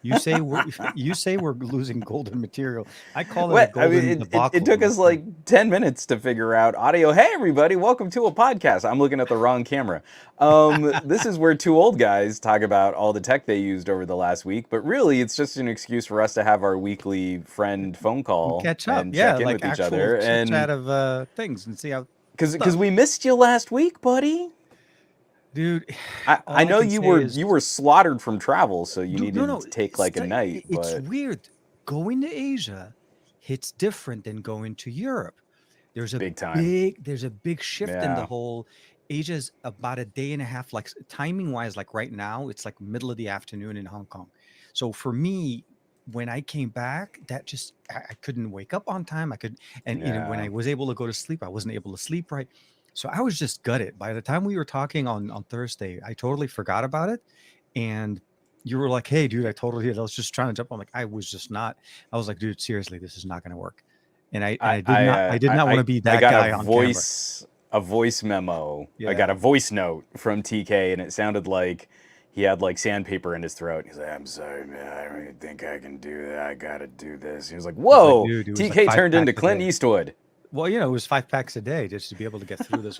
You say we're losing golden material. I call it a What? I mean, golden it debacle. took us like 10 minutes to figure out audio. Hey, everybody, welcome to a podcast. I'm looking at the wrong camera. This is where two old guys talk about all the tech they used over the last week, but really it's just an excuse for us to have our weekly friend phone And call catch up. and Yeah, check in like with each actual other. chit And chat of things and see how because stuff. we missed you last week, buddy. Dude, I all I know can say is you were slaughtered from travel, so you no, needed no. to take like a night, It's but weird. Going to Asia hits different than going to Europe. big time. There's a big shift in the Yeah. whole. Asia's about a day and a half, like timing wise, like right now, it's like middle of the afternoon in Hong Kong. So for me, when I came back, that just I couldn't wake up on time. I could, and when Yeah. I was able to go to sleep, I wasn't able to sleep right. So I was just gutted. By the time we were talking on Thursday, I totally forgot about it, and you were like, "Hey, dude, I totally did. I was just trying to jump on." Like I was just not. I was like, "Dude, seriously, this is not going to work." And I did not want to be I that got guy on camera. a voice memo. I got Yeah. a voice note from TK, and it sounded like he had like sandpaper in his throat. He's like, "I'm sorry, man. I don't even think I can do that. I gotta do this." He was like, It's like, "Whoa!" dude, it was like TK 5 turned into packs a Clint day. Eastwood. Well, it was 5 packs a day just to be able to get through this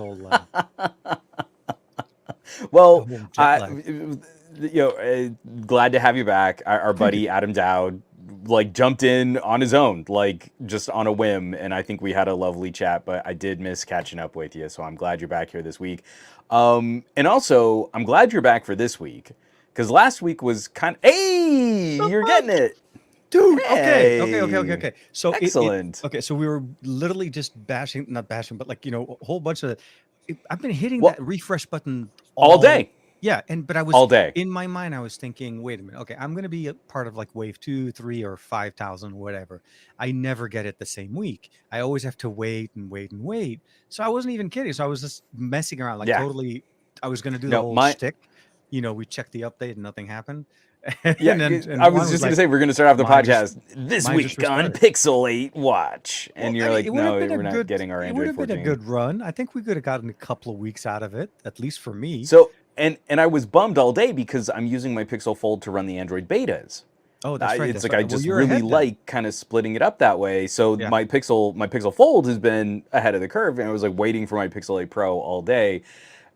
Well, whole jet I, lag. glad to have you back. Our Thank you. buddy Adam Dowd, like jumped in on his own, like just on a whim, and I think we had a lovely chat. But I did miss catching up with you, so I'm glad you're back here this week. And also, I'm glad you're back for this week because last week was kind of. Hey, The you're getting fuck? it. Dude, Hey, okay. So excellent. okay, so we were literally just bashing, not bashing, but like, a whole bunch of I've been hitting Well, that refresh button all all day, yeah, but I was all day. in my mind, I was thinking, wait a minute, okay, I'm gonna be a part of like wave 2, 3, or 5,000, whatever. I never get it the same week. I always have to wait and wait and wait. So I wasn't even kidding. So I was just messing around, like Yeah. totally. I was gonna do the No, whole my shtick. We checked the update and nothing happened. Yeah, And I Juan was was just gonna like, say we're gonna start off the mine just podcast this mine just week on restarted. Pixel 8 Watch, Well, and I you're mean, like, no, we're not getting our it would Android have been a 14. good run. I think we could have gotten a couple of weeks out of it, at least for me. So, and I was bummed all day because I'm using my Pixel Fold to run the Android betas. Oh, that's right. It's That's like right. I Well, just you're really ahead then. like kind of splitting it up that way. So Yeah. my Pixel Fold has been ahead of the curve, and I was like waiting for my Pixel 8 Pro all day,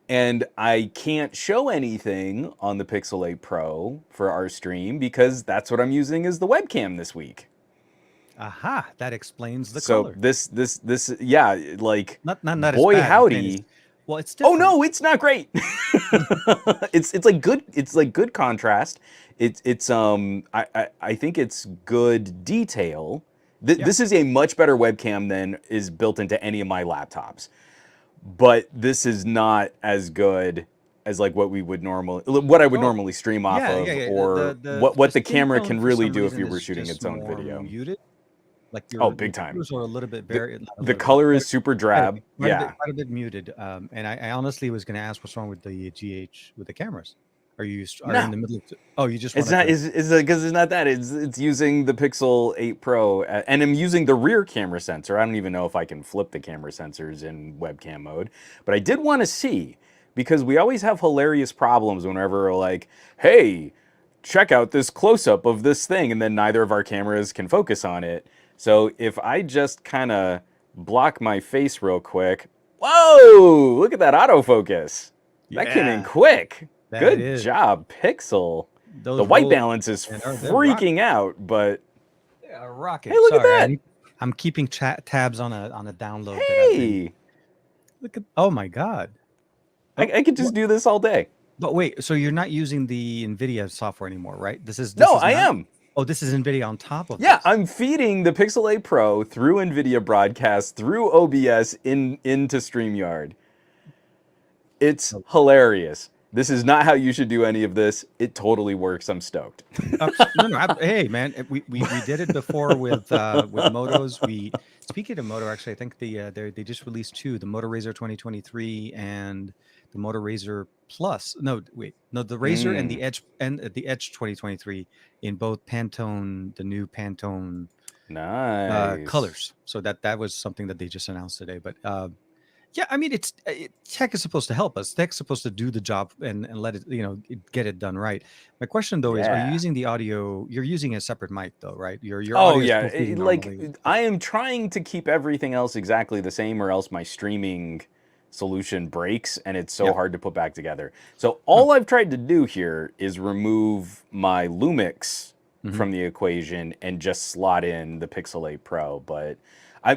and I can't show anything on the Pixel 8 Pro for our stream because that's what I'm using as the webcam this week. Aha, that explains the So color. yeah, like Not as boy bad. I'm saying howdy. it's Oh different. no, it's not great. It's like good contrast. I think it's good detail. Yeah. This is a much better webcam than is built into any of my laptops. But this is not as good as like what I would Oh, normally stream off yeah, yeah, of, yeah. or The what the skin camera tone can for really some do if reason you were is shooting just its own more video. muted. Like Oh, your big time. colors are a little bit The very not a the little bit, color is super drab. Yeah. quite a bit muted. And I honestly was going to ask what's wrong with the GH with the cameras. Are you in No. the middle of? Oh, you just It's wanted not. to. It's because it's not that. It's using the Pixel 8 Pro, and I'm using the rear camera sensor. I don't even know if I can flip the camera sensors in webcam mode, but I did want to see because we always have hilarious problems whenever we're like, "Hey, check out this close up of this thing," and then neither of our cameras can focus on it. So if I just kind of block my face real quick, whoa! Look at that autofocus. That came in Yeah, quick. that Good is job, Pixel. The those white rolls. balance is And they're freaking out, but hey, rocking. look at Sorry, that. I'm keeping tabs on a download that I've been. Hey, Look at. Oh my god. Oh, I could just what? do this all day. But wait, so you're not using the NVIDIA software anymore, right? This No, is I not. am. Oh, this is NVIDIA on top of Yeah, this. I'm feeding the Pixel 8 Pro through NVIDIA Broadcast through OBS into StreamYard. It's Oh, hilarious. This is not how you should do any of this. It totally works. I'm stoked. no, no. Hey, man, we did it before with motos. Speaking of moto, actually, I think they just released two: the Moto Razor 2023 and the Moto Razor Plus. No, wait, no, the Razor Mm, and the Edge 2023 in both Pantone, the new Pantone nice. colors. So that was something that they just announced today. But Yeah, I mean, tech is supposed to help us. Tech's supposed to do the job and let it, get it done right. My question though is, are you Yeah. using the audio? You're using a separate mic though, right? Your Oh audio is yeah, still feeding like normally. I Okay. am trying to keep everything else exactly the same, or else my streaming solution breaks, and it's so Yeah. hard to put back together. So Huh. all I've tried to do here is remove my Lumix Hmm. from the equation and just slot in the Pixel 8 Pro. But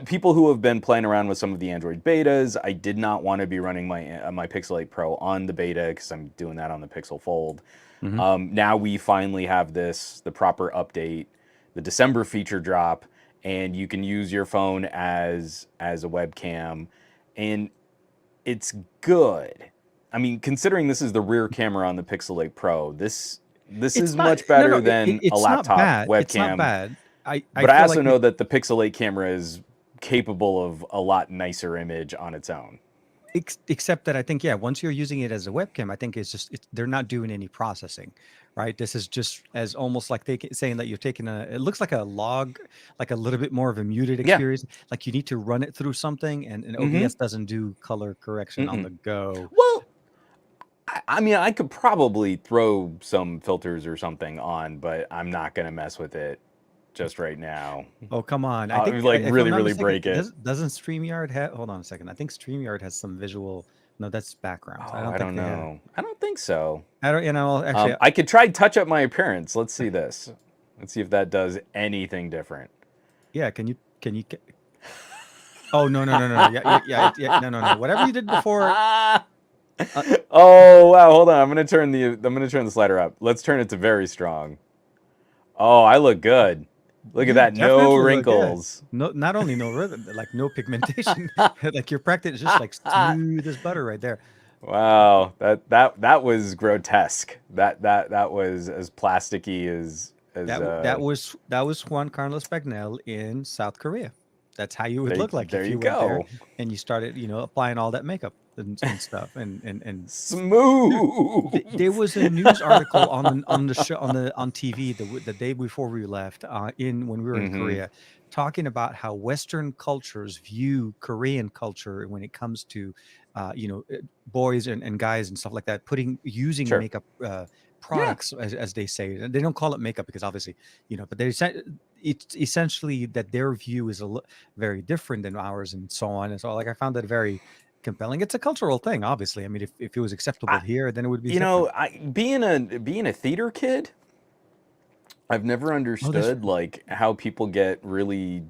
people who have been playing around with some of the Android betas, I did not want to be running my Pixel 8 Pro on the beta because I'm doing that on the Pixel Fold. Hmm. Now we finally have the proper update, the December feature drop, and you can use your phone as a webcam, and it's good. I mean, considering this is the rear camera on the Pixel 8 Pro, this It's is not. much No, no. better than a It's not laptop bad. It's not webcam. bad. I But I feel also like know that the Pixel 8 camera is capable of a lot nicer image on its own. except that I think, yeah, once you're using it as a webcam, I think they're not doing any processing, right? This is just as almost like saying that you're taking it looks like a log, like a little bit more of a muted Yeah. experience. Like you need to run it through something, and Mm-hmm. OBS doesn't do color correction on Mm-mm. the go. Well, I mean, I could probably throw some filters or something on, but I'm not gonna mess with it just right now. Oh, come on. I I'll think, like if I'm really, not really mistaken, break it. doesn't StreamYard have, hold on a second. I think StreamYard has some visual, no, that's backgrounds. I Oh, don't I think don't they have, know. I don't think so. I don't, actually, I could try touch up my appearance. Let's see this. Let's see if that does anything different. yeah, can you, oh, no, no, no, no, no. Yeah, yeah, yeah, yeah. No, no, no. Whatever you did before. Uh, Oh wow, hold on. I'm gonna turn the slider up. Let's turn it to very strong. Oh, I look good. Look at you that. No definitely look good. wrinkles. No, not only no rhythm, like no pigmentation. Like your practice is just like smooth as butter right there. Wow, that was grotesque. That was as plasticky as That was Juan Carlos Bagnell in South Korea. That's how you would look like there if you you went there go. and you started, applying all that makeup and stuff. And there Smooth. was a news article on the show on TV the day before we left, in when we were in Mm-hmm. Korea, talking about how Western cultures view Korean culture when it comes to, boys and guys and stuff like that, using Sure. makeup, Yeah. products, as they say. And they don't call it makeup because obviously, but it's essentially that their view is very different than ours and so on. And so, like, I found that very compelling. It's a cultural thing, obviously. I mean, if it was acceptable I, here, then it would be different. being a theater kid, I've never Oh, that's understood like how people get really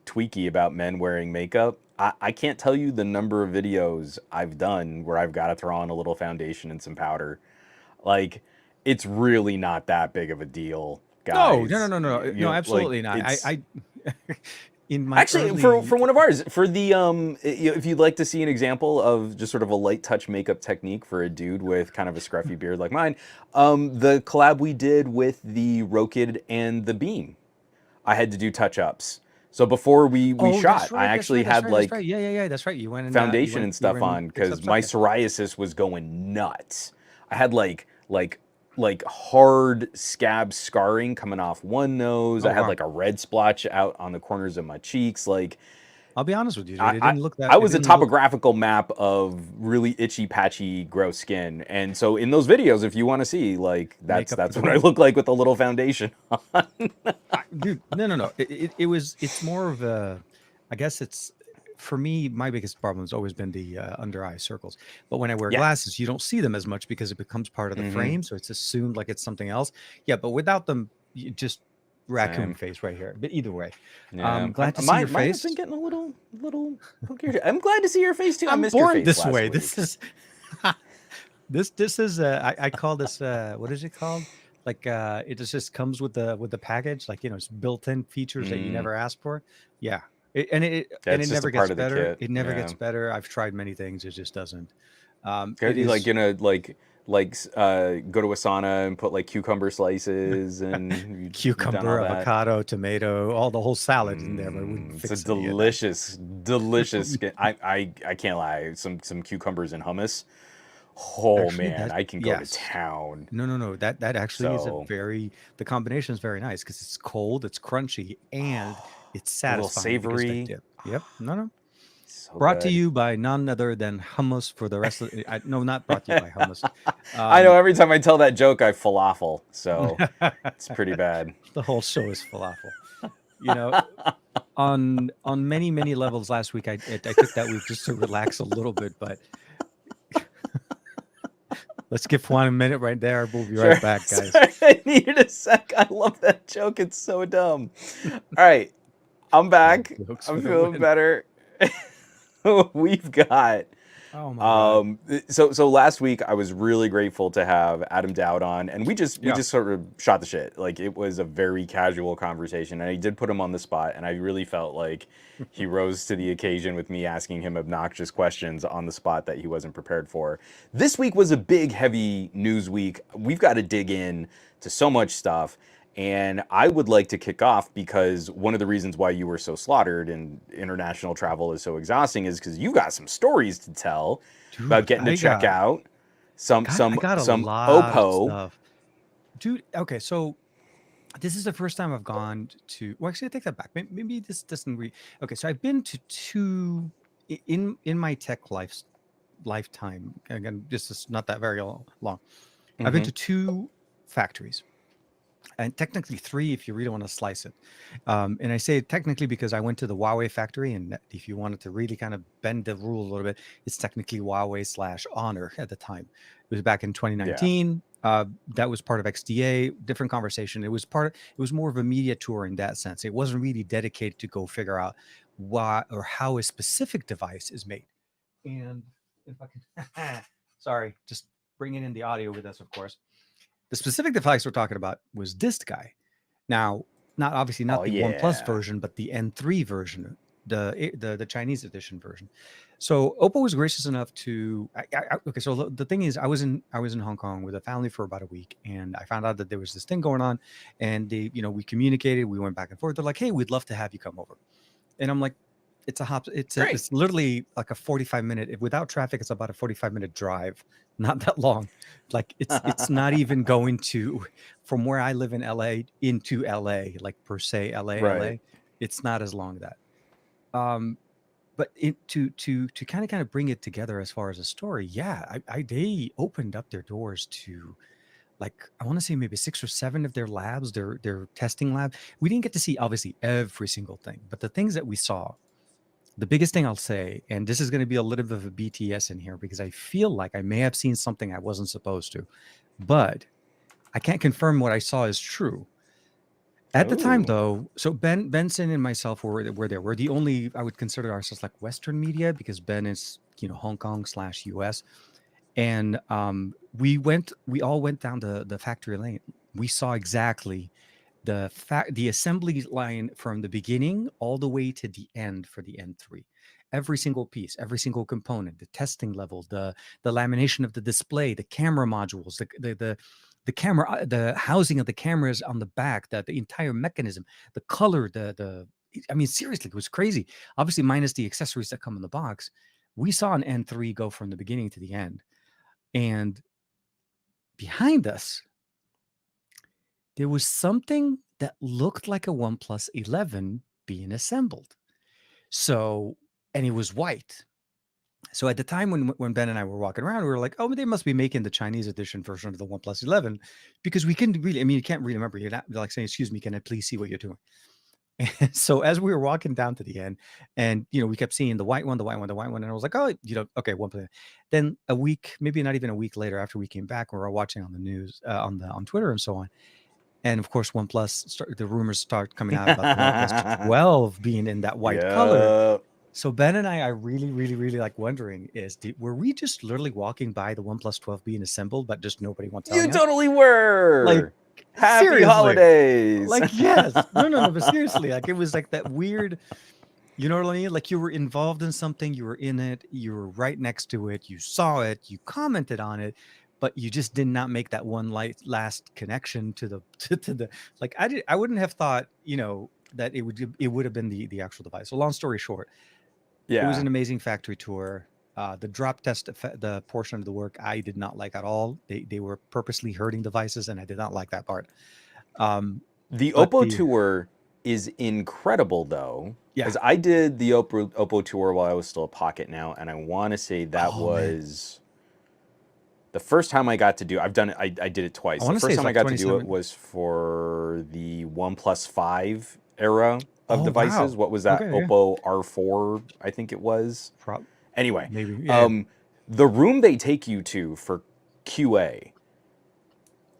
tweaky about men wearing makeup. I can't tell you the number of videos I've done where I've got to throw on a little foundation and some powder. Like, it's really not that big of a deal, no, no, no, guys. no, no, no, Like absolutely not. it's I in my actually for early, one of ours for the if you'd like to see an example of just sort of a light touch makeup technique for a dude with kind of a scruffy beard like mine, the collab we did with the Rokid and the Beam, I had to do touch ups. So before we oh, that's shot, I right, that's actually right, that's had right, that's right. like Yeah, yeah, yeah, that's right. foundation and You were stuff in on fix because up stuff. my Yeah. psoriasis was going nuts. I had like hard scab scarring coming off one nose. Oh, I had wow. like a red splotch out on the corners of my cheeks. Like I'll be honest with you, dude. I, I I It was a didn't look topographical map of really itchy, patchy, gross skin, and so in those videos, if you want to see, like makeup for that's the what I win. look like with a little foundation on. Dude, no, no, no. It's more of a, I guess it's, for me, my biggest problem has always been the, under eye circles. But when I wear Yeah. glasses, you don't see them as much because it becomes part of the Mm-hmm. frame. So it's assumed like it's something else. Yeah. But without them, you just raccoon Same. face right here. But either way, Yeah. glad to see your Mine have been face. getting a little pokier. I'm glad to see your face too. I I'm missed your born face this last way. This week. is, this is, I call this, what is it called? Like, it just comes with the package, like, it's built-in features that you Mm, never asked for. Yeah. And it that's just a never gets part of the better. kit. It never Yeah. gets better. I've tried many things. It just doesn't. It You like is gonna go to a sauna and put like cucumber slices and you've done all cucumber, that. avocado, tomato, all the whole salad in there, but it wouldn't It's a fix any of that. delicious skin. I can't lie. Some cucumbers and hummus. Oh Actually, man, that I can go to yes. town. No, no, no. That actually is So the combination is very nice because it's cold, it's crunchy, and it's a little satisfying because that savory. dip. Yep. No, no. So Brought to good. you by none other than hummus for the rest of no, not brought to you by hummus. I know Um, every time I tell that joke, I falafel. So it's pretty bad. the whole show is falafel. You know, on many levels last week, I took that week just to relax a little bit, but let's give Juan a minute right there. We'll be Sure. right back, guys. Sorry, I needed a sec. I love that joke. It's so dumb. All right. I'm Dad back. jokes for I'm the feeling win. better. We've got Oh my god. so last week I was really grateful to have Adam Dowd on, and we Yeah. just sort of shot the shit. Like, it was a very casual conversation, and I did put him on the spot, and I really felt like he rose to the occasion with me asking him obnoxious questions on the spot that he wasn't prepared for. This week was a big, heavy news week. We've got to dig in to so much stuff. And I would like to kick off, because one of the reasons why you were so slaughtered and international travel is so exhausting is because you've got some stories to tell about Dude, getting to check out some I got a some lot of OPPO. stuff. Dude, okay, so this is the first time I've gone to, well, actually I take that back. Maybe this doesn't okay, so I've been to two in my tech lifetime. Again, this is not that very long. I've been Hmm. to two factories, and technically three if you really want to slice it. And I say technically because I went to the Huawei factory, and if you wanted to really kind of bend the rule a little bit, it's technically Huawei slash Honor at the time. It was back in Yeah. 2019. That was part of XDA, different conversation. It was more of a media tour in that sense. It wasn't really dedicated to go figure out why or how a specific device is made. And if I can, sorry, just bringing in the audio with us, of course. The specific device we're talking about was this guy. Now, not obviously Oh not the OnePlus yeah. version, but the N3 version, the Chinese edition version. So Oppo was gracious enough to. Okay, so the thing is, I was in Hong Kong with a family for about a week, and I found out that there was this thing going on, and we communicated, we went back and forth. They're like, "Hey, we'd love to have you come over," and I'm like, "It's a hop. Great. It's literally like a 45 minute. Without traffic, it's about a 45 minute drive. Not that long. Like it's not even going to from where I live in LA into LA, like per se Right. LA. It's not as long as that. Um, but to kind of bring it together as far as a story, yeah, they opened up their doors to, like, I want to say maybe 6 or 7 of their labs, their testing lab. We didn't get to see obviously every single thing, but the things that we saw, the biggest thing I'll say, and this is going to be a little bit of a BTS in here because I feel like I may have seen something I wasn't supposed to, but I can't confirm what I saw is true. At the time, Ooh. though, so Benson and myself were there. We're the only, I would consider ourselves like Western media because Ben is, Hong Kong slash US. And we all went down the factory lane. We saw exactly the assembly line from the beginning all the way to the end for the N3. Every single piece, every single component, the testing level, the lamination of the display, the camera modules, the camera, the housing of the cameras on the back, the entire mechanism, the color, I mean, seriously, it was crazy. Obviously, minus the accessories that come in the box. We saw an N3 go from the beginning to the end. And behind us, there was something that looked like a OnePlus 11 being assembled. So, and it was white. So at the time when Ben and I were walking around, we were like, "Oh, they must be making the Chinese edition version of the OnePlus 11," because we couldn't really. I mean, you can't really remember. You're not like saying, "Excuse me, can I please see what you're doing?" And so as we were walking down to the end, and we kept seeing the white one, the white one, the white one, and I was like, "Oh, okay, OnePlus." Then a week, maybe not even a week later, after we came back, we were watching on the news, on Twitter and so on. And of course, the rumors start coming out about the OnePlus 12 being in that white color. Yeah. So Ben and I really, really, really like wondering were we just literally walking by the OnePlus 12 being assembled, but just nobody was You telling us? totally Like, were. Happy seriously. holidays. Like, yes. No, but seriously, like it was like that weird, you know what I mean? Like you were involved in something, you were in it, you were right next to it, you saw it, you commented on it, but you just did not make that one last connection to the to the, like, I wouldn't have thought, that it would have been the actual device. So long story short, it was Yeah. an amazing factory tour. The drop test, the portion of the work I did not like at all. They were purposely hurting devices, and I did not like that part. Um, The but OPPO the tour is incredible though. Yeah. Because I did the Oppo tour while I was still a Pocket now, and I want to say that Oh, man. was the first time I got to do. I've done it. I did it twice. I The want to say first it's time I like got to do it 27. was for the OnePlus 5 era of Oh, devices. wow. What was that? Okay, yeah. Oppo R4, I think it was. Anyway, Maybe. Yeah. the room they take you to for QA,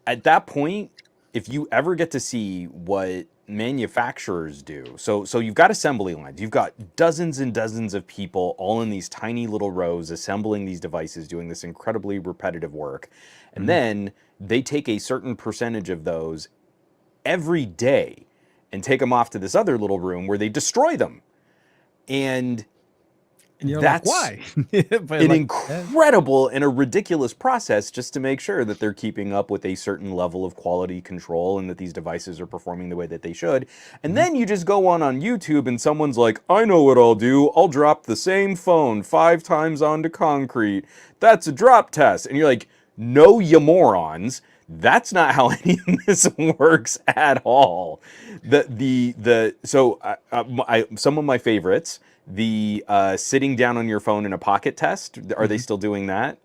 at that point, if you ever get to see what manufacturers do, so you've got assembly lines, you've got dozens and dozens of people all in these tiny little rows assembling these devices, doing this incredibly repetitive work, and then they take a certain percentage of those every day and take them off to this other little room where they destroy them. And you're like, that's why? an incredible and a ridiculous process just to make sure that they're keeping up with a certain level of quality control and that these devices are performing the way that they should. And then you just go on YouTube and someone's like, I know what I'll do. I'll drop the same phone 5 times onto concrete. That's a drop test. And you're like, no, you morons. That's not how any of this works at all. Some of my favorites, the sitting down on your phone in a pocket test. Are they still doing that?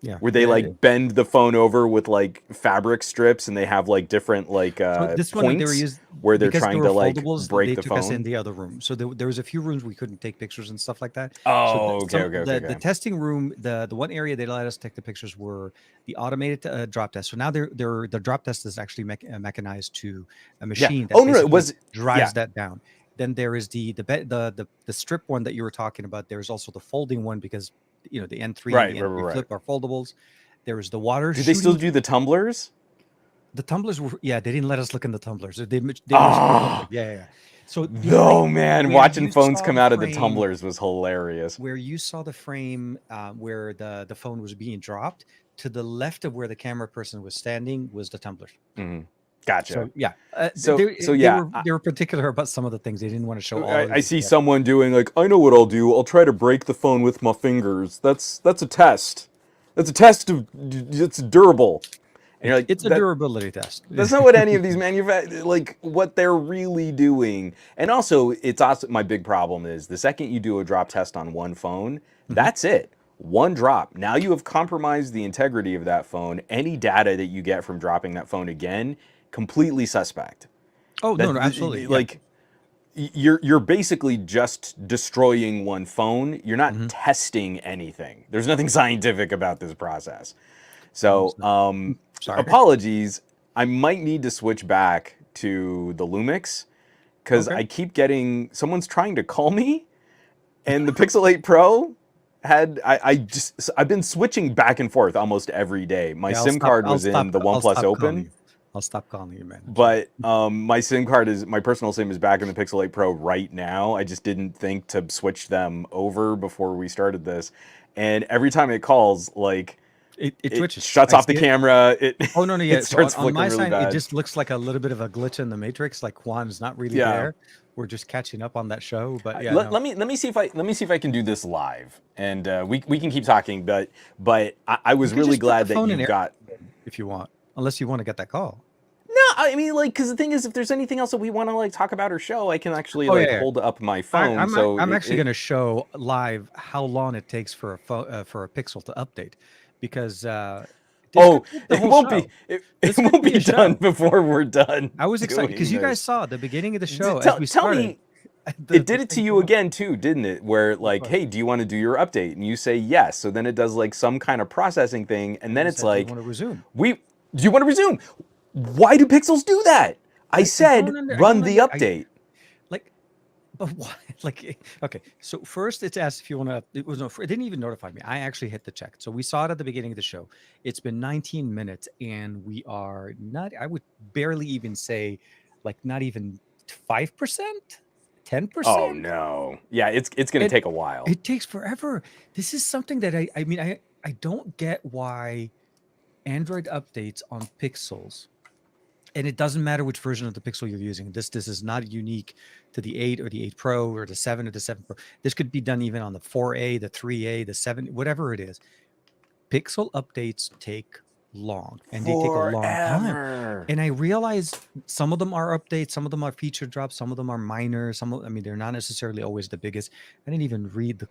Yeah. Where they like bend the phone over with like fabric strips and they have like different like So this one they were points used where they're because they trying were to like foldables. break They the took us in phone. the other room. So there was a few rooms we couldn't take pictures and stuff like that. Oh, So okay. the testing room, the one area they let us take the pictures were the automated drop test. So now the drop test is actually mechanized to a machine that basically drives that down. Then there is the strip one that you were talking about. There's also the folding one because the N3 and the N3 Flip are foldables. There is the water. Do they still do the tumblers? The tumblers were, they didn't let us look in the tumblers. They yeah. So man, watching phones come out of the tumblers was hilarious. Where you saw the frame where the phone was being dropped, to the left of where the camera person was standing was the tumblers. Gotcha. So yeah. They were particular about some of the things. They didn't want to show all of it. I see someone doing like, I know what I'll do. I'll try to break the phone with my fingers. That's a test. That's a test of it's durable. And you're like, it's a durability test. That's not what any of these like what they're really doing. And also, it's also my big problem is the second you do a drop test on one phone, that's it. One drop. Now you have compromised the integrity of that phone. Any data that you get from dropping that phone again, completely suspect. Oh, no, absolutely. Like you're basically just destroying one phone. You're not testing anything. There's nothing scientific about this process. So, apologies. I might need to switch back to the Lumix because I keep getting someone's trying to call me, and the Pixel 8 Pro I've been switching back and forth almost every day. My SIM card was in the OnePlus Open. I'll stop calling you, man. But my personal SIM is back in the Pixel 8 Pro right now. I just didn't think to switch them over before we started this. And every time it calls, like it twitches, shuts off the camera. It starts flickering on my side. It just looks like a little bit of a glitch in the matrix. Like Juan's not really there. We're just catching up on that show. But yeah, let me see if I can do this live, and we can keep talking. But I was really glad that you got, if you want, unless you want to get that call. No, I mean, like, because the thing is, if there's anything else that we want to like talk about or show, I can actually hold up my phone. I'm actually going to show live how long it takes for a Pixel to update, because it won't be done before we're done. I was excited because you guys saw the beginning of the show as we started. Tell me, it did it to you again too, didn't it? Where like, hey, do you want to do your update? And you say yes. So then it does like some kind of processing thing, and then it's like, do you want to resume? Do you want to resume? Why do Pixels do that? I said run the update. But why? Like, okay. So first, it's asked if you want to. It didn't even notify me. I actually hit the check. So we saw it at the beginning of the show. It's been 19 minutes, and we are not. I would barely even say, like, not even 5%, 10%. Oh no! Yeah, it's going to take a while. It takes forever. This is something that I don't get why Android updates on Pixels. And it doesn't matter which version of the Pixel you're using. This is not unique to the 8 or the 8 Pro or the 7 or the 7 Pro. This could be done even on the 4A, the 3A, the 7, whatever it is. Pixel updates take long and they take a long time. Forever. And I realize some of them are updates, some of them are feature drops, some of them are minor. I mean, they're not necessarily always the biggest. I didn't even read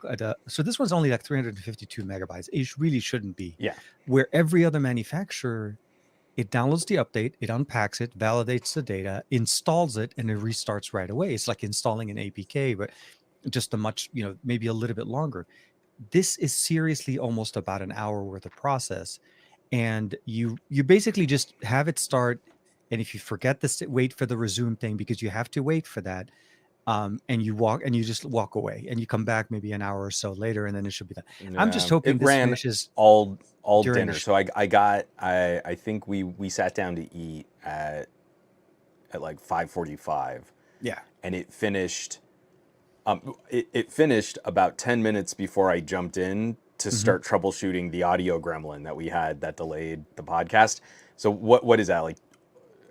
so this one's only like 352 megabytes. It really shouldn't be. Yeah. Where every other manufacturer, it downloads the update, it unpacks it, validates the data, installs it, and it restarts right away. It's like installing an APK, but just a much, maybe a little bit longer. This is seriously almost about an hour worth of process, and you basically just have it start, and if you forget this, wait for the resume thing because you have to wait for that, and you just walk away and you come back maybe an hour or so later and then it should be done. I'm just Yeah. hoping It this ran finishes all during the dinner. So I think we sat down to eat at like 5:45, yeah. and it finished about 10 minutes before I jumped in to Mhm. start troubleshooting the audio gremlin that we had that delayed the podcast. So what is that, like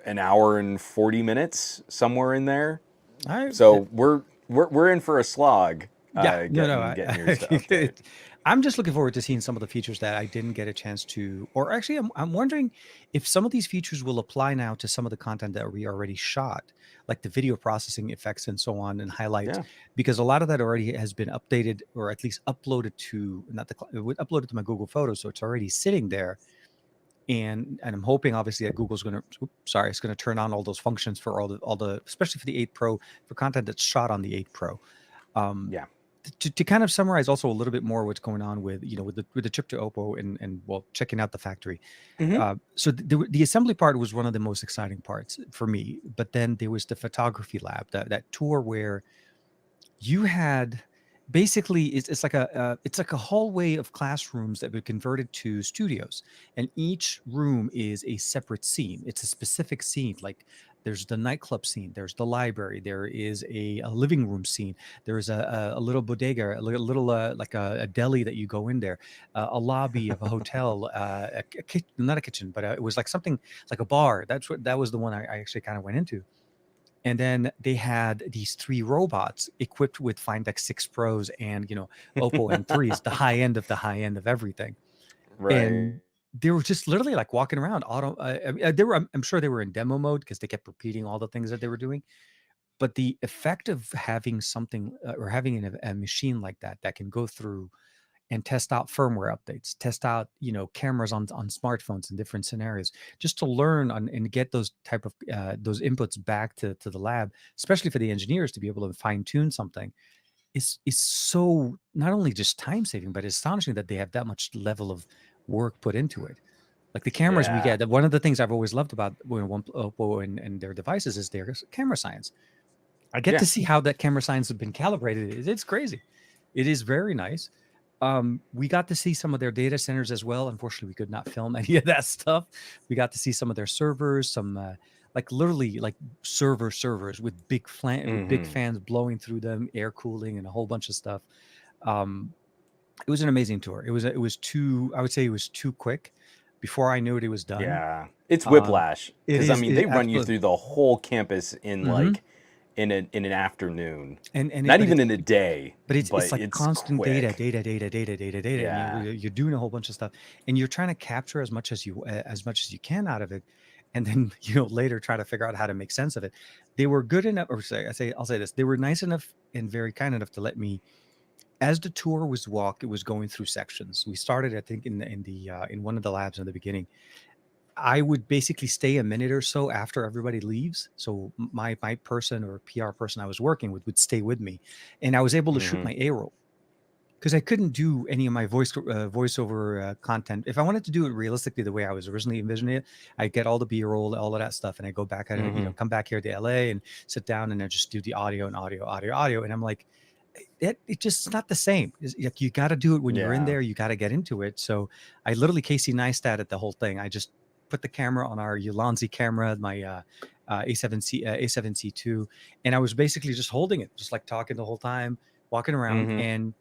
an hour and 40 minutes somewhere in there? I So we're in for a slog, Yeah, no, no. getting yours to update. I'm just looking forward to seeing some of the features that I didn't get a chance to, or actually, I'm wondering if some of these features will apply now to some of the content that we already shot, like the video processing effects and so on, and highlights, Yeah. because a lot of that already has been updated or at least uploaded to not the uploaded to my Google Photos, so it's already sitting there. And I'm hoping obviously that Google's going to, sorry, it's going to turn on all those functions for all the especially for the 8 Pro, for content that's shot on the 8 Pro. Um, Yeah. to kind of summarize also a little bit more what's going on with with the trip to Oppo and well, checking out the factory. Hmm. So the assembly part was one of the most exciting parts for me, but then there was the photography lab, that tour where you had basically it's like a hallway of classrooms that were converted to studios, and each room is a separate scene. It's a specific scene. Like there's the nightclub scene, there's the library, there is a living room scene, there's a little bodega, a little like a deli that you go in there, a lobby of a hotel, not a kitchen, but it was like something like a bar. That was the one I actually kind of went into. And then they had these 3 robots equipped with Find X6 Pros and, Oppo M3s, the high end of the high end of everything. Right. And they were just literally like walking around I mean, they were, I'm sure they were in demo mode because they kept repeating all the things that they were doing. But the effect of having something, or having a machine like that can go through and test out firmware updates, test out, cameras on smartphones in different scenarios, just to learn and get those type of those inputs back to the lab, especially for the engineers to be able to fine tune something, is so not only just time saving, but it's astonishing that they have that much level of work put into it. Like the cameras we Yeah. get, one of the things I've always loved about Oppo and their devices is their camera science. I get Yeah. to see how that camera science has been calibrated. It's crazy. It is very nice. We got to see some of their data centers as well. Unfortunately, we could not film any of that stuff. We got to see some of their servers, some like literally like servers with big Hmm. fans blowing through them, air cooling, and a whole bunch of stuff. Um, it was an amazing tour. It was too, I would say, it was too quick. Before I knew it was done. Yeah. It's Um, whiplash it because I is mean it they run you absolutely. through the whole campus in Hmm. like in an afternoon, And it, not even in a day, but it's but like it's constant data, quick. data, data, data, data, data, and Yeah. you're doing a whole bunch of stuff, and you're trying to capture as much as you can out of it, and then later try to figure out how to make sense of it. They were good enough, or I'll say this: they were nice enough and very kind enough to let me, as the tour it was going through sections. We started, I think, in one of the labs in the beginning. I would basically stay a minute or so after everybody leaves. So my person or PR person I was working with would stay with me, and I was able to shoot Hmm. my A roll because I couldn't do any of my voiceover content. If I wanted to do it realistically the way I was originally envisioning it, I get all the B roll, all of that stuff, and I go back at it, Hmm. come back here to LA and sit down and I just do the audio and audio, and I'm like, it just not the same. Like you got to do it when you're in Yeah. there. You got to get into it. So I literally Casey Neistat at the whole thing. I just put the camera on our Ulanzi camera, my A7C2, and I was basically just holding it, just like talking the whole time, walking around, Hmm. and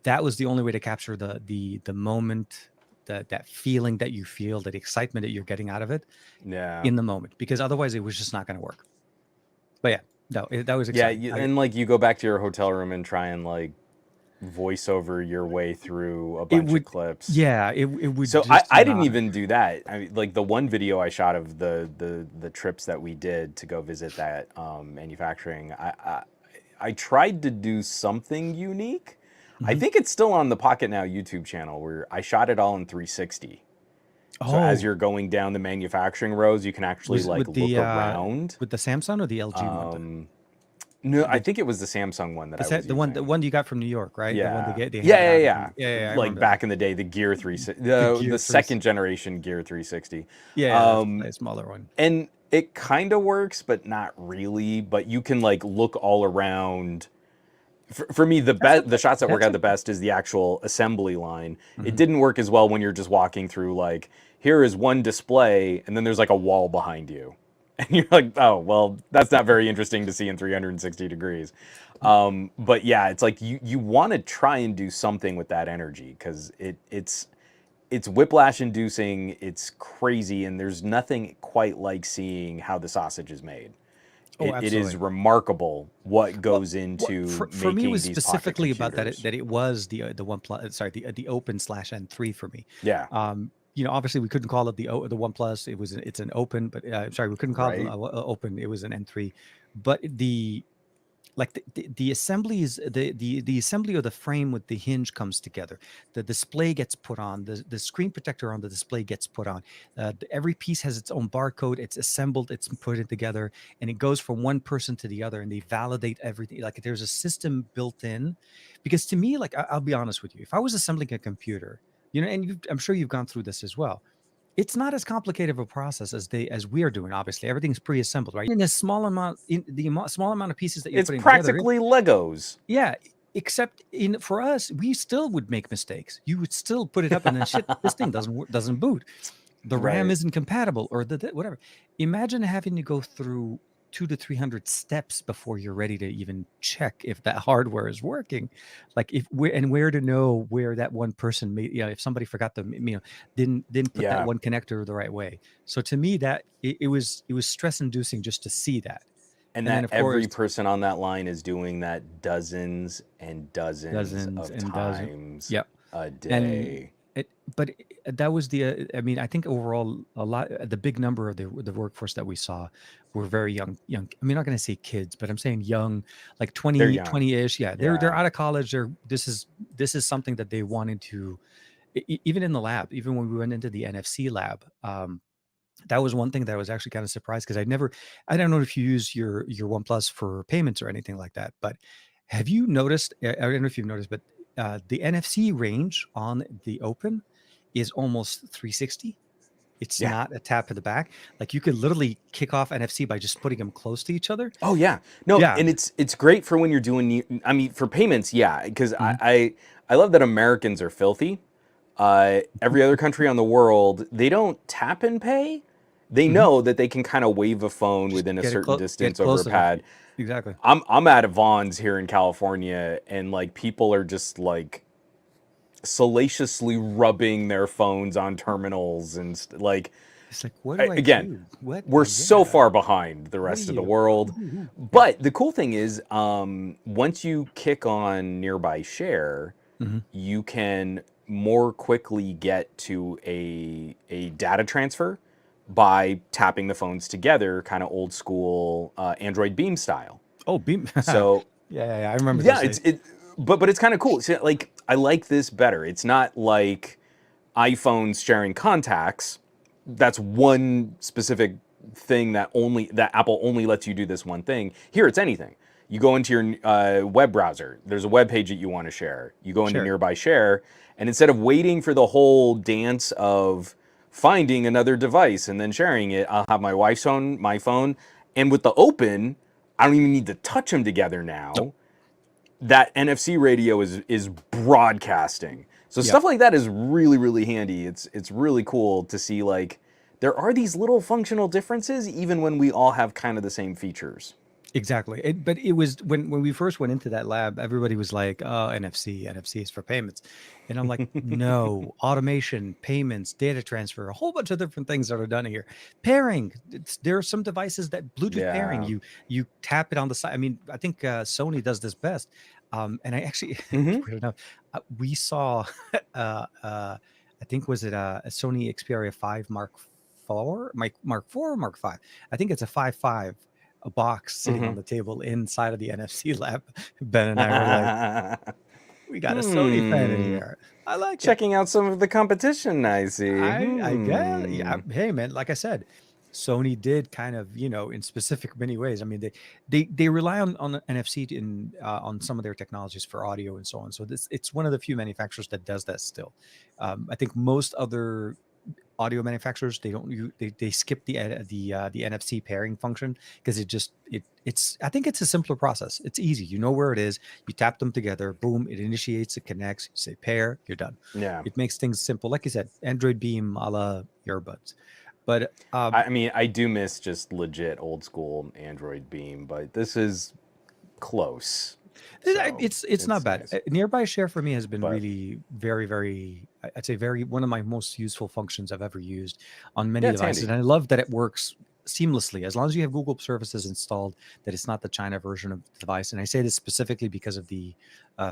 that was the only way to capture the moment, that feeling that you feel, that excitement that you're getting out of it Yeah. in the moment, because otherwise it was just not going to work. But yeah, no, that was Yeah, exciting. and like you go back to your hotel room and try and like voice over your way through a It bunch of would, clips. yeah, it would So just I didn't not. even do that. I mean, like the one video I shot of the trips that we did to go visit that manufacturing, I tried to do something unique. I Mhm. think it's still on the Pocket Now YouTube channel where I shot it all in 360. So as Oh, you're going down the manufacturing rows, you can actually was it like look around. with the Samsung or the LG one? No, I The think it was the Samsung one that I was the using. one you got from New York, right? The one Yeah. they Yeah, handed yeah, out at yeah. the, yeah, yeah, I Like remember that. back in the day, the Gear 360, The Gear the 3. second generation Gear 360. Yeah, a smaller one. And it kind of works, but not really. But you can like look all around. For me, That's the okay. shots that work That's out the okay. best is the actual assembly line. It Mhm. didn't work as well when you're just walking through like, here is one display, and then there's like a wall behind you. And you're like, oh, well, that's not very interesting to see in 360 degrees. But yeah, it's like you want to try and do something with that energy because it's whiplash inducing, it's crazy, and there's nothing quite like seeing how the sausage is made. Oh, It is absolutely. remarkable what Well, goes into for me, it making was these pocket specifically about computers. that it was the OnePlus, sorry, the Open slash N3 for me. Yeah, Obviously we couldn't call it the OnePlus. It's an Open, but sorry, we couldn't call it right? Open. It was an N3, but the assemblies, the assembly of the frame with the hinge comes together, the display gets put on, the screen protector on the display gets put on, every piece has its own barcode, it's assembled, it's put it together, and it goes from one person to the other, and they validate everything, like there's a system built in. Because to me, like I'll be honest with you, if I was assembling a computer, and I'm sure you've gone through this as well, it's not as complicated of a process as we are doing. Obviously, everything's pre-assembled, right? In a small amount, in the small amount of pieces that you're It's putting together. practically Legos. Yeah, except in for us, we still would make mistakes. You would still put it up, and then shit, this thing doesn't boot. The RAM Right. isn't compatible, or whatever. Imagine having to go through 200 to 300 steps before you're ready to even check if that hardware is working. Like if where to know where that one person made, if somebody forgot to, didn't put that Yeah. one connector the right way. So to me, that it was stress inducing just to see that. And And then that of course every person on that line is doing that dozens and dozens dozens of and dozens. times Yep. a And day. that was I mean, I think overall a lot, the big number of the workforce that we saw were very young. I mean, not going to say kids, but I'm saying young, like They're 20 young. 20-ish. Yeah, they're Yeah. out of college. This is something that they wanted to, even in the lab, even when we went into the NFC lab. That was one thing that I was actually kind of surprised, because I don't know if you use your OnePlus for payments or anything like that, but have you noticed? I don't know if you've noticed, but the NFC range on the Open is almost 360. It's Yeah. not a tap in the back. Like you could literally kick off NFC by just putting them close to each other. Oh yeah. No, Yeah. and it's great for when you're doing I mean for payments, yeah, because Mhm. I love that Americans are filthy. Every other country on the world, they don't tap and pay. They Mhm. know that they can kind of wave a phone Just within a certain get distance over a close enough. pad. Exactly. I'm at a Vaughn's here in California, and like people are just like salaciously rubbing their phones on terminals and like It's like, what do I again, do? What? we're so Yeah. far behind the What do rest of the you? world. Yeah. But the cool thing is, once you kick on nearby share, Mhm. you can more quickly get to a data transfer by tapping the phones together, kind of old school Android Beam style. Oh, Beam. So Yeah. I remember yeah, those days. but it's kind of cool. So, like I like this better. It's not like iPhones sharing contacts. That's one specific thing that Apple only lets you do this one thing. Here, it's anything. You go into your web browser. There's a web page that you want to share. You go into Sure. nearby share, and instead of waiting for the whole dance of finding another device and then sharing it, I'll have my wife's phone, my phone, and with the open, I don't even need to touch them together Nope. now. That NFC radio is broadcasting. So Yep. stuff like that is really really handy. It's really cool to see like there are these little functional differences even when we all have kind of the same features. Exactly. But it was when we first went into that lab, everybody was like, "Oh, NFC is for payments," and I'm like, "No, automation, payments, data transfer, a whole bunch of different things that are done here. Pairing. There are some devices that Bluetooth pairing. Yeah. You tap it on the side. I mean, I think Sony does this best. And I actually, Hmm. weird enough, we saw, I think was it a Sony Xperia 5 Mark IV, Mark 4 or Mark 5? I think it's a 5.5, a box sitting on Hmm. the table inside of the NFC lab. Ben and I were like, we got a Sony fan in here. I like it. Checking out some of the competition, I see. I guess, yeah. Hey, man, like I said, Sony did kind of, in specific many ways. I mean, they rely on the NFC in on some of their technologies for audio and so on. So it's one of the few manufacturers that does that still. I think most other audio manufacturers, they don't they skip the NFC pairing function because it's I think it's a simpler process. It's easy. You know where it is. You tap them together. Boom! It initiates. It connects. You say pair. You're done. Yeah. It makes things simple. Like you said, Android Beam a la earbuds. But I mean, I do miss just legit old school Android Beam, but this is close. So it's not it's bad. nice. Nearby share for me has been But really very, very, I'd say very one of my most useful functions I've ever used on many yeah, it's devices. handy. And I love that it works seamlessly as long as you have Google services installed, that it's not the China version of the device. And I say this specifically because of the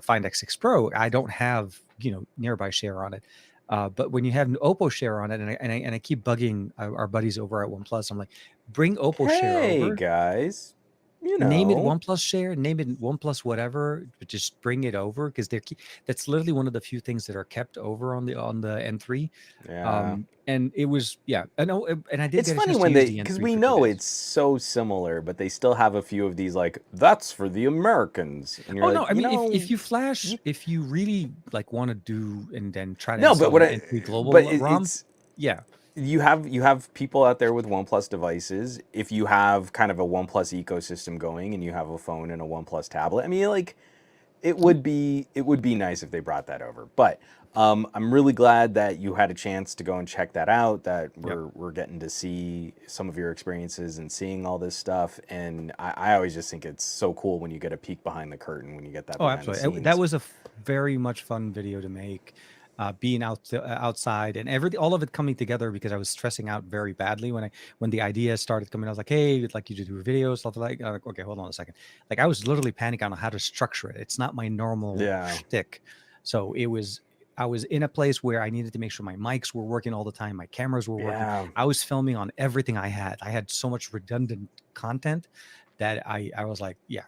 Find X6 Pro. I don't have, Nearby share on it. But when you have an OPPO share on it, and I keep bugging our buddies over at OnePlus, I'm like, bring OPPO share Hey over, guys, you name it know, OnePlus share, name it OnePlus whatever, but just bring it over because that's literally one of the few things that are kept over on the N3. yeah. And it was, yeah, I know, and I did It's get a funny chance to when use they, the because N3 we for two know days. it's so similar, but they still have a few of these like that's for the Americans, and you're Oh no, like, I mean, if you, you flash, you if you really like want to do and then try to no, but install what an I, N3 but global ROM, it's yeah. you have people out there with OnePlus devices. If you have kind of a OnePlus ecosystem going, and you have a phone and a OnePlus tablet, I mean, like it would be nice if they brought that over. But I'm really glad that you had a chance to go and check that out. That Yep. we're getting to see some of your experiences and seeing all this stuff. And I always just think it's so cool when you get a peek behind the curtain, when you get that Oh, behind the absolutely. That scenes. was a very much fun video to make. Being outside and all of it coming together because I was stressing out very badly when the idea started coming. I was like, "Hey, we'd like you to do videos, stuff like." Okay, hold on a second. Like I was literally panicking on how to structure it. It's not my normal Yeah, shtick, so it was. I was in a place where I needed to make sure my mics were working all the time, my cameras were working. yeah. I was filming on everything I had. I had so much redundant content that I was like, yeah,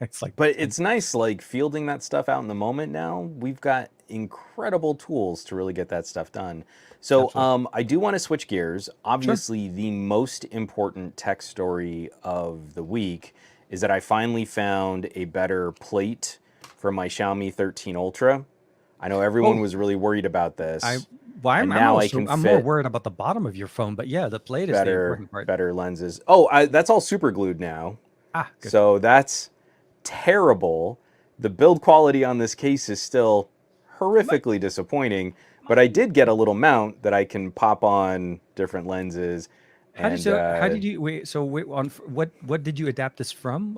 it's But like it's nice, like fielding that stuff out in the moment now. We've got incredible tools to really get that stuff done. So absolutely I do want to switch gears. sure. Obviously, the most important tech story of the week is that I finally found a better plate for my Xiaomi 13 Ultra. I know everyone Oh, was really worried about I this, well, and I'm now I also can I'm more fit worried about the bottom of your phone, but yeah, the plate is the better important part. better lenses. Oh, that's all super glued now. Ah, good. So that's terrible. The build quality on this case is still But horrifically disappointing, but I did get a little mount that I can pop on different lenses. And how did you wait? So wait on what did you adapt this from,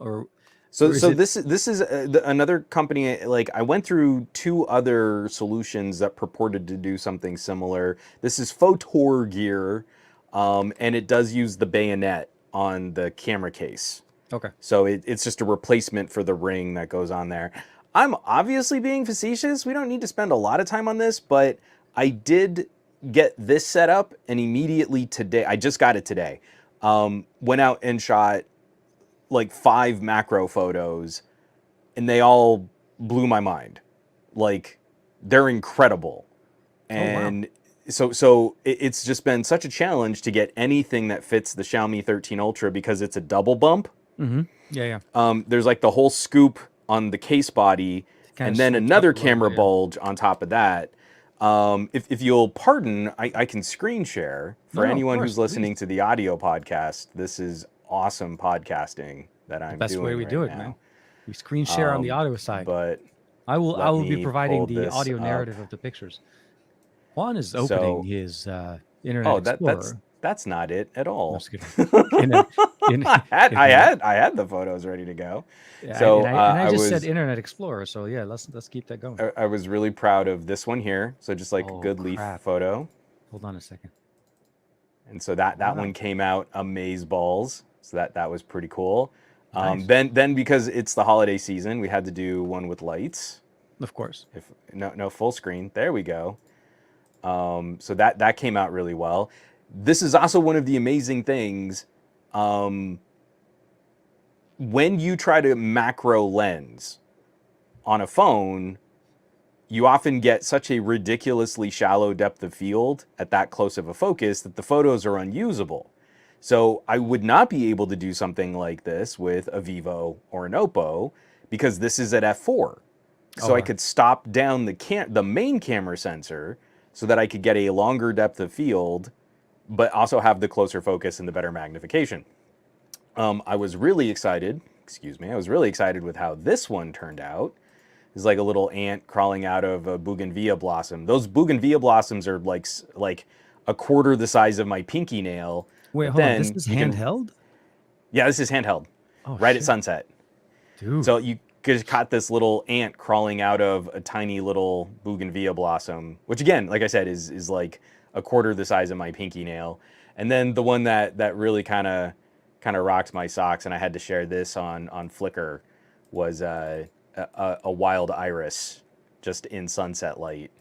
so or is so it this is another company. Like I went through two other solutions that purported to do something similar. This is Photor Gear, and it does use the bayonet on the camera case. okay? So it's just a replacement for the ring that goes on there. I'm obviously being facetious. We don't need to spend a lot of time on this, but I did get this set up, and immediately today, I just got it today, went out and shot like 5 macro photos, and they all blew my mind. Like, they're incredible. Oh wow. And so it's just been such a challenge to get anything that fits the Xiaomi 13 Ultra because it's a double bump. Mm-hmm. Yeah, yeah. There's like the whole scoop on the case body, Kind of and then slopes up another a little camera bit. Yeah. bulge on top of that. If you'll pardon, I can screen share No, for no, of anyone course, who's please. listening to the audio podcast. This is awesome podcasting that The I'm best way doing we do right it, man. now. We screen share on the audio side. But I let will be me providing pull the this audio up. narrative of the pictures. Juan is opening So, his Internet oh, that's Explorer. that's not it at No, all. just kidding. In, in, I had I in had I had the photos ready to go. Yeah, So and I I just said was Internet Explorer, so yeah, let's keep that going. I was really proud of this one here. So just like Oh good leaf crap! photo. Hold on a second. And so that one Wow. came out amaze balls. So that was pretty cool. Nice. Then because it's the holiday season, we had to do one with lights. Of course. If no full screen, there we go. So that came out really well. This is also one of the amazing things. When you try to macro lens on a phone, you often get such a ridiculously shallow depth of field at that close of a focus that the photos are unusable. So I would not be able to do something like this with a Vivo or an OPPO because this is at f4. So I Okay. could stop down the main camera sensor so that I could get a longer depth of field, but also have the closer focus and the better magnification. I was really excited. Excuse me. I was really excited with how this one turned out. It's like a little ant crawling out of a bougainvillea blossom. Those bougainvillea blossoms are like a quarter the size of my pinky nail. Wait, But hold on. This then is you can, handheld? yeah, this is handheld, Oh right at shit. sunset. Dude. So you could caught this little ant crawling out of a tiny little bougainvillea blossom, which again, like I said, is like a quarter the size of my pinky nail. And then the one that really kind of rocked my socks, and I had to share this on Flickr, was a wild iris just in sunset light.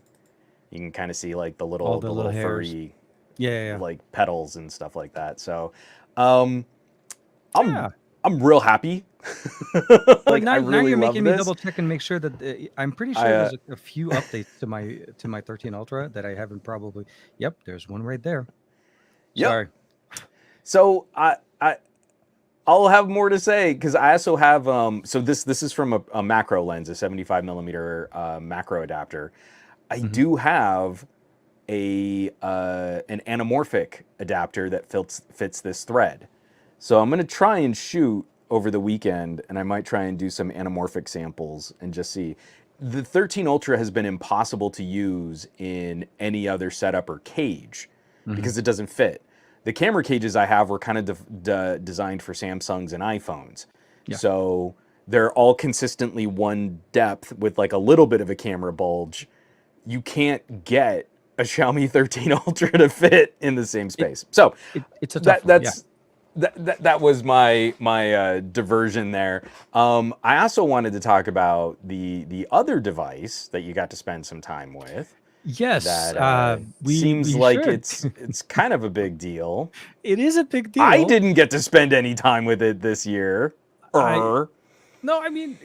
You can kind of see like the All little the little hairs. furry Yeah, yeah, yeah. like petals and stuff like that. So I'm Yeah. I'm real happy. Well, Like I now really you're love making me this. double check and make sure that I'm pretty I sure there's a few updates to my 13 Ultra that I haven't probably. Yep, there's one right there. Yep. Sorry. So I'll have more to say because I also have so this is from a macro lens, a 75 millimeter macro adapter. I Hmm. do have a an anamorphic adapter that fits this thread. So I'm gonna try and shoot over the weekend, and I might try and do some anamorphic samples and just see. The 13 Ultra has been impossible to use in any other setup or cage Hmm. because it doesn't fit. The camera cages I have were kind of designed for Samsungs and iPhones. Yeah. So they're all consistently one depth with like a little bit of a camera bulge. You can't get a Xiaomi 13 Ultra to fit in the same It, space. So it's a tough one. Yeah. that was my diversion there. I also wanted to talk about the other device that you got to spend some time with. Yes. That seems We like should. it's kind of a big deal. It is a big I deal. didn't get to spend any time with it this year. I No, I mean,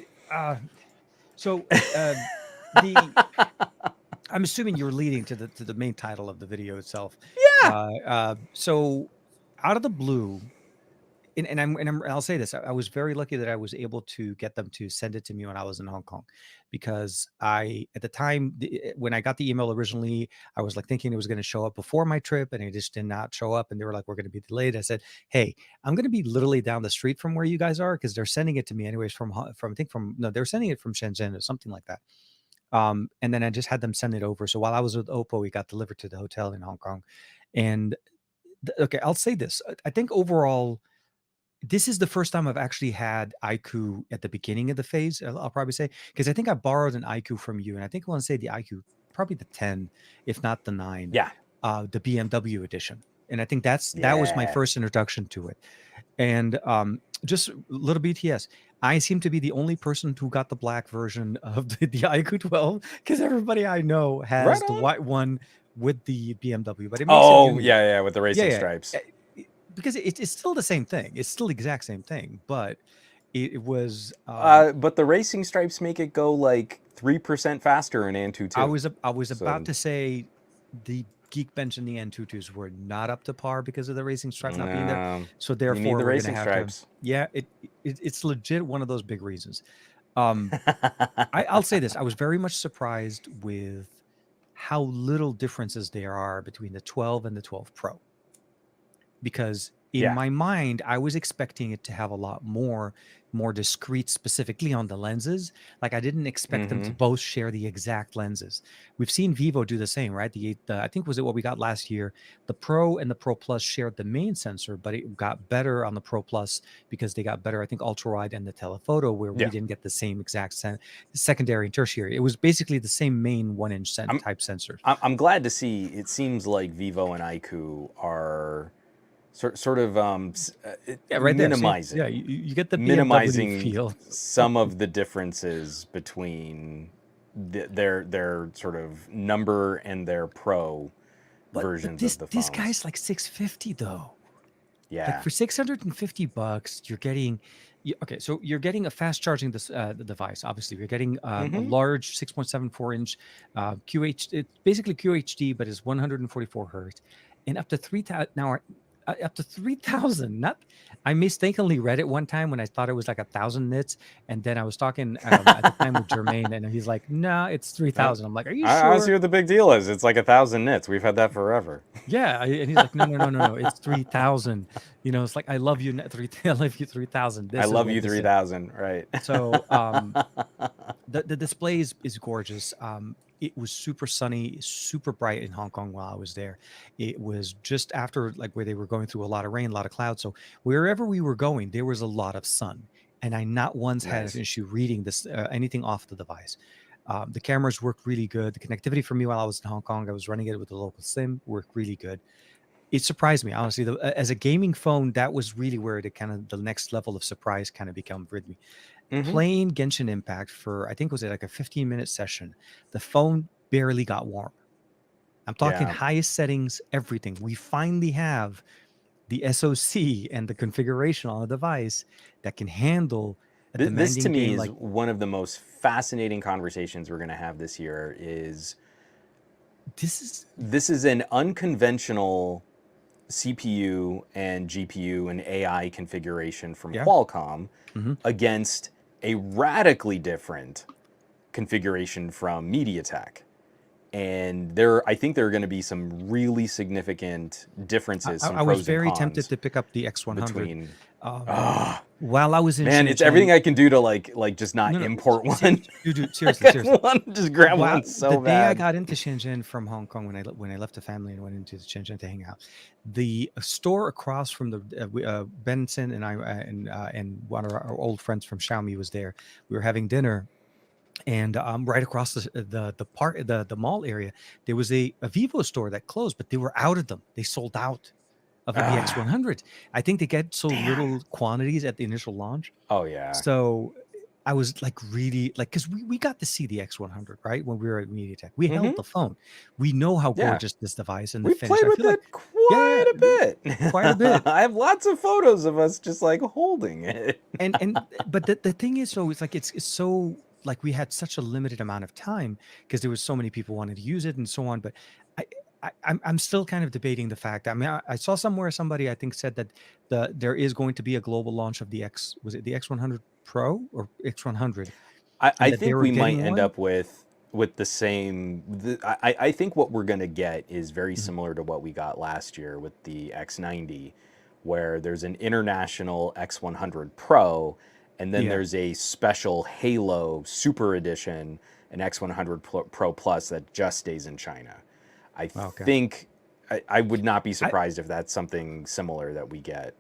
so the I'm assuming you're leading to the main title of the video itself. Yeah. So out of the blue, I'll say this: I was very lucky that I was able to get them to send it to me when I was in Hong Kong, because at the time when I got the email originally, I was like thinking it was going to show up before my trip, and it just did not show up. And they were like, "We're going to be delayed." I said, "Hey, I'm going to be literally down the street from where you guys are, because they're sending it to me anyways from I think from no, they're sending it from Shenzhen or something like that." And then I just had them send it over. So while I was with OPPO, it got delivered to the hotel in Hong Kong. And okay, I'll say this: I think overall this is the first time I've actually had IQOO at the beginning of the phase. I'll probably say, because I think I borrowed an IQOO from you, and I think I want to say the IQOO, probably the 10, if not the 9, Yeah. the BMW edition. And I think that was my Yeah. first introduction to it. And just a little BTS. I seem to be the only person who got the black version of the IQOO 12, because everybody I know Right has the on. white one with the BMW, but it makes it Oh unique. yeah, with the Yeah, racing yeah. stripes. Because it's still the same thing. It's still the exact same thing, but it was. But the racing stripes make it go like 3% faster in Antutu. I was about So to say the Geekbench and the Antutus were not up to par because of the racing stripe not being there. So you need therefore, the we're gonna racing have to. stripes. Yeah, it's legit one of those big reasons. Um, I'll say this: I was very much surprised with how little differences there are between the 12 and the 12 Pro, because in Yeah. my mind I was expecting it to have a lot more discrete, specifically on the lenses. Like I didn't expect them to both share the exact lenses. We've seen Vivo do the same, right? I think was it what we got last year, the Pro and the Pro Plus shared the main sensor, but it got better on the Pro Plus because they got better, I think, ultra wide and the telephoto, where we Yeah. didn't get the same exact secondary and tertiary. It was basically the same main 1-inch type sensors. I'm glad to see. It seems like Vivo and IQOO are sort of Yeah, right there. See, yeah, minimizing you get the BMW minimizing feel. some of the differences between their sort of number and their pro But versions of the this phones. guy's like 650 though. Like Yeah. for $650, you're getting okay, so you're getting a fast charging this the device. Obviously, you're getting a Mm-hmm. large 6.74-inch QH. It's basically QHD, but it's 144 hertz, and up to 3,000 now. Up to 3,000. Not, I mistakenly read it one time when I thought it was like 1,000 nits, and then I was talking at the time with Jermaine, and he's like, "No, it's No, 3,000." I'm like, "Are you I see sure?" what the big deal is. It's like 1,000 nits. We've had that forever. Yeah, and he's like, "No, no, no, no, no, it's 3,000." It's like, "I love you, 3. I love you 3,000." I This is love what you this is. 3,000. Right. So, the display is gorgeous. It was super sunny, super bright in Hong Kong while I was there. It was just after like where they were going through a lot of rain, a lot of clouds. So wherever we were going, there was a lot of sun, and I not once had an Nice. issue reading this anything off the device. The cameras worked really good. The connectivity for me while I was in Hong Kong, I was running it with the local SIM, worked really good. It surprised me honestly. As a gaming phone, that was really where the kind of the next level of surprise kind of become with me. Mm-hmm. Playing Genshin Impact for I think was it like a 15-minute session. The phone barely got warm. I'm talking Yeah. highest settings, everything. We finally have the SoC and the configuration on the device that can handle a This to demanding me game is like one of the most fascinating conversations we're going to have this year. Is this is this is an unconventional CPU and GPU and AI configuration from yeah. Qualcomm Hmm. against a radically different configuration from MediaTek. And I think there are going to be some really significant differences, some I was pros and very tempted cons to pick up the X100 between. um, Ah, while I was in man, it's Shenzhen. everything I can do to like just not No, no, import one. dude, Like seriously, I seriously. want to just grab Wow, one the so day I bad. got into Shenzhen from Hong Kong, when I left the family and went into Shenzhen to hang out, the store across from the Benson and I and one of our old friends from Xiaomi was there. We were having dinner, and right across the park, the mall area, there was a Vivo store that closed, but they were out of them. They sold out of the Ah, X100. I think they get so damn. little quantities at the initial launch. Oh yeah. So I was like really like because we got to see the X100 right when we were at MediaTek. We held Mm-hmm. the phone. We know how Yeah. gorgeous this device and the We finish. played I with feel like it yeah, quite a quite a bit. bit. I have lots of photos of us just like holding it. And but the thing is, so it's like it's so like we had such a limited amount of time because there was so many people wanted to use it and so on. But I, I'm still kind of debating the fact. I mean, I saw somewhere somebody I think said that there is going to be a global launch of the X. Was it the X100 Pro or X100? And I that they think were we might getting end one. up with the same. I think what we're gonna get is very Mhm. similar to what we got last year with the X90, where there's an international X100 Pro, and then Yeah. there's a special Halo Super Edition, an X100 Pro Plus that just stays in China. I Okay. think I would not be I surprised if that's something similar that we get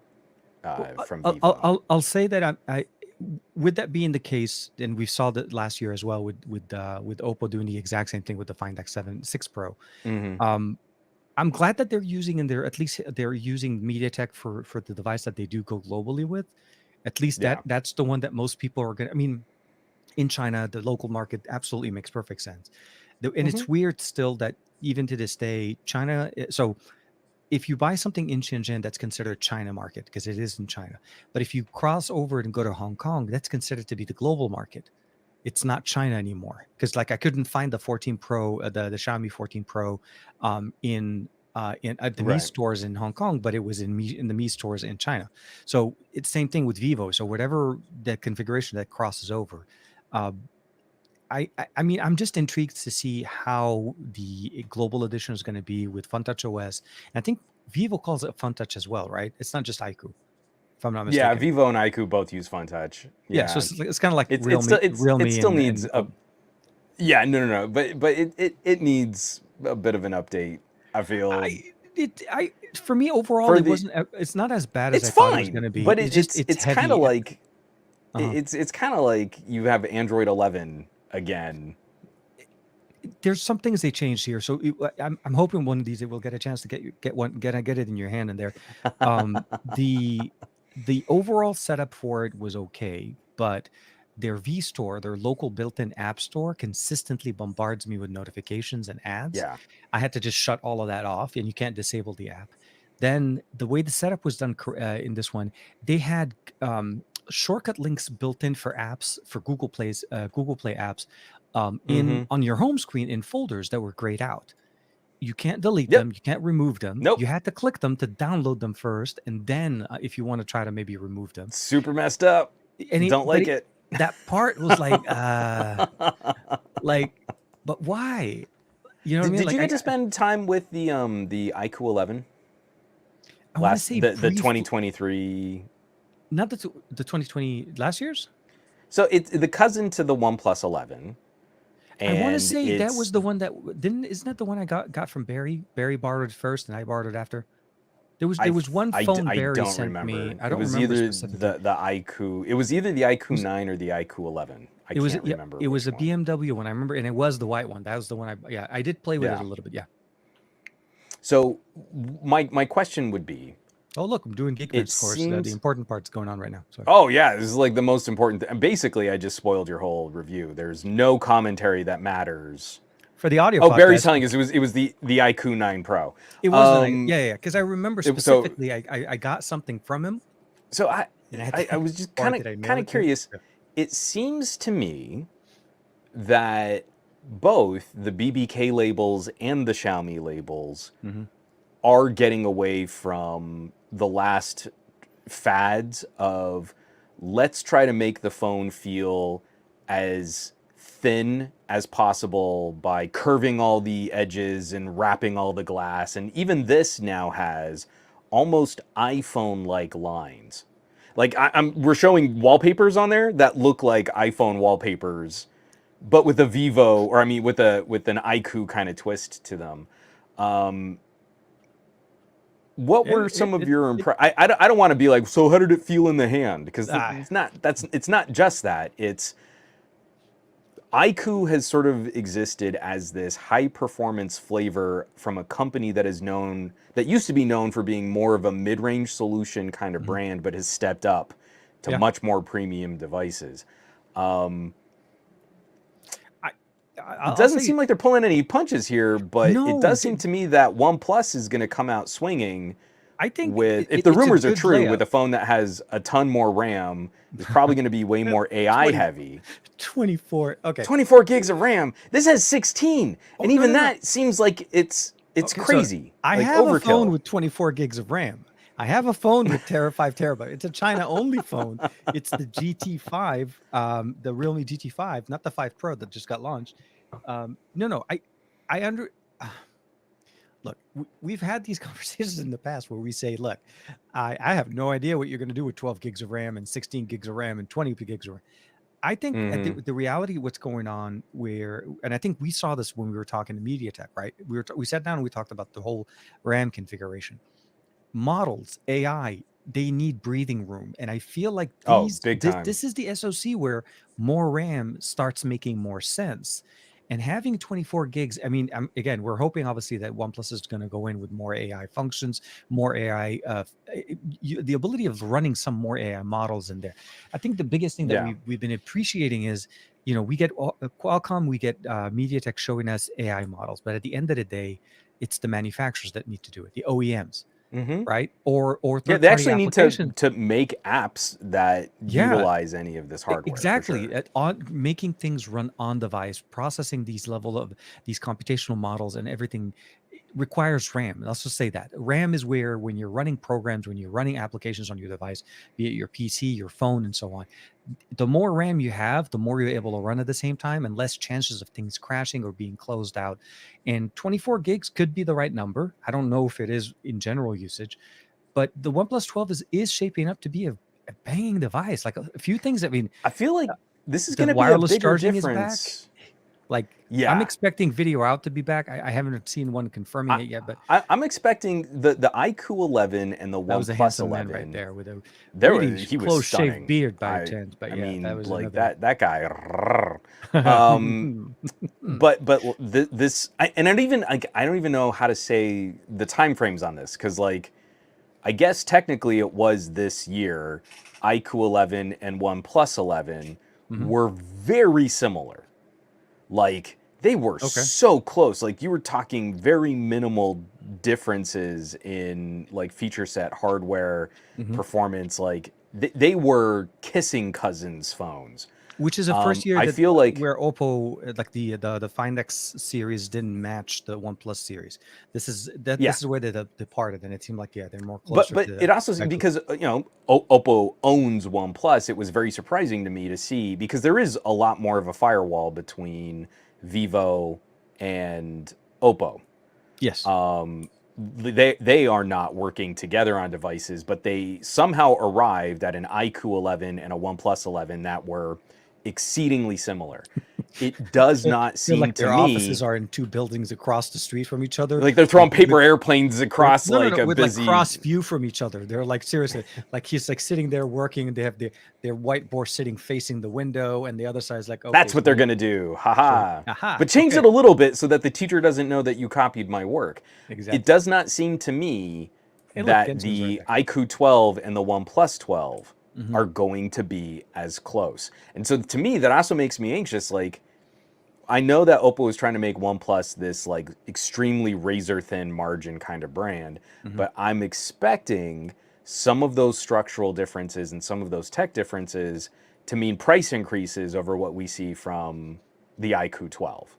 well, from Vivo. I'll say that I with that being the case, and we saw that last year as well with Oppo doing the exact same thing with the Find X7 6 Pro. Hmm. Um, I'm glad that they're using and they're at least they're using MediaTek for the device that they do go globally with. At least Yeah. that's the one that most people are gonna. I mean, in China, the local market absolutely makes perfect sense. And Hmm. it's weird still that even to this day, China. So if you buy something in Shenzhen, that's considered China market because it is in China. But if you cross over and go to Hong Kong, that's considered to be the global market. It's not China anymore because like I couldn't find the 14 Pro, the Xiaomi 14 Pro, in at the Mi Right. stores in Hong Kong, but it was in the Mi stores in China. So it's same thing with Vivo. So whatever the configuration that crosses over, um, I mean, I'm just intrigued to see how the global edition is going to be with FunTouch OS. I think Vivo calls it FunTouch as well, right? It's not just IQOO, if I'm not Yeah, mistaken. Vivo and IQOO both use FunTouch. Yeah, so Yeah, it's kind of like it's still Real it Me still needs and a. Yeah, no, but it needs a bit of an update. I feel I for me overall for it the wasn't it's not as bad as it's I thought it was fine, going to be. but It's just it's it's kind of heavy. like Uh-huh. it's kind of like you have Android 11 again. there's some things they changed here. So I'm hoping one of these it will get a chance to get it in your hand in there. The overall setup for it was okay, but their V store, their local built-in app store, consistently bombards me with notifications and ads. Yeah. I had to just shut all of that off, and you can't disable the app. Then the way the setup was done in this one, they had shortcut links built in for apps for Google Play apps in Mm-hmm. on your home screen in folders that were grayed out. You can't delete Yep. them. You can't remove them. Nope. You had to click them to download them first, and then if you want to try to maybe remove them. Super messed up. Don't like it. That part was like, but why? You know what I mean? Did Like, you get to spend time with the IQOO 11? I want to say the 2023. Not the 2020 last year's. So it's the cousin to the OnePlus 11. I want to say that was the one that didn't. Isn't that the one I got from Barry? Barry borrowed it first, and I borrowed it after. There was one phone Barry sent me. I don't remember specifically. The IQOO. It was either the IQOO 9 or the IQOO 11. I can't remember. It was a BMW one. I remember, and it was the white one. That was the one I did play with it a little bit. Yeah. So my question would be. Oh, look, I'm doing Geekbench course. The important part's going on right now. Sorry. Oh, yeah, this is like the most important thing. Basically, I just spoiled your whole review. There's no commentary that matters. For the audio podcast. Barry's telling us it was the IQOO 9 Pro. It was yeah, because I remember specifically I got something from him. So I was just kind of curious. Yeah. It seems to me that both the BBK labels and the Xiaomi labels are getting away from the last fads of let's try to make the phone feel as thin as possible by curving all the edges and wrapping all the glass. And even this now has almost iPhone-like lines. Like we're showing wallpapers on there that look like iPhone wallpapers, but with a Vivo, or I mean with an IQOO kind of twist to them. What were some of your impressions? I don't want to be like, so how did it feel in the hand? Because it's not just that. It's IQOO has sort of existed as this high performance flavor from a company that used to be known for being more of a mid-range solution kind of brand, but has stepped up to much more premium devices. It doesn't seem like they're pulling any punches here, but it does seem to me that OnePlus is going to come out swinging. I think if the rumors are true, with a phone that has a ton more RAM, it's probably going to be way more AI heavy. 24 gigs of RAM. This has 16, and even that seems like it's crazy. So I have a phone with 24 gigs of RAM. I have a phone with 5 terabyte. It's a China-only phone. It's the GT5, the Realme GT5, not the 5 Pro that just got launched. Look, we've had these conversations in the past where we say, look, I have no idea what you're going to do with 12 gigs of RAM and 16 gigs of RAM and 20 gigs of RAM. I think the reality of what's going on and I think we saw this when we were talking to MediaTek, right? We sat down and we talked about the whole RAM configuration. Models, AI, they need breathing room. And I feel like this is the SoC where more RAM starts making more sense. And having 24 gigs, I mean, again, we're hoping obviously that OnePlus is going to go in with more AI functions, more AI, the ability of running some more AI models in there. I think the biggest thing that we've been appreciating is, we get Qualcomm, we get MediaTek showing us AI models, but at the end of the day, it's the manufacturers that need to do it, the OEMs. Right? Or they actually need to make apps that utilize any of this hardware. Exactly. Making things run on device, processing these computational models and everything requires RAM. Let's just say that. RAM is where, when you're running programs, when you're running applications on your device, be it your PC, your phone, and so on, the more RAM you have, the more you're able to run at the same time and less chances of things crashing or being closed out. And 24 gigs could be the right number. I don't know if it is in general usage, but the OnePlus 12 is shaping up to be a banging device. Like a few things. I mean, I feel like this is going to be a bigger difference. I'm expecting video out to be back. I haven't seen one confirming it yet, but I'm expecting the IQOO 11 and the OnePlus 11 right there with a he was close stunning. shaved beard by chance. But I mean, that guy. This and I don't even know how to say the time frames on this, because like I guess technically it was this year. IQOO 11 and OnePlus 11 Mhm. were very similar. Like they were Okay. so close. Like you were talking very minimal differences in like feature set, hardware, Mhm. performance. Like they were kissing cousins phones. Which is the first year I that feel like where OPPO, like the Find X series didn't match the OnePlus series. yeah. This is where they departed, and it seemed like, yeah, they're more But closer but to it also, iQOO. because you know Oppo owns OnePlus, it was very surprising to me to see, because there is a lot more of a firewall between Vivo and Oppo. Yes. They are not working together on devices, but they somehow arrived at an IQOO 11 and a OnePlus 11 that were exceedingly similar. It does Feel not feel seem like to their offices me are in two buildings across the street from each other, like they're like throwing paper airplanes across no, like a with like busy. cross view from each other. They're like, seriously, like he's like sitting there working, and they have their whiteboard sitting facing the window, and the other side is like, okay, That's so what they're going to do. so Haha. aha, But change okay, it a little bit so that the teacher doesn't know that you copied my work. It exactly. does not seem to me And look, that Genshin's right the there. IQOO 12 and the OnePlus 12 Hmm. are going to be as close. And so to me, that also makes me anxious. Like, I know that Oppo is trying to make OnePlus this like extremely razor thin margin kind of brand, Hmm. but I'm expecting some of those structural differences and some of those tech differences to mean price increases over what we see from the IQOO 12.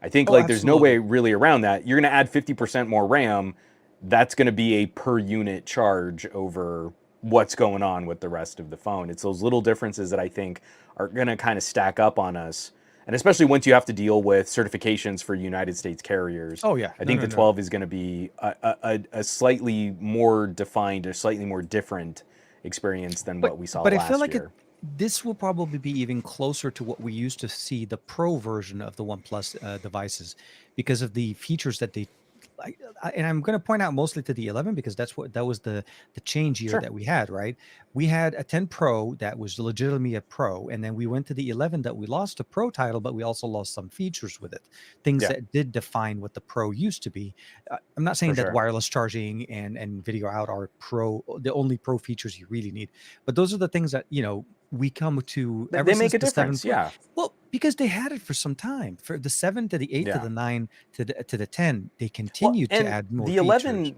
I think Oh, like there's no way absolutely. really around that. You're going to add 50% more RAM. That's going to be a per unit charge over what's going on with the rest of the phone. It's those little differences that I think are going to kind of stack up on us. And especially once you have to deal with certifications for United States carriers, Oh yeah, I no, think no, the no, no. 12 is going to be a slightly more defined, a slightly more different experience than But what we saw I feel last like year. this will probably be even closer to what we used to see the Pro version of the OnePlus devices, because of the features that they. And I'm going to point out mostly to the 11, because that was the change year Sure. that we had, right? We had a 10 Pro that was legitimately a Pro, and then we went to the 11 that we lost a Pro title, but we also lost some features with it, things Yeah, that did define what the Pro used to be. I'm not for saying that sure. wireless charging and video out are the only Pro features you really need, but those are the things that, we come to ever They make since a the 7 difference. Pro. Yeah. Well, because they had it for some time, for the 7 to the 8 to Yeah. the 9 to the 10, they Well, continued to and add more the features.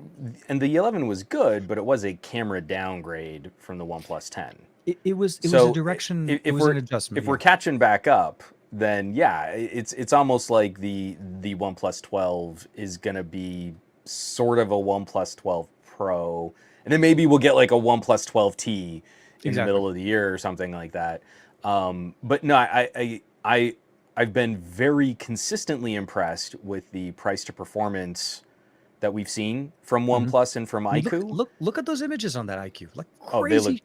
11 was good, but it was a camera downgrade from the OnePlus 10. It was a So direction, it if was an we're adjustment, if we're yeah. catching back up, then yeah, it's almost like the OnePlus 12 is gonna be sort of a OnePlus 12 Pro, and then maybe we'll get like a OnePlus 12T in the Exactly. middle of the year or something like that. But no, I've been very consistently impressed with the price to performance that we've seen from Mhm. OnePlus and from Look IQOO. look at those images on that IQ. Like Oh, crazy.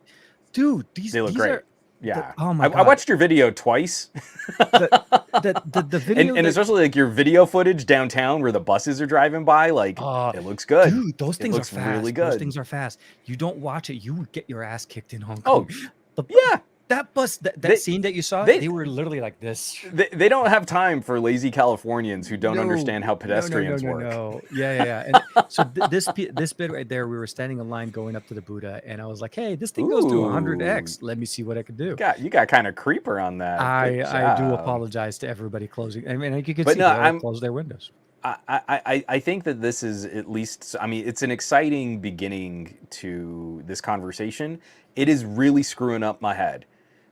Dude, they look these are great. Yeah. oh my I God. watched your video twice. The the video And that especially like your video footage downtown where the buses are driving by, like uh it looks good. dude, those It things are looks really fast. Those good. things are fast. You don't watch it, you would get your ass kicked in Hong Kong. Oh, The bu- yeah. that bus, that They scene that you saw, they they were literally like this. they don't have time for lazy Californians who don't No, understand how no, no, no, pedestrians no, work. no. Yeah, yeah, yeah. And so this bit right there, we were standing in line going up to the Buddha, and I was like, "Hey, this thing goes to Ooh, 100x. Let me see what I can do." you got kind of creeper on that. Good I do job. apologize to everybody closing. I mean, like you can But see, no, they all closed their windows. I think that this is at least, I mean, it's an exciting beginning to this conversation. It is really screwing up my head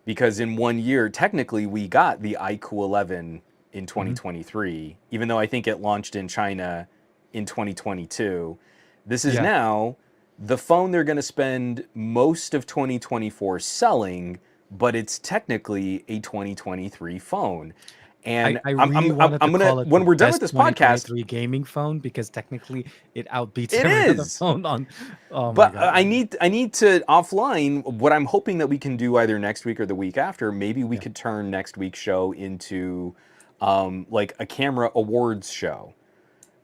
because in 1 year, technically, we got the iQOO 11 in Hmm. 2023, even though I think it launched in China in 2022. This is Yeah, now the phone they're going to spend most of 2024 selling, but it's technically a 2023 phone. And I really wanted to I'm gonna, call it the when we're done with best this podcast, 2023 gaming phone, because technically it outbeats it every other is. phone on. Oh my But God. I need to offline. What I'm hoping that we can do either next week or the week after. Maybe we Yeah, could turn next week's show into like a camera awards show,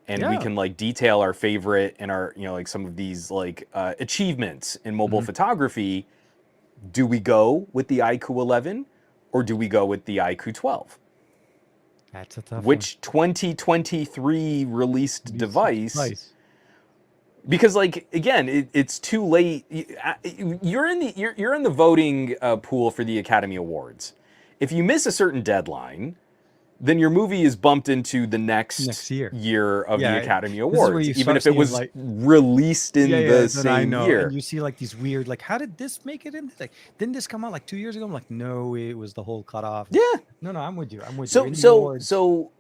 and we yeah. can like detail our favorite and our like some of these like achievements in mobile Hmm. photography. Do we go with the iQOO 11 or do we go with the iQOO 12? That's a tough one. Which 2023 released device? Device. Because like again, it's too late. You're in the voting pool for the Academy Awards. If you miss a certain deadline, then your movie is bumped into the Next next year. year of the Yeah, Academy this is where Awards, you even start if it seeing was like, released yeah, in yeah, the then I same know. And year. you see like these weird, like, how did this make it in? Like, didn't this come out like 2 years ago? I'm like, no, it was the whole cutoff. Yeah. No, no, I'm with you. I'm with you. So In the so awards, so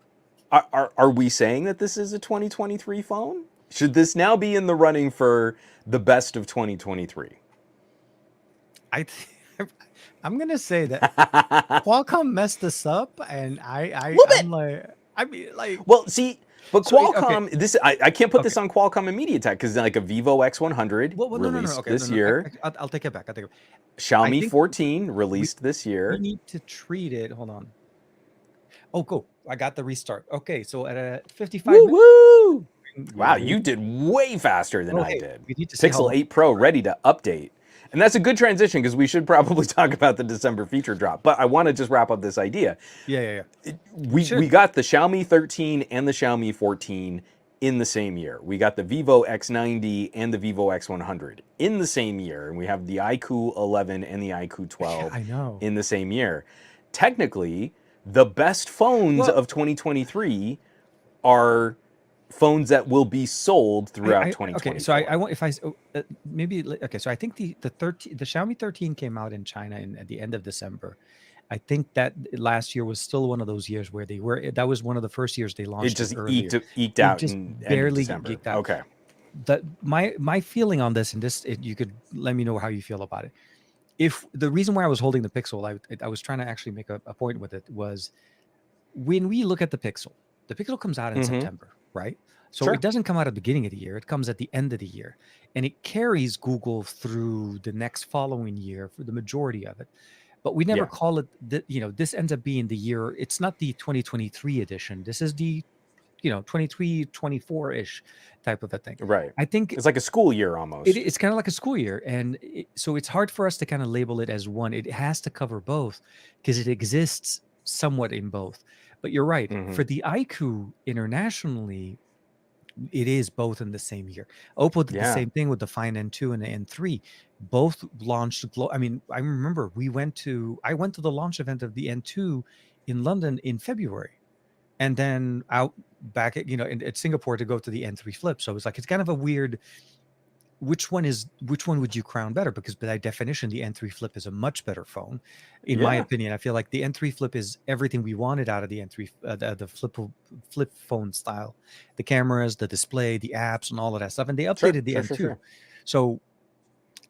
are we saying that this is a 2023 phone? Should this now be in the running for the best of 2023? I, I'm gonna say that Qualcomm messed this up, and Little I'm bit. like, I mean, like, Well, see, but so okay, Qualcomm, I can't put okay. this on Qualcomm and MediaTek because like a Vivo X100 Well, no, no, no. released Okay, no, this no. year, I'll take it back. I'll take it back. I Xiaomi think 14 we released this we year. need to treat it. Hold on. Oh, cool. I got the restart. Okay, so at a 55 Woo minutes, woo! Wow, we you did way faster than oh, I hey, did. we need to see how Pixel long. 8 Pro ready to update. And that's a good transition because we should probably talk about the December feature drop. But I want to just wrap up this idea. Yeah, yeah, yeah. We We should. got the Xiaomi 13 and the Xiaomi 14 in the same year. We got the Vivo X90 and the Vivo X100 in the same year. And we have the IQOO 11 and the IQOO Yeah, 12 I know. in the same year. Technically, the best phones Well, of 2023 are phones that will be sold throughout okay. So I 2024. want if I maybe okay. So I think the Xiaomi 13 came out in China at the end of December. I think that last year was still one of those years where that was one of the first years they It launched it just earlier. eked It out just in end of barely December. geeked out. Okay. That my feeling on this, and you could let me know how you feel about it. If the reason why I was holding the Pixel, I was trying to actually make a point with it was when we look at the Pixel comes out in Mm-hmm. September, right? So it Sure. doesn't come out at the beginning of the year; it comes at the end of the year, and it carries Google through the next following year for the majority of it. But we never Yeah. call it that. This ends up being the year. It's not the 2023 edition. This is the 23, 24-ish type of a thing. Right. I think It's like a school year almost. it's kind of like a school year, and so it's hard for us to kind of label it as one. It has to cover both because it exists somewhat in both. But you're right. Mm-hmm. For the IQ internationally, it is both in the same year. Oppo did the Yeah. same thing with the Find N2 and the N3. Both launched. I mean, I remember I went to the launch event of the N2 in London in February, and then out back at at Singapore to go to the N3 Flip. So it's kind of a weird. Which one would you crown better? Because by definition, the N3 Flip is a much better phone, in my Yeah. opinion. I feel like the N3 Flip is everything we wanted out of the N3, the flip phone style, the cameras, the display, the apps, and all of that stuff. And they Sure. updated the Sure. Sure. N2, Sure. so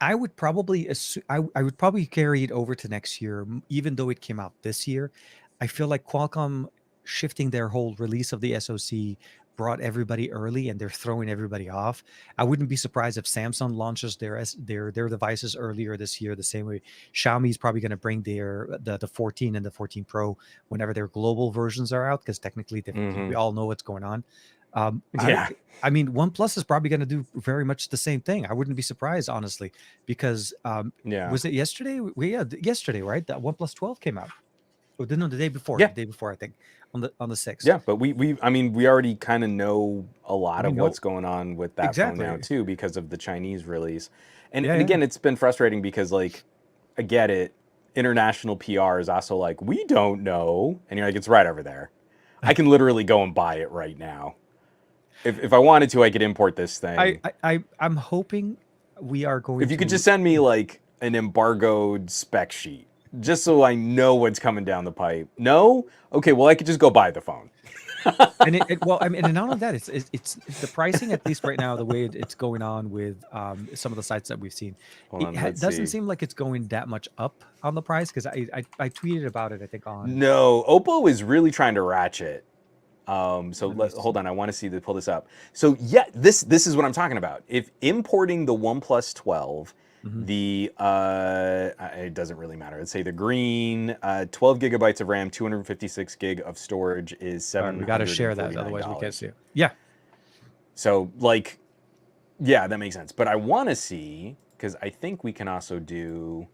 I would probably I would probably carry it over to next year, even though it came out this year. I feel like Qualcomm shifting their whole release of the SoC brought everybody early, and they're throwing everybody off. I wouldn't be surprised if Samsung launches their devices earlier this year, the same way Xiaomi is probably going to bring the 14 and the 14 Pro whenever their global versions are out, because technically we Mm-hmm. all know what's going on. Um, I Yeah. I mean, OnePlus is probably going to do very much the same thing. I wouldn't be surprised, honestly, because Yeah. was it yesterday? Yesterday, right? That OnePlus 12 came out. Oh, no, the day before. Yeah. The day before, I think, on the 6th. Yeah. But I mean, we already kind of know a lot We of know what's going on with that phone now exactly. too because of the Chinese release. And Yeah, and yeah. again, it's been frustrating because like I get it. International PR is also like, we don't know. And you're like, it's right over there. I can literally go and buy it right now. If I wanted to, I could import this thing. I'm hoping we are going If you could to. just send me like an embargoed spec sheet, just so I know what's coming down the pipe. No? Okay, well I could just go buy the phone. And well, I mean, and not only that, it's the pricing, at least right now, the way it's going on with some of the sites that we've seen, Hold on, let's doesn't see. seem like it's going that much up on the price, because I tweeted about it, I think, on. No, OPPO is really trying to ratchet. So Let me hold see. on, I want to see pull this up. So yeah, this is what I'm talking about. If importing the OnePlus 12, Mhm. it doesn't really matter. Let's say the green, 12 gigabytes of RAM, 256 gig of storage is All right, we got to share that, otherwise we can't $749. see it. Yeah. So like, yeah, that makes sense. But I want to see, because I think we can also do.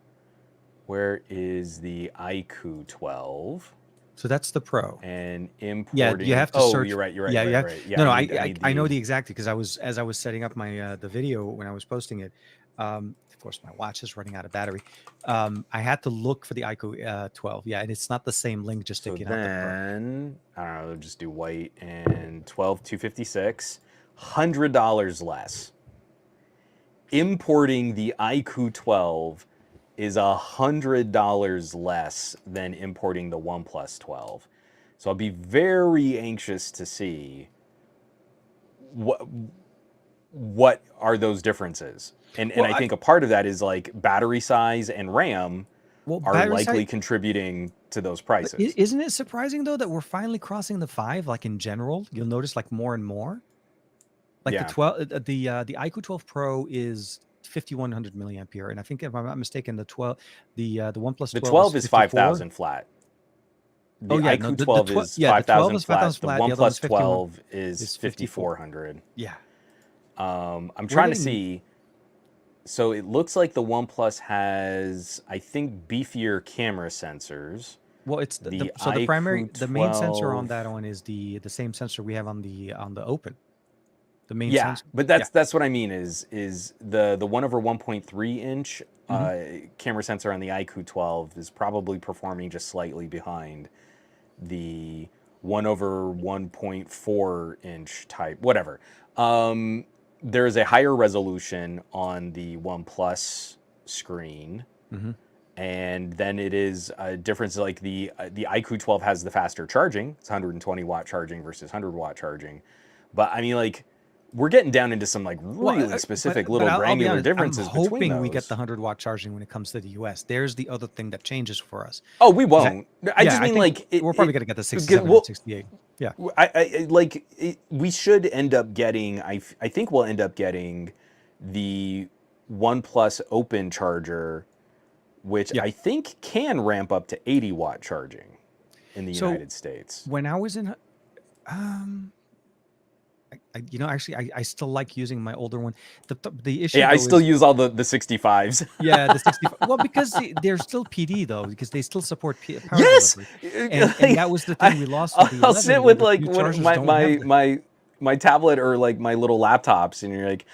Where is the IQOO 12? So that's the Pro. and Yeah, you importing. have to Oh, search. you're right. You're right. Yeah, You're you right. have. You're right. Yeah, No, I no, need. I need I know the. the exact because as I was setting up my the video when I was posting it. Of course, my watch is running out of battery. I had to look for the IQOO 12. Yeah, and it's not the same link. Just So taking out the Pro. then I don't know. Just do white and 12,256, $100 less. Importing the IQOO 12 is $100 less than importing the OnePlus 12. So I'll be very anxious to see what are those differences. And Well, I think a part of that is like battery size and RAM are battery size. likely contributing to those But prices. isn't it surprising though that we're finally crossing the 5? Like in general, you'll notice like more and more. Like the Yeah. 12, the IQOO 12 Pro is 5100 milliampere, and I think if I'm not mistaken, the OnePlus The 12 is 12 is 54. 5,000 flat. Oh The yeah, no, IQOO 12 is the 12 5,000 is 5,000 flat. The flat. The other one's OnePlus 51 12 is is 54. 5,400. Yeah, I'm we're trying to getting. see. So it looks like the OnePlus has, I think, beefier camera sensors. Well, it's The so IQOO the main sensor on 12. that one is the same sensor we have on the Open. The main Yeah, sensor. but Yeah. that's what I mean is the 1 over 1.3 inch Hmm. camera sensor on the IQOO 12 is probably performing just slightly behind the 1 over 1.4 inch type, whatever. There is a higher resolution on the OnePlus screen, Hmm. and then it is a difference. Like the IQOO 12 has the faster charging; it's 120-watt charging versus 100-watt charging. But I mean, like, we're getting down into some like Well, really specific but little I'll be granular honest. I'm differences between hoping we get the those. 100-watt charging when it comes to the US. There's the other thing that changes for us. Oh, we 'Cause won't. I yeah, just I mean think like it. we're probably It gonna get the because 67 and 68. Yeah. like we should end up getting. I think we'll end up getting the OnePlus Open charger, which Yeah. I think can ramp up to 80-watt charging in the So United States. when I was in, um, actually, I still like using my older one. The issue Yeah, I though still is, use all the 65s. yeah, the 65. Well, because they're still PD though, because they still support power Yes, delivery, and like, that was the thing we lost with the I'll 11, sit where with the like few one, chargers don't have that. my tablet or like my little laptops, and you're like,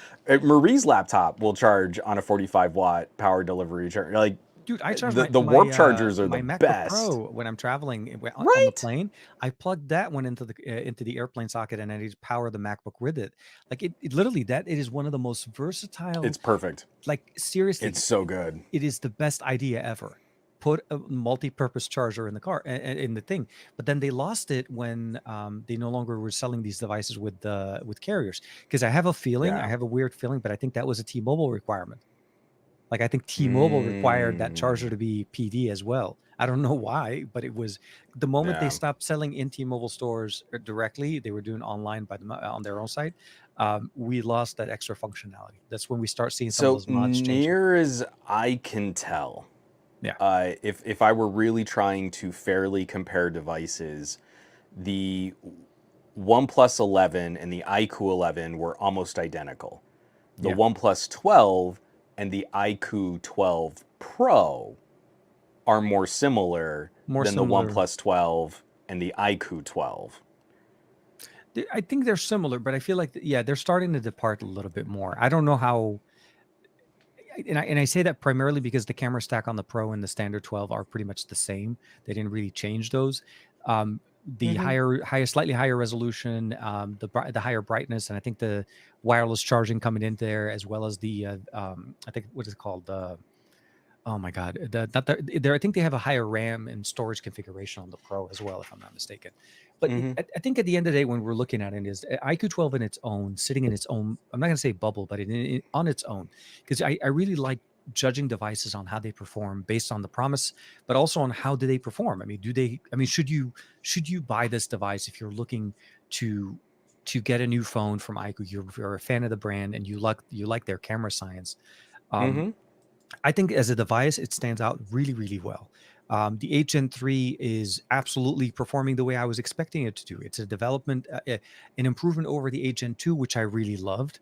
Marie's laptop will charge on a 45-watt power delivery charger. Like Dude, I charge the warp chargers are the my MacBook best, Pro when I'm traveling on the right? plane. I plug that one into the airplane socket, and I just power the MacBook with it. Like it literally that it is one of the most versatile. It's perfect. Like seriously, It's so good. it is the best idea ever. Put a multi-purpose charger in the car in the thing, but then they lost it when they no longer were selling these devices with carriers. Because I Yeah. have a weird feeling, but I think that was a T-Mobile requirement. Like I think T-Mobile required that charger Mm, to be PD as well. I don't know why, but it was the moment they yeah. stopped selling in T-Mobile stores directly, they were doing online on their own site. We lost that extra functionality. That's when we start seeing some of So those mods changing. near as I can tell, Yeah, if I were really trying to fairly compare devices, the OnePlus 11 and the IQOO 11 were almost identical. The yeah, OnePlus 12 and the IQOO 12 Pro are more similar more than the similar. OnePlus 12 and the IQOO 12. I think they're similar, but I feel like yeah, they're starting to depart a little bit more. I don't know how. And I say that primarily because the camera stack on the Pro and the standard 12 are pretty much the same. They didn't really change those. The Mm-hmm. slightly higher resolution, the higher brightness, and I think the wireless charging coming in there, as well as I think what is it called? Oh my God, not the, there. I think they have a higher RAM and storage configuration on the Pro as well, if I'm not mistaken. But Mm-hmm. I think at the end of the day, when we're looking at it, is IQ 12 in its own, sitting in its own. I'm not going to say bubble, but on its own, because I really like judging devices on how they perform based on the promise, but also on how do they perform. I mean, do they? I mean, should you buy this device if you're looking to to get a new phone from IQ? You're a fan of the brand and you like their camera science. Um, Mm-hmm. I think as a device, it stands out really, really well. The 8 Gen 3 is absolutely performing the way I was expecting it to do. It's a development, an improvement over the 8 Gen 2, which I really loved.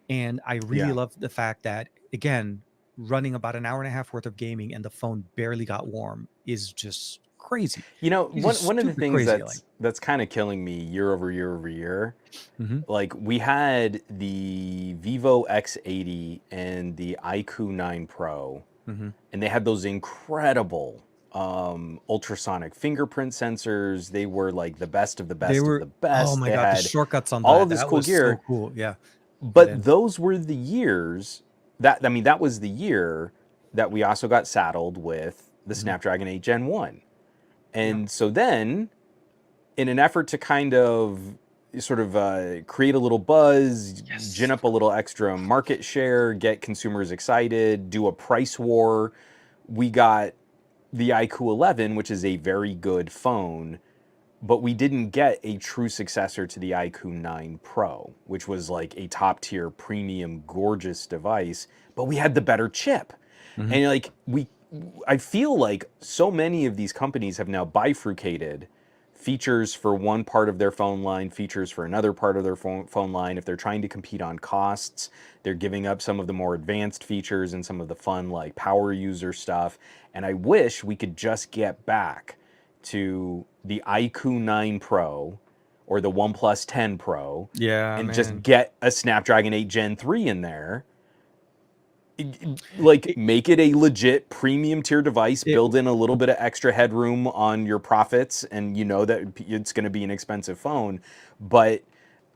And I really Yeah. love the fact that, again, running about an hour and a half worth of gaming and the phone barely got warm is just crazy. You know, It's just one of the stupid things crazy. Like, that's kind of killing me year over year over year, hmm like we had the Vivo X80 and the iQOO 9 Pro, hmm and they had those incredible ultrasonic fingerprint sensors. They were like the best of the they best of the were. Oh best. my They god, the had shortcuts on all of that. this That cool was so gear, cool. Yeah, get but in. those were the years that, I mean, that was the year that we also got saddled with the hmm Snapdragon 8 Gen 1. Yeah. And so then, in an effort to kind of sort of create a little buzz, gin Yes. up a little extra market share, get consumers excited, do a price war, we got the iQOO 11, which is a very good phone, but we didn't get a true successor to the iQOO 9 Pro, which was like a top tier premium gorgeous device, but we had the better chip. hmm And like I feel like so many of these companies have now bifurcated features for one part of their phone line, features for another part of their phone line. If they're trying to compete on costs, they're giving up some of the more advanced features and some of the fun like power user stuff. And I wish we could just get back to the iQOO 9 Pro or the OnePlus 10 Pro Yeah, and just man. get a Snapdragon 8 Gen 3 in there, like It, make it a legit premium tier device, it build in a little bit of extra headroom on your profits, and you know that it's going to be an expensive phone. But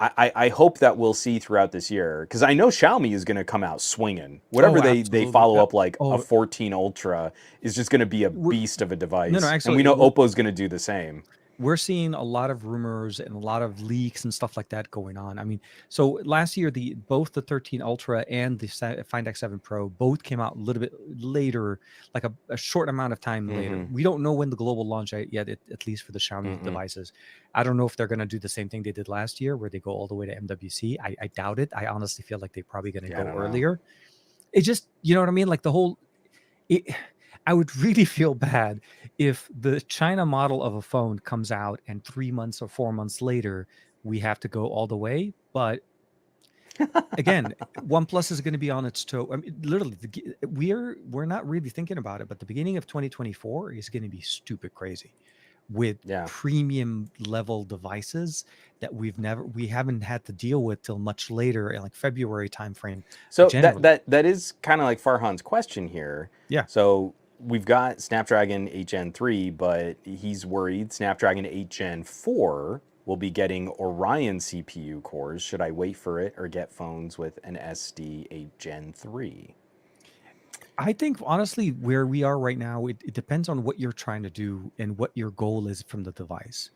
I hope that we'll see throughout this year, because I know Xiaomi is going to come out swinging. Whatever oh, they absolutely. follow up, like a Oh, 14 Ultra is just going to be a we're, beast of a no, device, and we actually, know Oppo is going to do the same. we're seeing a lot of rumors and a lot of leaks and stuff like that going on. I mean, so last year, the both the 13 Ultra and the Find X7 Pro both came out a little bit later, like a short amount of time later. Mm-hmm. We don't know when the global launch yet, at least for the Xiaomi Mm-mm. devices. I don't know if they're going to do the same thing they did last year, where they go all the way to MWC. I doubt it. I honestly feel like they're probably going to Yeah, I go don't know. earlier. It just, you know what I mean? Like the whole it, I would really feel bad if the China model of a phone comes out and 3 months or 4 months later we have to go all the way. But again, OnePlus is going to be on its toe. I mean, literally, we're not really thinking about it, but the beginning of 2024 is going to be stupid crazy with Yeah. premium level devices that we haven't had to deal with till much later in like February timeframe So generally. that is kind of like Farhan's question here. Yeah. So we've got Snapdragon 8 Gen 3, but he's worried Snapdragon 8 Gen 4 will be getting Orion CPU cores. Should I wait for it or get phones with an SD 8 Gen 3? I think honestly, where we are right now, it depends on what you're trying to do and what your goal is from the device.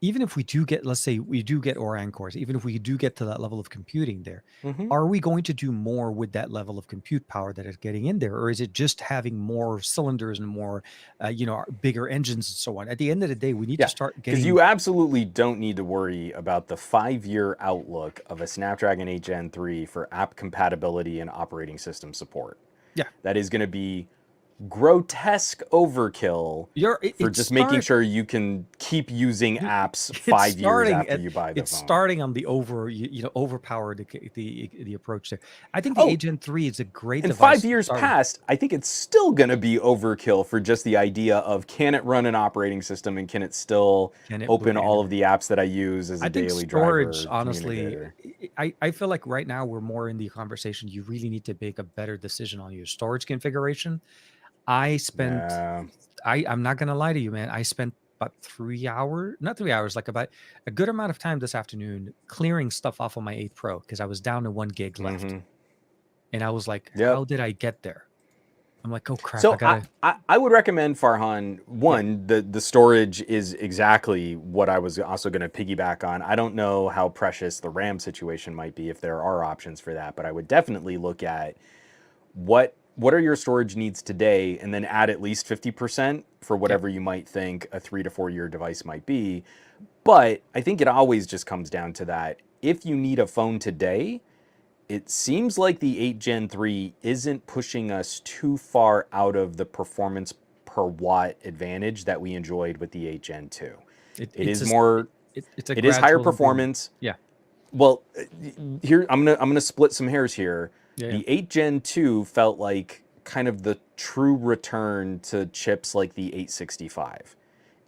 Even if we do get, let's say we do get Orion cores, even if we do get to that level of computing there, Mm-hmm. are we going to do more with that level of compute power that is getting in there? Or is it just having more cylinders and more, bigger engines and so on? At the end of the day, we need to Yeah, start because getting, you absolutely don't need to worry about the 5-year outlook of a Snapdragon 8 Gen 3 for app compatibility and operating system support. yeah, That is going to be grotesque overkill for it's just making start sure you can keep using Y- apps it's 5 years starting after at you buy the it's phone. starting on the overpowered the approach there. I think the Oh, Agent 3 is a great and device five to years start with. past, I think it's still going to be overkill for just the idea of, can it run an operating system and can it still Can it boot open all of in? the apps that I use as a I think daily storage, driver honestly, communicator? I feel like right now we're more in the conversation. You really need to make a better decision on your storage configuration. I spent Yeah. I'm not gonna lie to you, man. I spent about 3 hours, not 3 hours, like about a good amount of time this afternoon clearing stuff off of my 8 Pro because I was down to 1 gig left. Mm-hmm. And I was like, Yep. how did I get there? I'm like, oh crap, I So gotta, I would recommend Farhan, yeah, one, the storage is exactly what I was also going to piggyback on. I don't know how precious the RAM situation might be if there are options for that, but I would definitely look at what are your storage needs today and then add at least 50% for yeah. whatever you might think a 3 to 4 year device might be. But I think it always just comes down to that. If you need a phone today, it seems like the 8 Gen 3 isn't pushing us too far out of the performance per watt advantage that we enjoyed with the 8 Gen 2. It, It it's is a, more, it's a it is higher gradual improvement. performance. Yeah, Well, here I'm gonna split some hairs here. yeah, yeah. The 8 Gen 2 felt like kind of the true return to chips like the 865.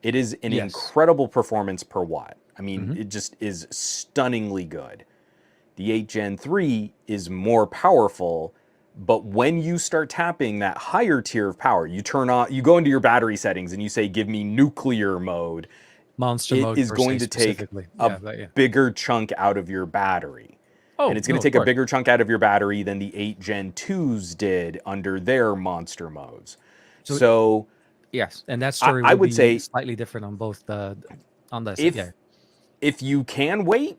It is an Yes. incredible performance per watt. I mean, Mhm. it just is stunningly good. The 8 Gen 3 is more powerful, but when you start tapping that higher tier of power, you go into your battery settings and you say, give me nuclear mode, Monster it mode is per going se to take specifically. a Yeah, but yeah. bigger chunk out of your battery. And Oh, it's going no, to of take a course. bigger chunk out of your battery than the 8 Gen 2s did under their monster modes. So So yes, and that story I will would be say slightly different on both the on the yeah. if you can wait,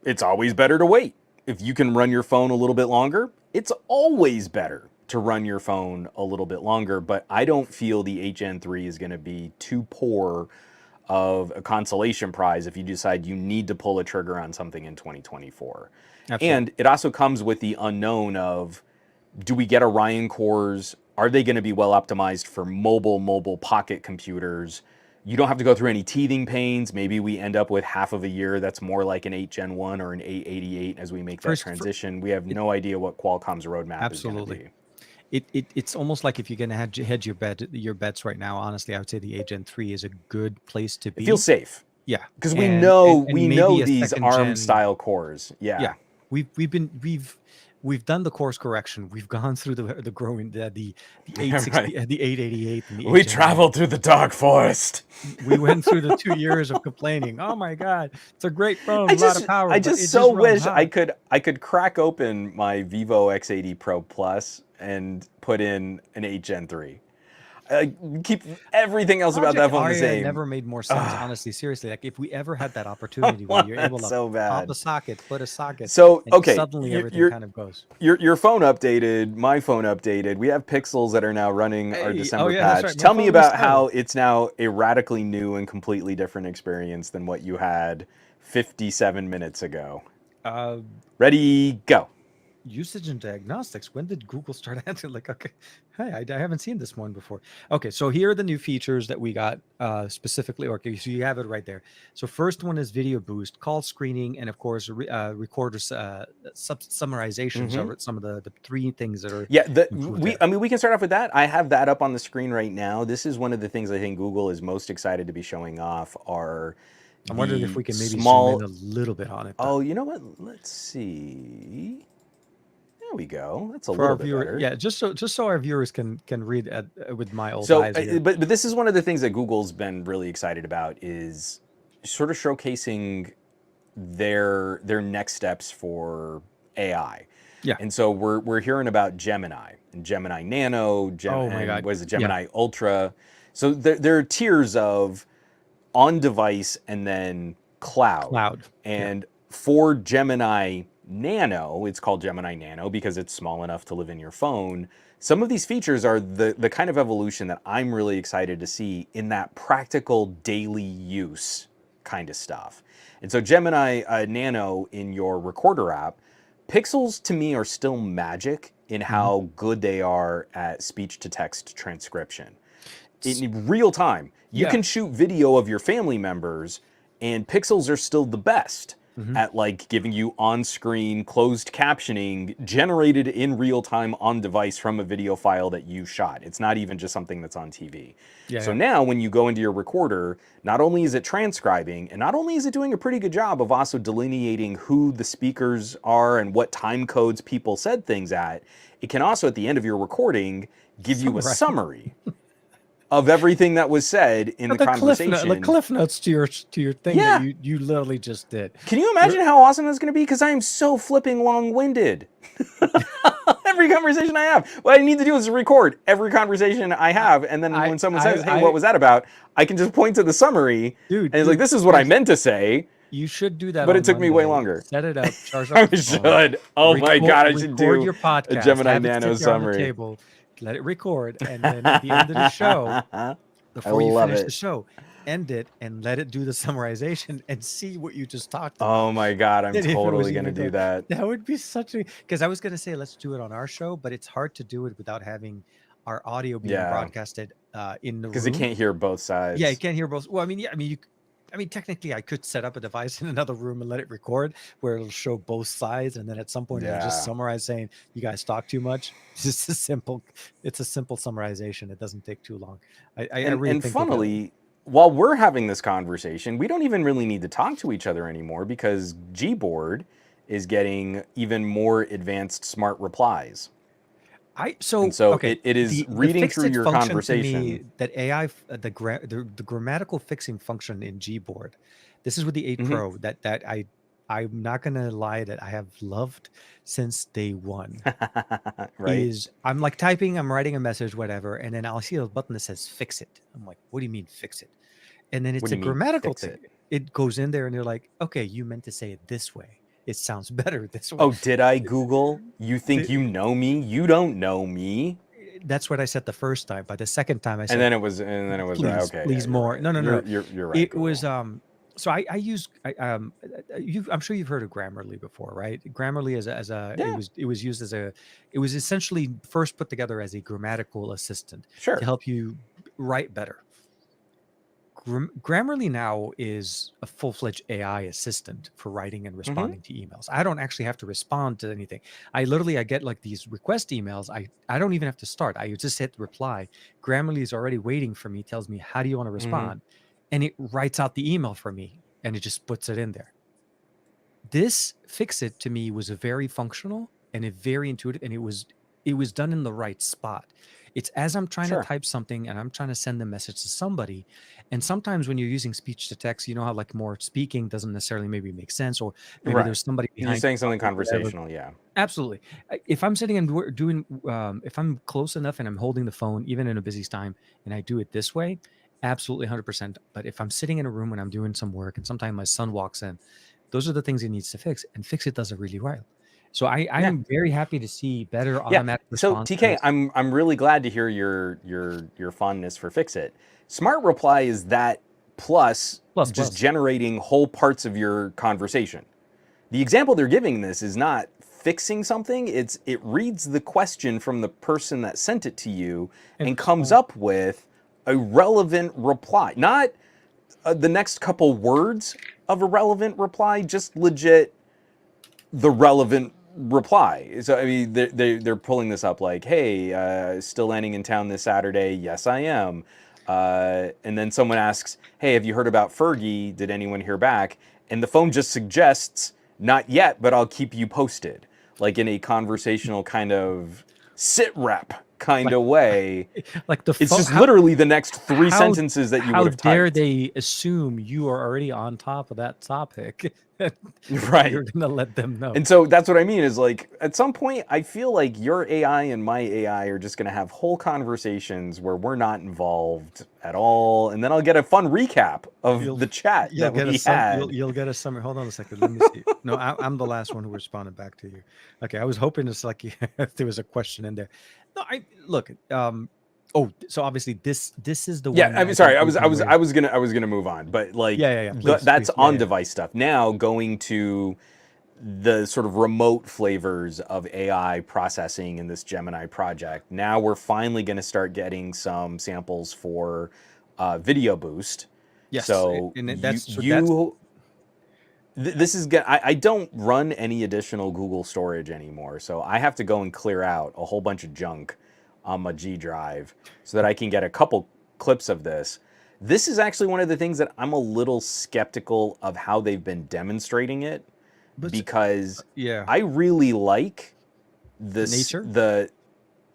it's always better to wait. If you can run your phone a little bit longer, it's always better to run your phone a little bit longer. But I don't feel the 8 Gen 3 is going to be too poor of a consolation prize if you decide you need to pull a trigger on something in 2024. Absolutely. And it also comes with the unknown of, do we get Orion cores? Are they going to be well optimized for mobile pocket computers? You don't have to go through any teething pains. Maybe we end up with half of a year that's more like an 8 Gen 1 or an 888 as we make that transition. We have no idea what Qualcomm's roadmap is going to be. It's almost like if you're gonna hedge your bets right now. Honestly, I would say the 8 Gen 3 is a good place to It be. feels safe Yeah, because we and know maybe a these second ARM gen. style cores. Yeah, Yeah. we've done the course correction. We've gone through the growing the 860 Right. the 888 and the 8 We Gen 1. traveled through the dark forest. We went through the 2 years of complaining. Oh my God, it's a great phone, a lot of power, I but just it so just runs wish hot. I could crack open my Vivo X80 Pro Plus and put in an 8 Gen 3. Keep everything else about that Project phone the Aria same. never made more sense, honestly. Seriously, like if we ever had that I opportunity where want you're that able to so pop bad. a socket, put a socket, So, and okay, suddenly everything kind of goes. your phone updated, my phone updated. We have Pixels that are now running our Hey, December yeah, that's patch. right. My Tell me phone about how restarted. it's now a radically new and completely different experience than what you had 57 minutes ago. Uh, Ready, go. Usage and diagnostics. When did Google start answering? Like, okay, hey, I haven't seen this one before. Okay, so here are the new features that we got specifically. Okay, so you have it right there. So first one is video boost, call screening, and of course recorder summarization. So some of the three things that are Yeah, improved there. I mean, we can start off with that. I have that up on the screen right now. This is one of the things I think Google is most excited to be showing off are I'm wondering if the we can maybe zoom in small. a little bit on it. Oh, you know what? Let's see. There we go. That's a For our little bit viewer, better. yeah, just so our viewers can read with my old So, eyes here. but this is one of the things that Google's been really excited about is sort of showcasing their next steps for AI. Yeah. And so we're hearing about Gemini and Gemini Nano, Oh my and God. what is it, Yeah. Gemini Ultra. So there are tiers of on device and then cloud. And for Gemini Nano, it's called Gemini Nano because it's small enough to live in your phone. Some of these features are the kind of evolution that I'm really excited to see in that practical daily use kind of stuff. And so Gemini Nano in your recorder app, Pixels to me are still magic in how good they are at speech to text transcription. In real time, you can shoot video of your family members and Pixels are still the best at like giving you on-screen closed captioning generated in real time on device from a video file that you shot. It's not even just something that's on TV. So now when you go into your recorder, not only is it transcribing and not only is it doing a pretty good job of also delineating who the speakers are and what time codes people said things at, it can also at the end of your recording give you a summary of everything that was said in the conversation. The cliff notes to your thing that you literally just did. Can you imagine how awesome that's going to be? Because I am so flipping long-winded. Every conversation I have, what I need to do is record every conversation I have, and then when someone says, "Hey, what was that about?" I can just point to the summary, and it's like, "This is what I meant to say." You should do that. But it took me way longer. Set it up. Charge up. I should. Oh my God, I should do your podcast, a Gemini have it Nano sit there on the summary. table, let it record, and then at the end of the show, before you finish the show, end it and let it do the summarization and see what you just talked about. Oh my God, I'm totally going to do that. That would be such a, because I was going to say, let's do it on our show, but it's hard to do it without having our audio being broadcasted in the room. Because it can't hear both sides. Yeah, you can't hear both. Well, I mean, I mean, technically, I could set up a device in another room and let it record where it'll show both sides, and then at some point it'll just Yeah. summarize saying, "You guys talk too much." It's just a simple. It's a simple summarization. It doesn't take too long. I really And think that the funnily, while we're having this conversation, we don't even really need to talk to each other anymore because Gboard is getting even more advanced smart replies. And so so okay. it is The reading fix through it your function to conversation. me that AI the grammatical fixing function in Gboard. This is with the 8 Mhm. Pro that I'm not gonna lie that I have loved since day one. Right? Is I'm like typing, I'm writing a message, whatever, and then I'll see a button that says fix it. I'm like, what do you mean fix it? And then What it's do a you mean grammatical fix thing. it? It goes in there and they're like, okay, you meant to say it this way. It sounds better this way. Oh, did I Google? You think you The- know me? You don't know me. that's what I said the first time. But the second time I And said, then it was right. please, Okay, yeah, please you're more. right. No, no, no, no. You're right, It was Google. so I use I'm sure you've heard of Grammarly before, right? Grammarly as a Yeah, it was used as a it was essentially first put together as a grammatical assistant to sure. help you write better. Grammarly now is a full-fledged AI assistant for writing and Hmm. responding to emails. I don't actually have to respond to anything. I get like these request emails. I don't even have to start. I just hit reply. Grammarly is already waiting for me, tells me how do you want to Hmm. respond, and it writes out the email for me and it just puts it in there. This fix it to me was a very functional and a very intuitive, and it was done in the right spot. It's as I'm trying to Sure. type something and I'm trying to send a message to somebody, and sometimes when you're using speech to text, you know how like more speaking doesn't necessarily maybe make sense, or maybe Right. there's somebody You're behind you saying something talking, whatever. conversational, yeah. Absolutely. If I'm sitting and doing, if I'm close enough and I'm holding the phone, even in a busy time, and I do it this way, absolutely 100%. But if I'm sitting in a room and I'm doing some work, and sometimes my son walks in, those are the things he needs to fix, and fix it does it really well. So Yeah. I'm very happy to see better Yeah. automatic So TK, responses. I'm really glad to hear your fondness for Fix It. Smart Reply is that plus Plus, just plus. generating whole parts of your conversation. The example they're giving this is not fixing something, it reads the question from the person that sent it to you And and comes so, up with a relevant reply. Not the next couple words of a relevant reply, just legit the relevant reply. So I mean, they're pulling this up like, hey, still landing in town this Saturday? Yes, I am. And then someone asks, hey, have you heard about Fergie? Did anyone hear back? And the phone just suggests, not yet, but I'll keep you posted, like in a conversational kind of sit rep kind like, of way. like the It's phone, just literally the next three how sentences that you would how have dare typed. they assume you are already on top of that topic? Right. You're gonna let them know. And so that's what I mean is like at some point I feel like your AI and my AI are just going to have whole conversations where we're not involved at all, and then I'll get a fun recap of You'll the chat you'll that get a we sum had. you'll get a summary. Hold on a second. Let me see. No, I'm the last one who responded back to you. Okay, I was hoping it's like if there was a question in there. No, I look. Oh, so obviously this is the Yeah, one I that mean I think sorry, we've been waiting. I was gonna move on, but like Yeah, yeah, yeah. Please, that's please. Yeah, on yeah. device stuff. Now going to the sort of remote flavors of AI processing in this Gemini project. Now we're finally going to start getting some samples for Video Boost. Yes, So and you that's so that's you I, this is I don't run any additional Google storage anymore, so I have to go and clear out a whole bunch of junk on my G drive so that I can get a couple clips of this. This is actually one of the things that I'm a little skeptical of how they've been demonstrating it but because yeah, I really like the this nature. the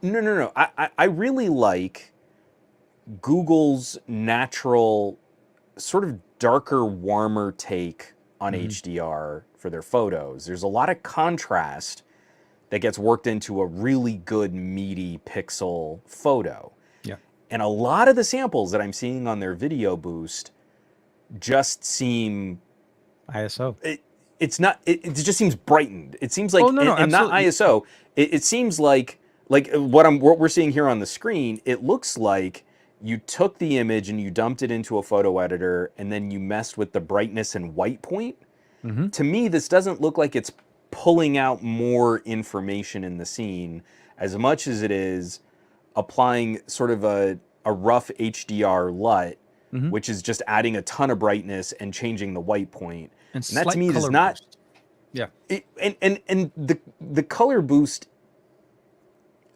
no. I really like Google's natural sort of darker, warmer take on Hmm. HDR for their photos. There's a lot of contrast that gets worked into a really good, meaty pixel photo. Yeah, And a lot of the samples that I'm seeing on their Video Boost just seem ISO. it's not it just seems brightened. It seems Oh like no, no, and not absolutely. ISO. It seems like what we're seeing here on the screen, it looks like you took the image and you dumped it into a photo editor and then you messed with the brightness and white point. Hmm. To me, this doesn't look like it's pulling out more information in the scene as much as it is applying sort of a rough HDR LUT Hmm. which is just adding a ton of brightness and changing the white point. And And that to slight me does color not, boost. Yeah. and the color boost,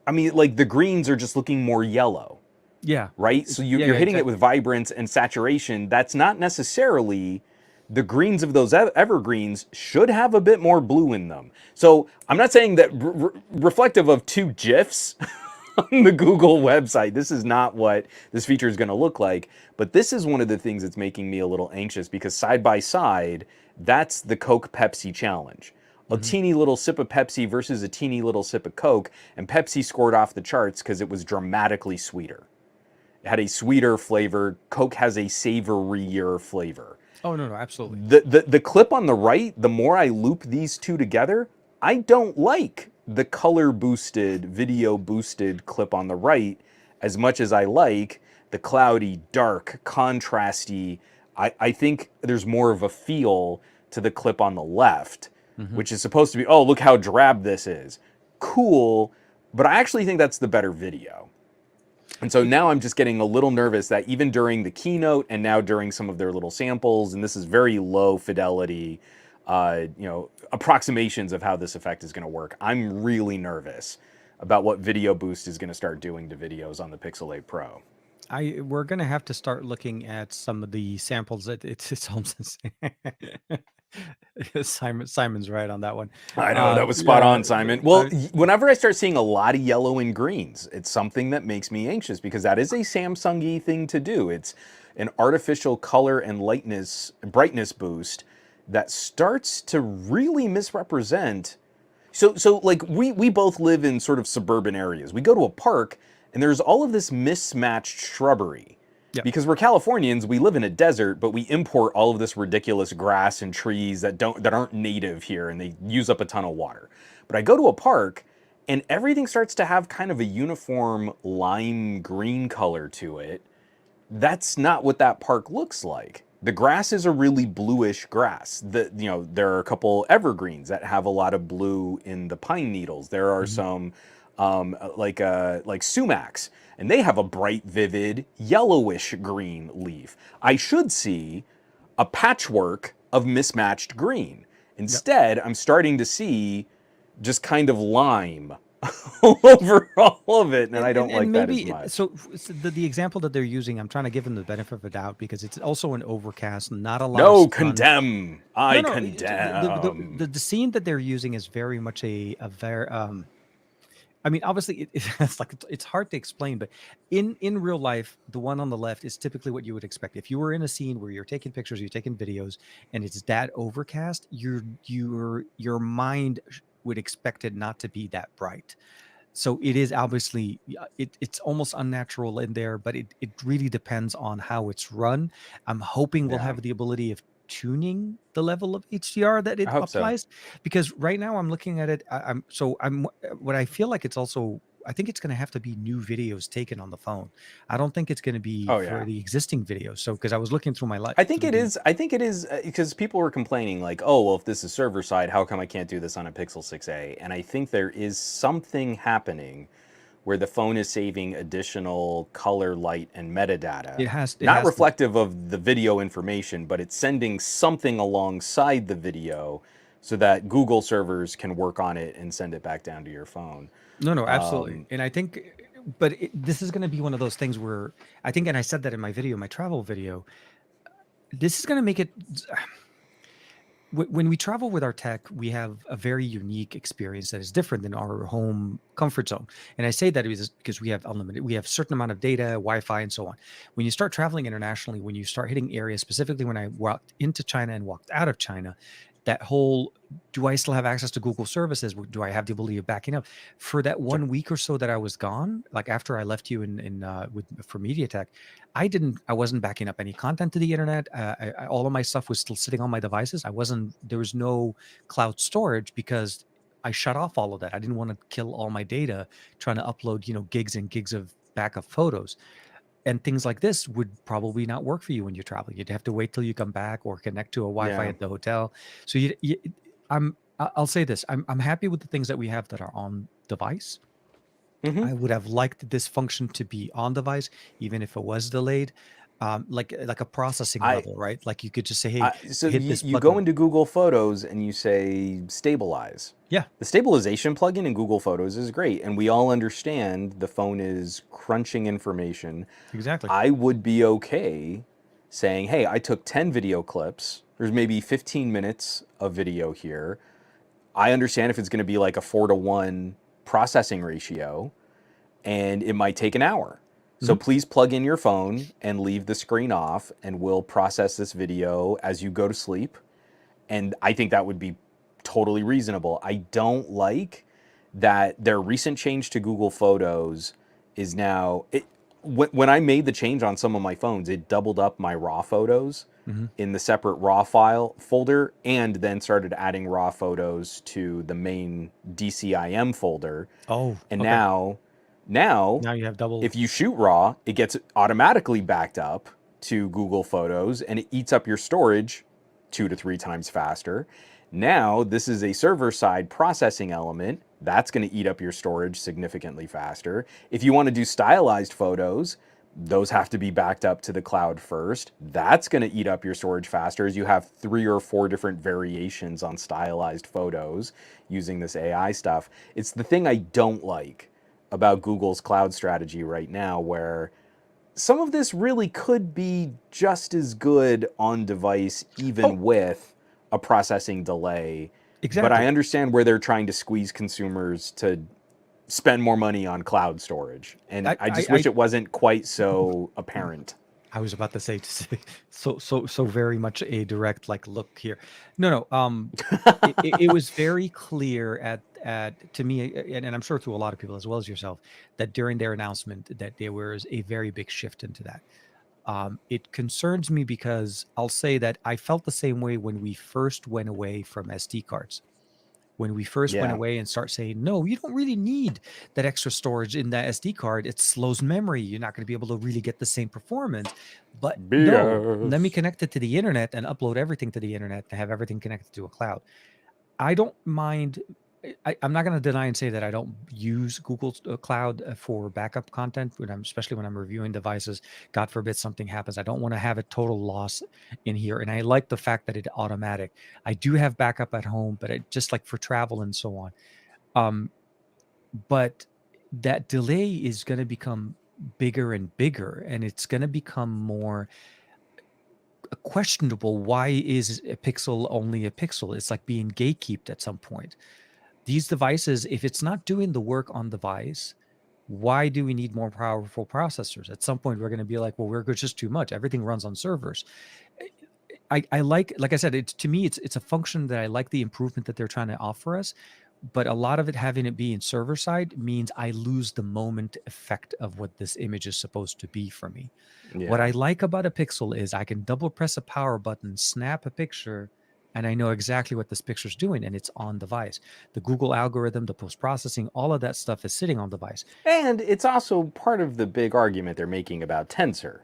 I mean, like the greens are just looking more yellow, Yeah. right? So Yeah. you're Yeah. hitting it with Exactly. vibrance and saturation. That's not necessarily the greens of those evergreens should have a bit more blue in them. So I'm not saying that reflective of two GIFs on the Google website, this is not what this feature is going to look like. But this is one of the things that's making me a little anxious because side by side, that's the Coke Pepsi challenge. A Hmm. teeny little sip of Pepsi versus a teeny little sip of Coke, and Pepsi scored off the charts because it was dramatically sweeter. It had a sweeter flavor. Coke has a savorier flavor. Oh no, no, absolutely. The clip on the right, the more I loop these two together, I don't like the color boosted, video boosted clip on the right as much as I like the cloudy, dark, contrasty. I think there's more of a feel to the clip on the left, Hmm. which is supposed to be, oh, look how drab this is. Cool, but I actually think that's the better video. And so now I'm just getting a little nervous that even during the keynote and now during some of their little samples, and this is very low fidelity, approximations of how this effect is going to work. I'm really nervous about what Video Boost is going to start doing to videos on the Pixel 8 Pro. We're gonna have to start looking at some of the samples. It's almost Simon's right on that one. I know, that was spot Yeah, on, Simon. Well, whenever I start seeing a lot of yellow and greens, it's something that makes me anxious because that is a Samsung-y thing to do. It's an artificial color and brightness boost that starts to really misrepresent. So like we both live in sort of suburban areas. We go to a park and there's all of this mismatched shrubbery. yeah. Because we're Californians, we live in a desert, but we import all of this ridiculous grass and trees that aren't native here, and they use up a ton of water. But I go to a park, and everything starts to have kind of a uniform lime green color to it. That's not what that park looks like. The grass is a really bluish grass. There are a couple evergreens that have a lot of blue in the pine needles. There are Mhm. some like sumacs, and they have a bright, vivid yellowish green leaf. I should see a patchwork of mismatched green. Yep. Instead, I'm starting to see just kind of lime all over all of it, and I don't And like that as maybe much. the example that they're using, I'm trying to give them the benefit of the doubt because it's also an overcast, not a lot of No, sun. condemn. No, I no, condemn. the scene that they're using is very much a very I mean, obviously, it's like it's hard to explain, but in real life, the one on the left is typically what you would expect. If you were in a scene where you're taking pictures, you're taking videos, and it's that overcast, your mind would expect it not to be that bright. So it is obviously it's almost unnatural in there, but it really depends on how it's run. I'm hoping we'll Yeah, have the ability of tuning the level of HDR that I it hope so. applies because right now I'm looking at it. I'm what I feel like it's also. I think it's going to have to be new videos taken on the phone. I don't think it's going to be Oh for yeah. the existing videos. So because I was looking through my life I think through it the is. I think it is because people were complaining like, "Oh, well, if this is server side, how come I can't do this on a Pixel 6a?" And I think there is something happening where the phone is saving additional color, light, and metadata, it not has to. reflective of the video information, but it's sending something alongside the video so that Google servers can work on it and send it back down to your phone. No, no, absolutely. And I think, but this is going to be one of those things where I think, and I said that in my video, my travel video, this is going to make it. When we travel with our tech, we have a very unique experience that is different than our home comfort zone. And I say that because we have unlimited, we have a certain amount of data, Wi-Fi, and so on. When you start traveling internationally, when you start hitting areas, specifically when I walked into China and walked out of China, that whole, do I still have access to Google services? Do I have the ability of backing up? For that Sure. 1 week or so that I was gone, like after I left you in with for MediaTek, I wasn't backing up any content to the internet. All of my stuff was still sitting on my devices. There was no cloud storage because I shut off all of that. I didn't want to kill all my data trying to upload, gigs and gigs of backup photos. And things like this would probably not work for you when you're traveling. You'd have to wait till you come back or connect to a Wi-Fi Yeah. at the hotel. So I'll say this: I'm happy with the things that we have that are on device. Mm-hmm. I would have liked this function to be on device, even if it was delayed. like a processing I level, right? Like you could just say, hey, so hit you, this you go button. into Google Photos and you say stabilize. Yeah, The stabilization plugin in Google Photos is great, and we all understand the phone is crunching information. exactly. I would be okay saying, hey, I took 10 video clips. There's maybe 15 minutes of video here. I understand if it's going to be like a 4-to-1 processing ratio, and it might take an hour. So Hmm. please plug in your phone and leave the screen off, and we'll process this video as you go to sleep. And I think that would be totally reasonable. I don't like that their recent change to Google Photos is now when I made the change on some of my phones, it doubled up my raw photos Hmm. in the separate raw file folder, and then started adding raw photos to the main DCIM folder. Oh, And okay. now Now you have double. if you shoot raw, it gets automatically backed up to Google Photos, and it eats up your storage 2 to 3 times faster. Now, this is a server side processing element that's going to eat up your storage significantly faster. If you want to do stylized photos, those have to be backed up to the cloud first. That's going to eat up your storage faster, as you have 3 or 4 different variations on stylized photos using this AI stuff. It's the thing I don't like about Google's cloud strategy right now, where some of this really could be just as good on device, Oh, even with a processing delay. But I exactly. understand where they're trying to squeeze consumers to spend more money on cloud storage. And I, I I, just I wish it wasn't quite so apparent. I was about to say so very much a direct like look here. No, no. It was very clear at to me, and I'm sure to a lot of people as well as yourself, that during their announcement that there was a very big shift into that. It concerns me because I'll say that I felt the same way when we first went away from SD cards. When we first went Yeah. away and start saying, no, you don't really need that extra storage in that SD card. It slows memory. You're not going to be able to really get the same performance. But no, let me BS. connect it to the internet and upload everything to the internet to have everything connected to a cloud. I don't mind. I'm not going to deny and say that I don't use Google's Cloud for backup content when especially when I'm reviewing devices. God forbid something happens. I don't want to have a total loss in here. And I like the fact that it's automatic. I do have backup at home, but just like for travel and so on. Um, but that delay is going to become bigger and bigger, and it's going to become more questionable. Why is a pixel only a pixel? It's like being gatekept at some point. These devices, if it's not doing the work on device, why do we need more powerful processors? At some point, we're going to be like, well, we're just too much. Everything runs on servers. I like I said, it's to me, it's a function that I like the improvement that they're trying to offer us, but a lot of it having it be in server side means I lose the moment effect of what this image is supposed to be for me. What Yeah. I like about a pixel is I can double press a power button, snap a picture, and I know exactly what this picture's doing, and it's on device. The Google algorithm, the post processing, all of that stuff is sitting on device. And it's also part of the big argument they're making about Tensor.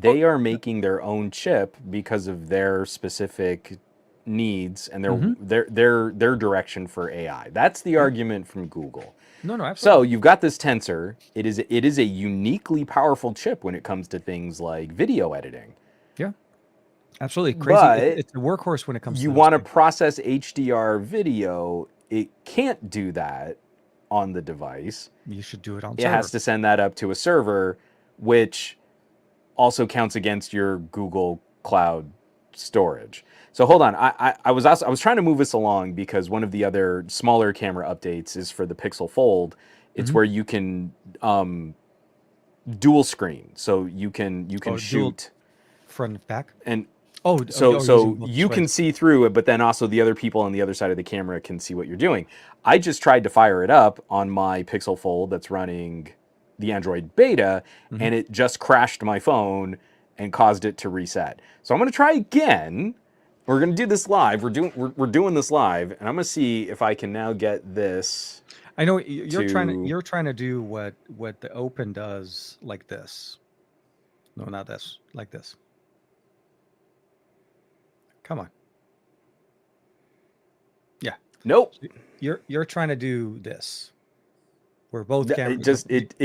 Oh, They are making their own chip because of their specific needs and hmm, their direction for AI. That's the yeah, argument from Google. no, no, So absolutely, you've got this Tensor. It is a uniquely powerful chip when it comes to things like video editing. yeah, absolutely crazy. But It's a workhorse when it comes to you those want to things. process HDR video, it can't do that on the device. You should do it on It has server. to send that up to a server, which also counts against your Google Cloud storage. So hold on, I was trying to move this along because one of the other smaller camera updates is for the Pixel Fold. It's Hmm. where you can dual screen, so you can Oh, dual shoot front and back. and Oh, so you're using so both you can displays. see through it, but then also the other people on the other side of the camera can see what you're doing. I just tried to fire it up on my Pixel Fold that's running the Android beta, Hmm. and it just crashed my phone and caused it to reset. So I'm going to try again. We're going to do this live. We're doing this live, and I'm going to see if I can now get this I know to. you're trying to do what the open does like this. No, not this. Like this. Come on. Yeah. Nope. So you're trying to do this. Where both It cameras just it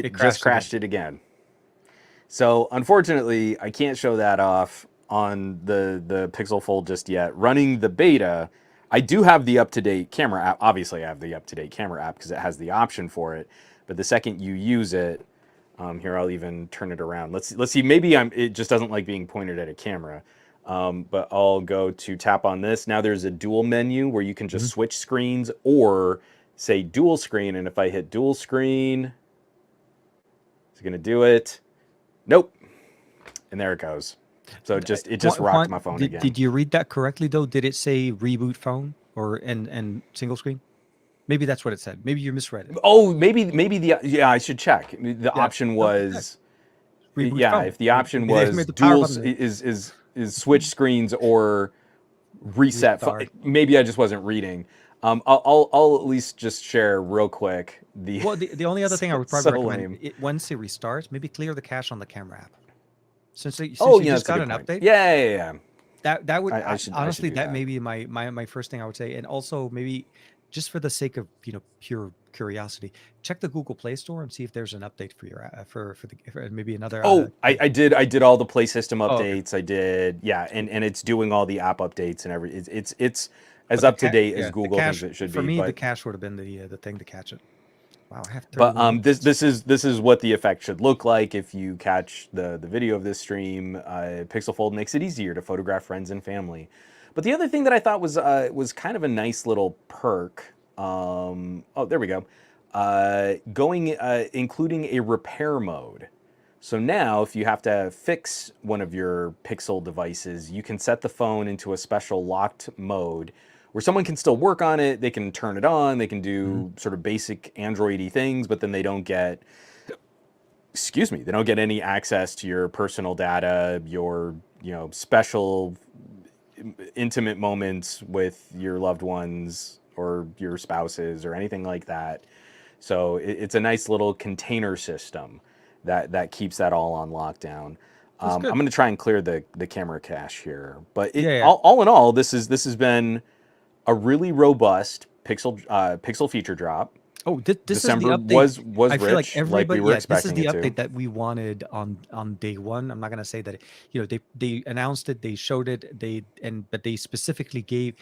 it just crashed again. crashed it again. So unfortunately, I can't show that off on the Pixel Fold just yet. Running the beta, I do have the up-to-date camera app. Obviously, I have the up-to-date camera app because it has the option for it. But the second you use it, here I'll even turn it around. Let's see. Maybe it just doesn't like being pointed at a camera. But I'll go to tap on this. Now there's a dual menu where you can just switch screens or say dual screen. And if I hit dual screen, it's going to do it. Nope. And there it goes. So it just rocked my phone again. Did you read that correctly though? Did it say reboot phone or and single screen? Maybe that's what it said. Maybe you misread it. Oh, maybe yeah, I should check. The option was reboot phone. If the option was dual is switch screens or reset phone. Maybe I just wasn't reading. I'll at least just share real quick the only other thing I would probably recommend once it restarts, maybe clear the cache on the camera app. Since you just got an update. Yeah. That would honestly that may be my first thing I would say, and also maybe just for the sake of pure curiosity, check the Google Play Store and see if there's an update for your for maybe another. I did all the Play System updates. Okay. I did and it's doing all the app updates and everything. It's as up to date as Google thinks it should be. For me, the cache would have been the thing to catch it. Wow, I have. But this is what the effect should look like if you catch the video of this stream. Pixel Fold makes it easier to photograph friends and family. But the other thing that I thought was kind of a nice little perk. There we go. Including a repair mode. So now, if you have to fix one of your Pixel devices, you can set the phone into a special locked mode where someone can still work on it, they can turn it on, they can do sort of basic Android-y things, but then they don't get, they don't get any access to your personal data, your, special intimate moments with your loved ones or your spouses or anything like that. So it's a nice little container system that keeps that all on lockdown. I'm going to try and clear the camera cache here, but all in all, this has been a really robust Pixel feature drop. Oh, this December is the update. was I rich, feel like everybody. we were expecting this is the it update to. that we wanted on day one. I'm not gonna say that they announced it, they showed it, but they specifically gave.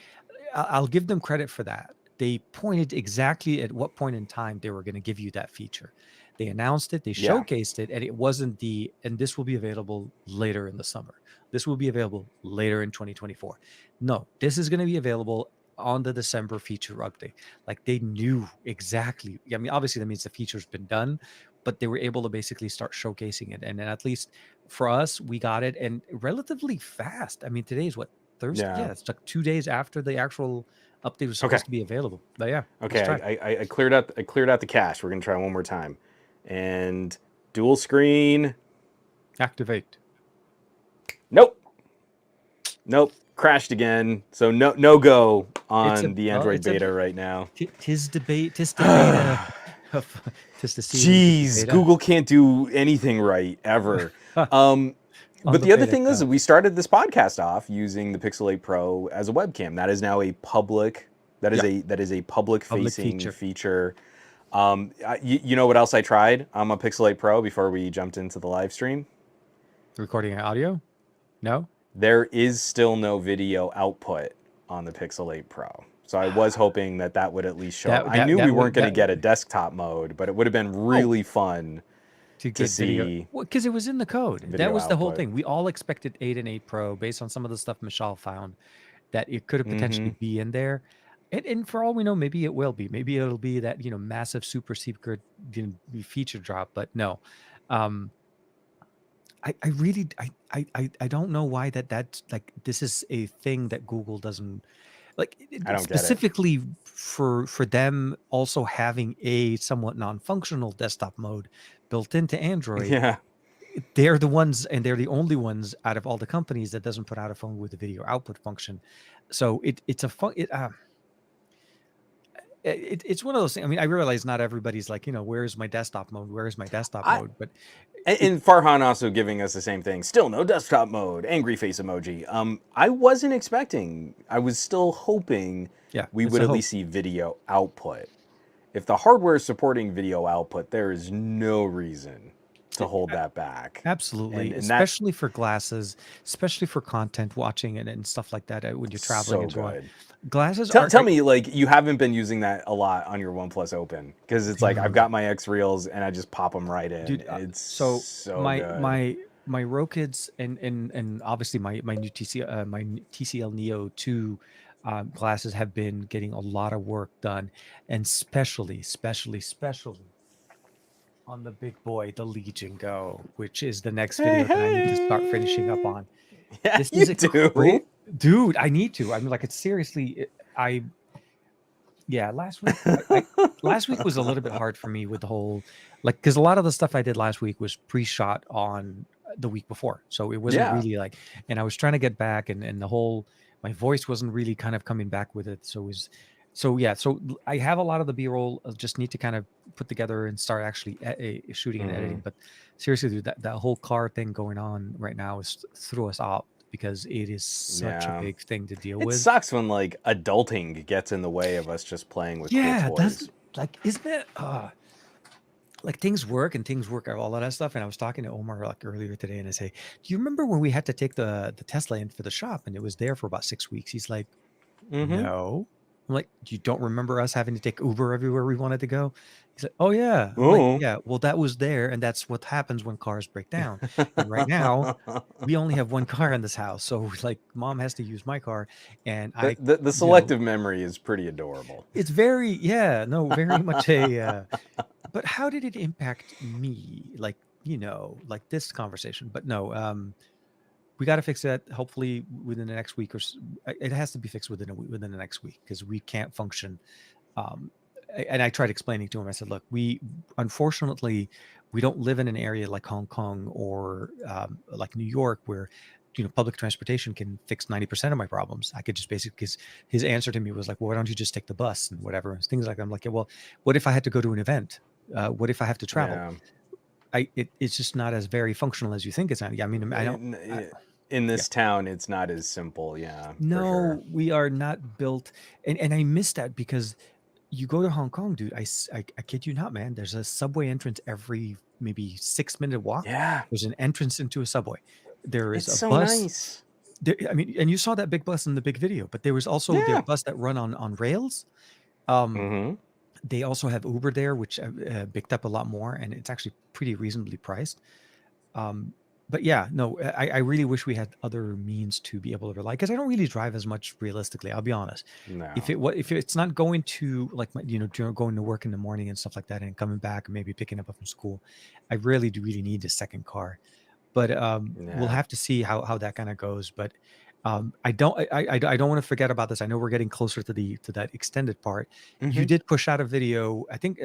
I'll give them credit for that. They pointed exactly at what point in time they were going to give you that feature. They announced it, they showcased it, and it wasn't and this will be available later in the summer. This will be available later in 2024. No, this is going to be available on the December feature update. Like they knew exactly. I mean, obviously that means the feature's been done, but they were able to basically start showcasing it. And then at least for us, we got it and relatively fast. I mean, today is what, Thursday? Yeah, it's like 2 days after the actual update was supposed to be available. But yeah. Okay, I cleared out the cache. We're gonna try one more time. And dual screen. Activate. Nope. Crashed again. So no go on the Android beta right now. Tis the beta. Jeez, Google can't do anything right ever. But the other thing is, we started this podcast off using the Pixel 8 Pro as a webcam. That is now a public. That is a public-facing feature. You know what else I tried on my Pixel 8 Pro before we jumped into the live stream? Recording audio? No. There is still no video output on the Pixel 8 Pro. So I was hoping that would at least show up. I knew we weren't going to get a desktop mode, but it would have been really fun to see. Because it was in the code. That was the whole thing. We all expected 8 and 8 Pro based on some of the stuff Michelle found that it could have potentially be in there. And for all we know, maybe it will be. Maybe it'll be that, massive super secret feature drop, but no. I really don't know why that's like this is a thing that Google doesn't like specifically for them also having a somewhat non-functional desktop mode built into Android. Yeah. They're the ones and they're the only ones out of all the companies that doesn't put out a phone with a video output function. So it's a fun it's one of those things. I mean, I realize not everybody's like, where's my desktop mode? Where's my desktop mode? But and Farhan also giving us the same thing. Still no desktop mode. Angry face emoji. I wasn't expecting. I was still hoping we would at least see video output. If the hardware is supporting video output, there is no reason to hold that back. Absolutely, And that especially for glasses, especially for content watching and stuff like that when you're traveling so and so on. good. Glasses Tell me, like, you haven't been using that a lot on your OnePlus Open, because it's like I've dude, got my X Reels and I just pop them right in. dude. It's So so my good. my my Rokids and obviously my new TCL Neo 2 glasses have been getting a lot of work done, and especially on the big boy, the Legion Go, which is the next Hey, video that I need to start finishing up hey. on. Yeah, This you is a do. dude. I need to. I mean, like, it's seriously. I yeah. Last week was a little bit hard for me with the whole, like, because a lot of the stuff I did last week was pre-shot on the week before, so it wasn't Yeah. really like. And I was trying to get back, and the whole my voice wasn't really kind of coming back with it. So it was, so yeah. So I have a lot of the B-roll. I just need to kind of put together and start actually shooting and editing. Mhm. But seriously, dude, that whole car thing going on right now is threw us off because it is such a Yeah. big thing to deal It with. sucks when like adulting gets in the way of us just playing with cool Yeah, that's toys. like, isn't it? Like, things work and things work out, all of that stuff. And I was talking to Omar like earlier today, and I say, "Do you remember when we had to take the Tesla in for the shop and it was there for about 6 weeks?" He's like, Mm-hmm. "No." I'm like, "You don't remember us having to take Uber everywhere we wanted to go?" He's like, "Oh yeah." I'm like, Oh. "Yeah, well, that was there, and that's what happens when cars break down. And right now, we only have one car in this house, so like, mom has to use my car, and the, I, the the you know, selective memory is pretty adorable. it's very, yeah, no, very much a." But how did it impact me? Like, like this conversation. But no, we got to fix that. Hopefully within the next week it has to be fixed within the next week, because we can't function. Um, and I tried explaining to him. I said, look, we unfortunately we don't live in an area like Hong Kong or like New York where public transportation can fix 90% of my problems. I could just basically, because his answer to me was like, well, why don't you just take the bus and whatever, and things like that. I'm like, yeah, well, what if I had to go to an event? What if I have to travel? Yeah. It's just not as very functional as you think it's not. Yeah, I mean, I don't. I, In yeah, this town, it's not as simple. Yeah, for sure. no, we are not built, and I miss that because you go to Hong Kong, dude. I kid you not, man. There's a subway entrance every maybe 6-minute walk. Yeah, There's an entrance into a subway. There is it's a so bus. nice. I mean, and you saw that big bus in the big video, but there was also their Yeah. bus that run on rails. Um, Mm-hmm. they also have Uber there, which picked up a lot more, and it's actually pretty reasonably priced. Um, but yeah, no, I really wish we had other means to be able to rely, because I don't really drive as much realistically. I'll be honest. No. If it's not going to like going to work in the morning and stuff like that, and coming back and maybe picking up from school, I really do really need a second car. But we'll Yeah. have to see how that kind of goes. But I don't want to forget about this. I know we're getting closer to that extended part. You Mm-hmm. did push out a video, I think,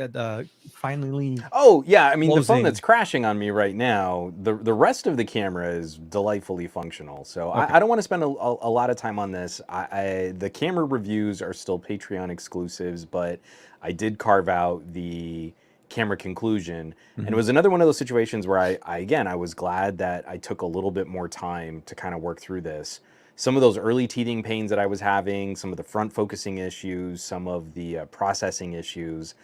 finally Oh, yeah. I mean, the phone that's closing. crashing on me right now, the rest of the camera is delightfully functional. So Okay. I don't want to spend a lot of time on this. The camera reviews are still Patreon exclusives, but I did carve out the camera conclusion. And it Mhm. was another one of those situations where again, I was glad that I took a little bit more time to kind of work through this. Some of those early teething pains that I was having, some of the front focusing issues, some of the processing issues,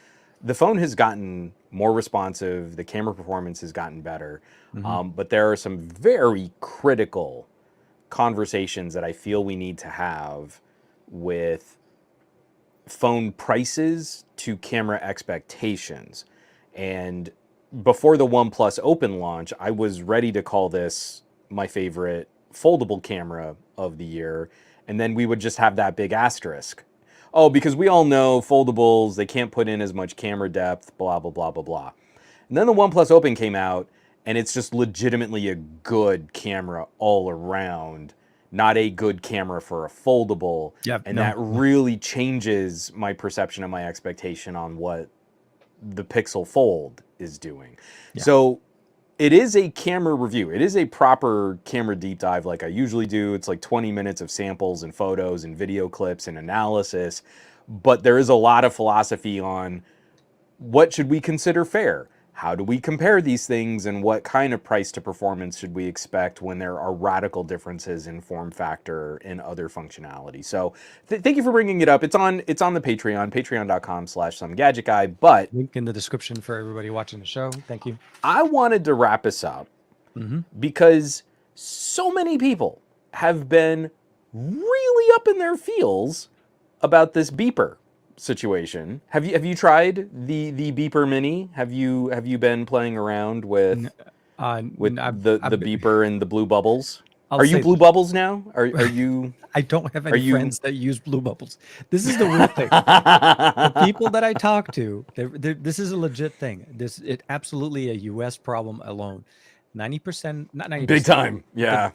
the phone has gotten more responsive. The camera performance has gotten better. Mhm. But there are some very critical conversations that I feel we need to have with phone prices to camera expectations. And before the OnePlus Open launch, I was ready to call this my favorite foldable camera of the year. And then we would just have that big asterisk. Oh, because we all know foldables, they can't put in as much camera depth, blah, blah, blah, blah, blah. And then the OnePlus Open came out, and it's just legitimately a good camera all around, not a good camera for a foldable. Yeah. And that No. No. really changes my perception and my expectation on what the Pixel Fold is doing. Yeah. So it is a camera review. It is a proper camera deep dive like I usually do. It's like 20 minutes of samples and photos and video clips and analysis. But there is a lot of philosophy on what should we consider fair. how do we compare these things, and what kind of price to performance should we expect when there are radical differences in form factor and other functionality? So thank you for bringing it up. It's on the Patreon, patreon.com/somegadgetguy. But Link in the description for everybody watching the show. Thank you. I wanted to wrap us up because so many people have been really up in their feels about this beeper situation. Have you tried the beeper mini? Have you been playing around with the beeper and the blue bubbles? Are you blue bubbles now? Are you? I don't have any friends that use blue bubbles. This is the weird thing. The people that I talk to, this is a legit thing. It absolutely a U.S. problem alone. 90%, not 90%. Big time, yeah.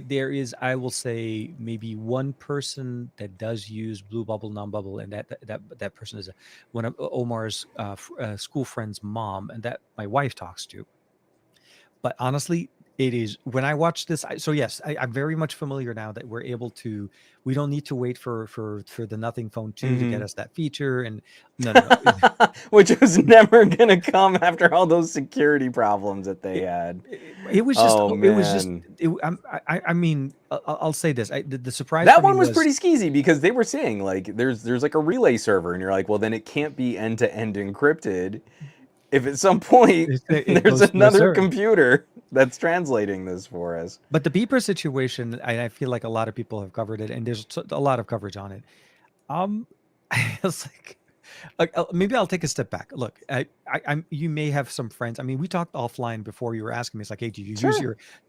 There is, I will say, maybe one person that does use blue bubble, non-bubble, and that person is one of Omar's school friend's mom, and that my wife talks to. But honestly, it is when I watch this. So yes, I'm very much familiar now that we're able to. We don't need to wait for the Nothing Phone 2 to get us that feature. And no. Which was never gonna come after all those security problems that they had. It was just. It was just. I mean, I'll say this. The surprise. That one was pretty skeezy because they were saying like there's like a relay server, and you're like, well, then it can't be end-to-end encrypted. If at some point there's another computer that's translating this for us. But the beeper situation, I feel like a lot of people have covered it, and there's a lot of coverage on it. I was like maybe I'll take a step back. Look, you may have some friends. I mean, we talked offline before. You were asking me, it's like, hey, do you use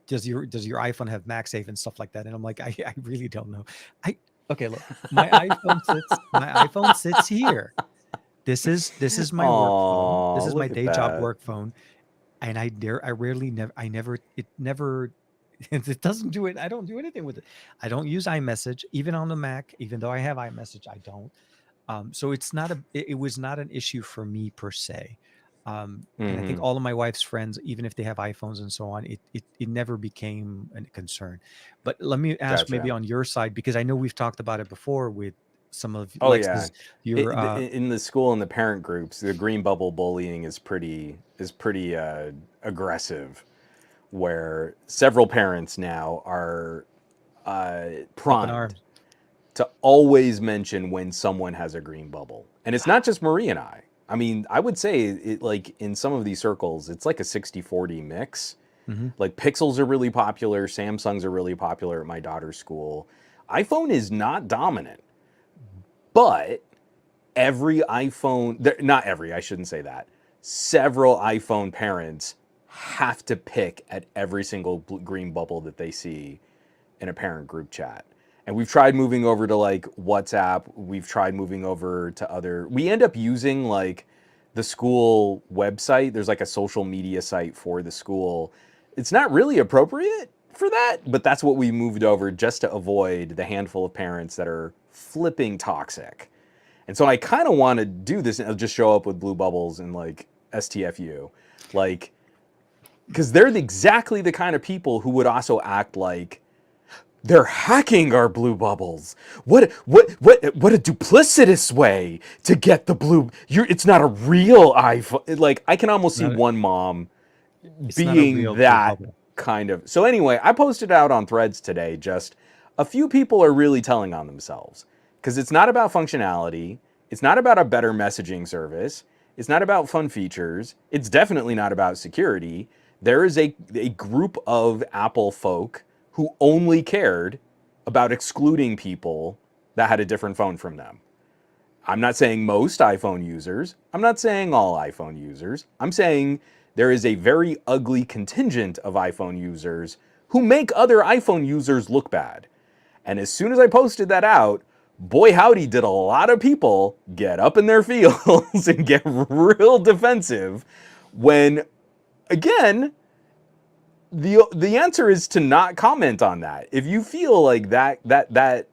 does your iPhone have MagSafe and stuff like that? And I'm like, I really don't know. Okay, look, my iPhone sits here. This is my work phone. This is my day job work phone, and it doesn't do it. I don't do anything with it. I don't use iMessage even on the Mac, even though I have iMessage. I don't. So it was not an issue for me per se. And I think all of my wife's friends, even if they have iPhones and so on, it never became a concern. But let me ask maybe on your side, because I know we've talked about it before with some of in the school and the parent groups, the green bubble bullying is pretty aggressive, where several parents now are primed to always mention when someone has a green bubble. And it's not just Marie and I. I mean, I would say it, like in some of these circles, it's like a 60-40 mix. Like Pixels are really popular, Samsungs are really popular at my daughter's school. iPhone is not dominant. But every iPhone, not every, I shouldn't say that. Several iPhone parents have to pick at every single green bubble that they see in a parent group chat. And we've tried moving over to like WhatsApp. We've tried moving over to we end up using like the school website. There's like a social media site for the school. It's not really appropriate for that, but that's what we moved over just to avoid the handful of parents that are flipping toxic. And so I kind of want to do this and just show up with blue bubbles and like STFU, like, because they're exactly the kind of people who would also act like they're hacking our blue bubbles. What a duplicitous way to get the blue. It's not a real iPhone. Like I can almost see one mom being that kind of. So anyway, I posted out on Threads today. Just a few people are really telling on themselves because it's not about functionality. It's not about a better messaging service. It's not about fun features. It's definitely not about security. There is a group of Apple folk who only cared about excluding people that had a different phone from them. I'm not saying most iPhone users. I'm not saying all iPhone users. I'm saying there is a very ugly contingent of iPhone users who make other iPhone users look bad. And as soon as I posted that out, boy howdy did a lot of people get up in their feels and get real defensive when, again, the answer is to not comment on that. If you feel like that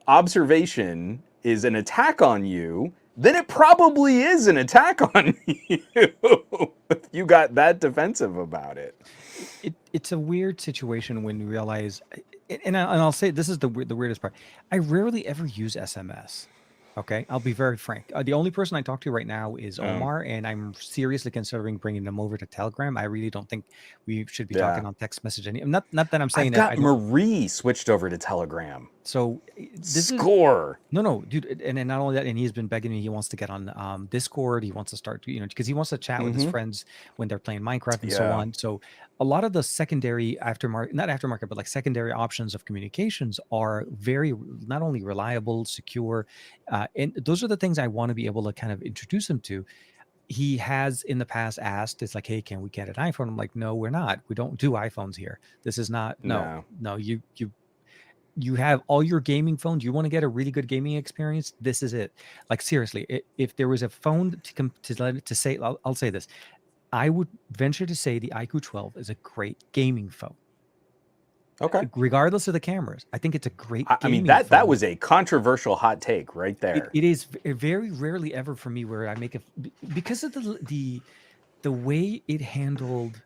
observation is an attack on you, then it probably is an attack on you if you got that defensive about it. It's a weird situation when you realize, and I'll say this is the weirdest part. I rarely ever use SMS. Okay, I'll be very frank. The only person I talk to right now is Um, Omar, and I'm seriously considering bringing him over to Telegram. I really don't think we should be yeah. talking on text message. Not that I'm saying I've that I got don't. Marie switched over to Telegram. So this is Score. no, dude, and not only that, and he's been begging me. He wants to get on Discord. He wants to start, because he wants to chat with his Mm-hmm. friends when they're playing Minecraft and so Yeah. on. So a lot of the secondary aftermarket, not aftermarket, but like secondary options of communications are very not only reliable, secure, and those are the things I want to be able to kind of introduce him to. He has in the past asked, it's like, hey, can we get an iPhone? I'm like, no, we're not. We don't do iPhones here. This is not. No, No. no. You have all your gaming phones. You want to get a really good gaming experience. This is it. Like seriously, if there was a phone to say, I'll say this. I would venture to say the IQOO 12 is a great gaming phone, Okay. regardless of the cameras. I think it's a great I mean gaming that phone. was a controversial hot take right It, there. it is very rarely ever for me where I make because of the way it handled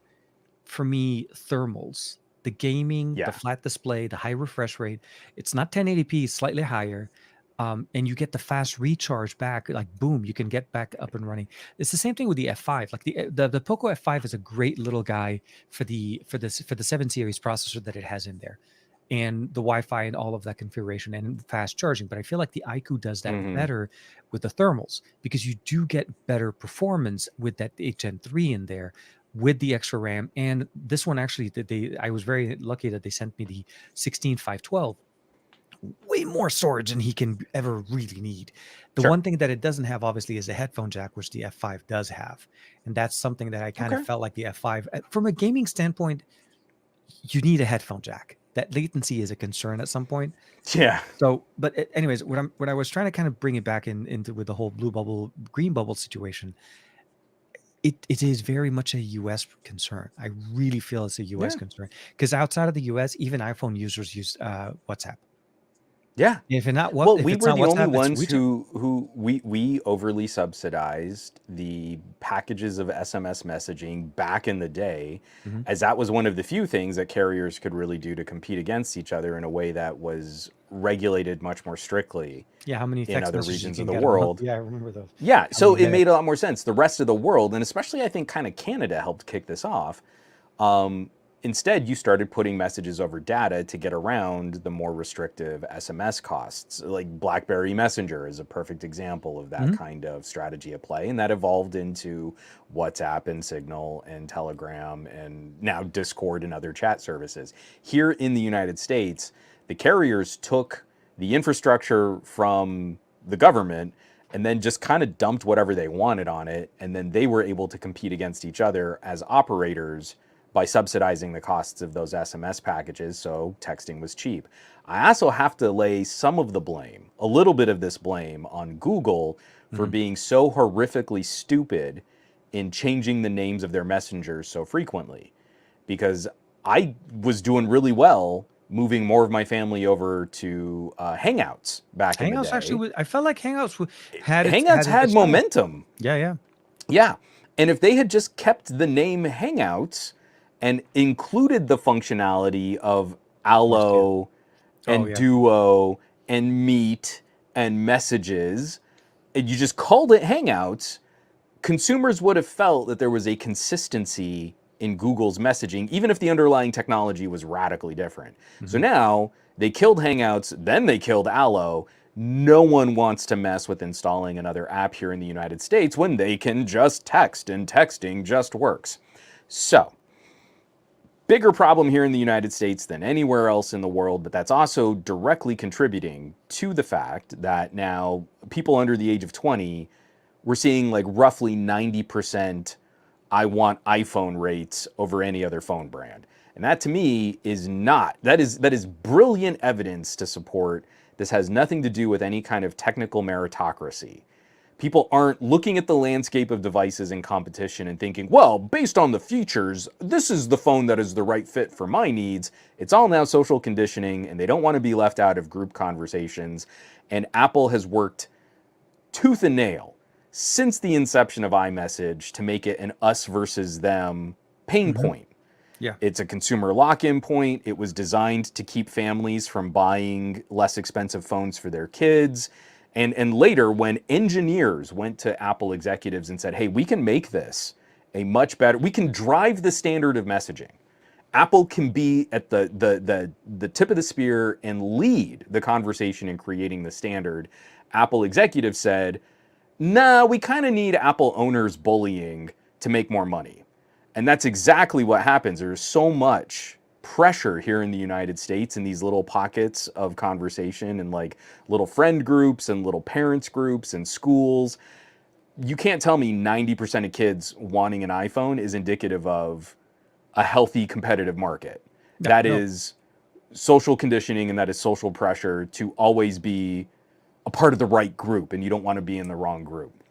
for me thermals, the gaming, the Yeah. flat display, the high refresh rate. It's not 1080p, slightly higher. And you get the fast recharge back, like boom, you can get back up and running. It's the same thing with the F5. Like the Poco F5 is a great little guy for the 7 series processor that it has in there, and the Wi-Fi and all of that configuration and fast charging. But I feel like the IQ does that Mm-hmm. better with the thermals because you do get better performance with that HN3 in there with the extra RAM. And this one actually, I was very lucky that they sent me the 16512, way more storage than he can ever really need. The Sure. one thing that it doesn't have, obviously, is a headphone jack, which the F5 does have. And that's something that I kind of Okay. felt like the F5, from a gaming standpoint, you need a headphone jack. That latency is a concern at some point. Yeah. So, but anyways, what I was trying to kind of bring it back into with the whole blue bubble, green bubble situation, it is very much a US concern. I really feel it's a US Yeah. concern because outside of the US, even iPhone users use WhatsApp. Yeah. Well, If we it's were not the only WhatsApp, it's ones WeChat. who we overly subsidized the packages of SMS messaging back in the day, Mhm. as that was one of the few things that carriers could really do to compete against each other in a way that was regulated much more strictly Yeah, how many in text other messages you regions of can the get a month? world. Yeah, I remember those. Yeah, How so many it made a minutes? lot more sense. The rest of the world, and especially I think kind of Canada helped kick this off. Um, Instead, you started putting messages over data to get around the more restrictive SMS costs. Like BlackBerry Messenger is a perfect example of that Mhm. kind of strategy at play, and that evolved into WhatsApp and Signal and Telegram and now Discord and other chat services. Here in the United States, the carriers took the infrastructure from the government and then just kind of dumped whatever they wanted on it, and then they were able to compete against each other as operators by subsidizing the costs of those SMS packages, so texting was cheap. I also have to lay some of the blame, a little bit of this blame, on Google for Mhm. being so horrifically stupid in changing the names of their messengers so frequently. Because I was doing really well moving more of my family over to Hangouts back in the Hangouts actually, day. I felt like Hangouts had its Hangouts had its time. momentum. Yeah, yeah. Yeah. And if they had just kept the name Hangouts and included the functionality of Of course, yeah. Allo Oh, and yeah. Duo and Meet and Messages, and you just called it Hangouts, consumers would have felt that there was a consistency in Google's messaging, even if the underlying technology was radically different. So Mhm. now they killed Hangouts, then they killed Allo. No one wants to mess with installing another app here in the United States when they can just text and texting just works. So, bigger problem here in the United States than anywhere else in the world, but that's also directly contributing to the fact that now people under the age of 20, we're seeing like roughly 90% I want iPhone rates over any other phone brand. And that to me is not, that is brilliant evidence to support this has nothing to do with any kind of technical meritocracy. People aren't looking at the landscape of devices in competition and thinking, well, based on the features, this is the phone that is the right fit for my needs. It's all now social conditioning, and they don't want to be left out of group conversations. And Apple has worked tooth and nail since the inception of iMessage to make it an us versus them pain Mhm. point. Yeah. It's a consumer lock-in point. It was designed to keep families from buying less expensive phones for their kids. And later, when engineers went to Apple executives and said, hey, we can make this a much better, we can drive the standard of messaging. Apple can be at the tip of the spear and lead the conversation in creating the standard. Apple executives said, nah, we kind of need Apple owners bullying to make more money. And that's exactly what happens. There's so much pressure here in the United States in these little pockets of conversation and like little friend groups and little parents groups and schools. You can't tell me 90% of kids wanting an iPhone is indicative of a healthy competitive market. No, That no. is social conditioning, and that is social pressure to always be a part of the right group, and you don't want to be in the wrong group.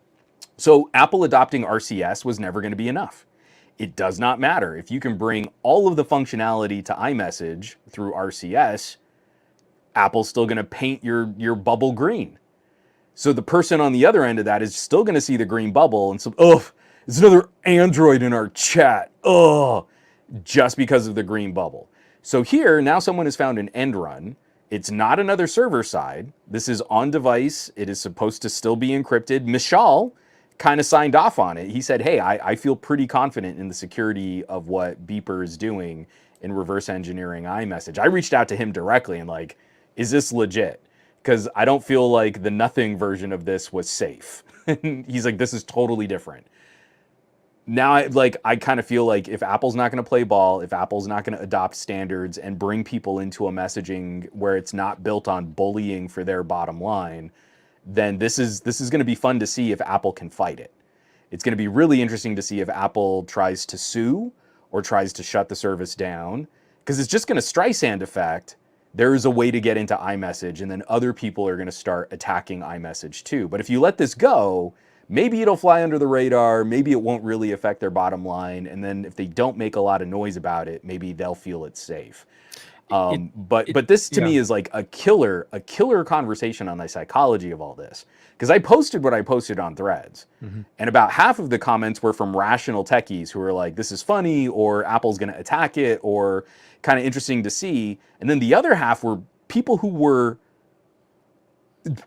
So Apple adopting RCS was never going to be enough. It does not matter. If you can bring all of the functionality to iMessage through RCS, Apple's still going to paint your bubble green. So the person on the other end of that is still going to see the green bubble and so, oh, it's another Android in our chat. Oh, just because of the green bubble. So here, now someone has found an end run. It's not another server side. This is on device. It is supposed to still be encrypted. Mishal kind of signed off on it. He said, hey, I feel pretty confident in the security of what Beeper is doing in reverse engineering iMessage. I reached out to him directly and like, is this legit? Because I don't feel like the nothing version of this was safe. He's like, this is totally different. Now, I kind of feel like if Apple's not going to play ball, if Apple's not going to adopt standards and bring people into a messaging where it's not built on bullying for their bottom line, then this is going to be fun to see if Apple can fight it. It's going to be really interesting to see if Apple tries to sue or tries to shut the service down, because it's just going to Streisand effect. There is a way to get into iMessage, and then other people are going to start attacking iMessage too. But if you let this go, maybe it'll fly under the radar, maybe it won't really affect their bottom line, and then if they don't make a lot of noise about it, maybe they'll feel it's safe. But this to me is like a killer conversation on the psychology of all this. Because I posted what I posted on Threads, and about half of the comments were from rational techies who were like, this is funny, or Apple's going to attack it, or kind of interesting to see. And then the other half were people who were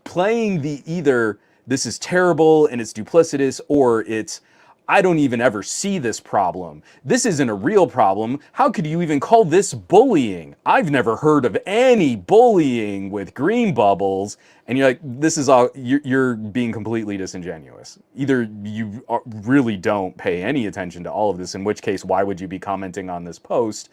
playing the either this is terrible and it's duplicitous, or it's I don't even ever see this problem. This isn't a real problem. How could you even call this bullying? I've never heard of any bullying with green bubbles. And you're like, this is all, you're being completely disingenuous. Either you really don't pay any attention to all of this, in which case, why would you be commenting on this post?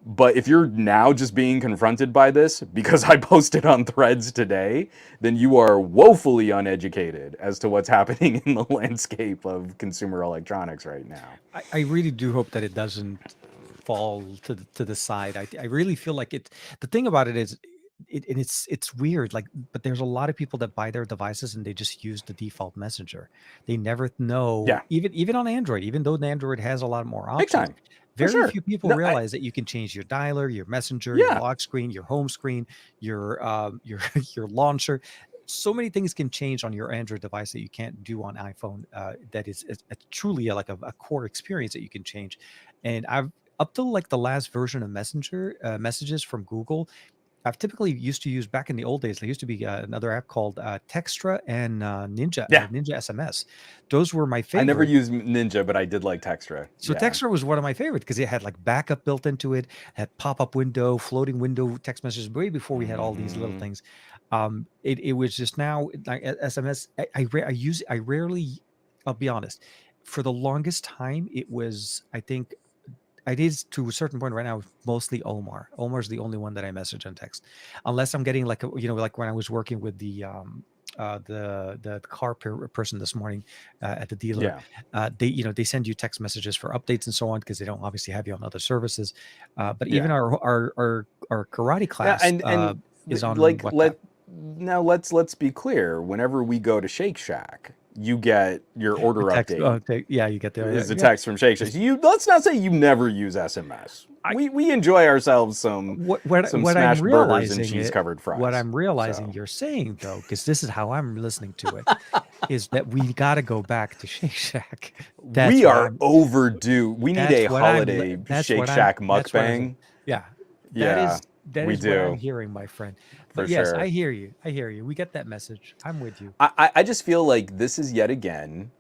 But if you're now just being confronted by this because I posted on Threads today, then you are woefully uneducated as to what's happening in the landscape of consumer electronics right now. I really do hope that it doesn't fall to the side. I really feel like it. The thing about it is, it's weird. Like, but there's a lot of people that buy their devices and they just use the default messenger. They never know. Yeah. Even on Android, even though the Android has a lot more Big options. time. Very few people realize that you can change your dialer, your messenger, your lock screen, your home screen, your your launcher. So many things can change on your Android device that you can't do on iPhone. That is truly like a core experience that you can change. And I've up till like the last version of Messenger messages from Google, I've typically used to use back in the old days. There used to be another app called Textra and Ninja SMS. Those were my favorite. I never used Ninja, but I did like Textra. So Textra was one of my favorites because it had like backup built into it, had pop-up window, floating window text messages way before we had all these little things. It was just now like SMS. I rarely, I'll be honest, for the longest time, it was, I think, I did to a certain point right now, mostly Omar. Omar's the only one that I message on text, unless I'm getting like like when I was working with the car person this morning at the dealer. They send you text messages for updates and so on because they don't obviously have you on other services. But even our karate class is on like WhatsApp. Now let's be clear. Whenever we go to Shake Shack, you get your order update. You get there. Is the text from Shake Shack. Let's not say you never use SMS. We enjoy ourselves some smashed burgers and cheese covered fries. What I'm realizing you're saying though, because this is how I'm listening to it, is that we got to go back to Shake Shack. We are overdue. We need a holiday Shake Shack mukbang. That That We is what I'm do, hearing, my friend. for But yes, I sure. hear you. I hear you. We get that message. I'm with you. I just feel like this is yet again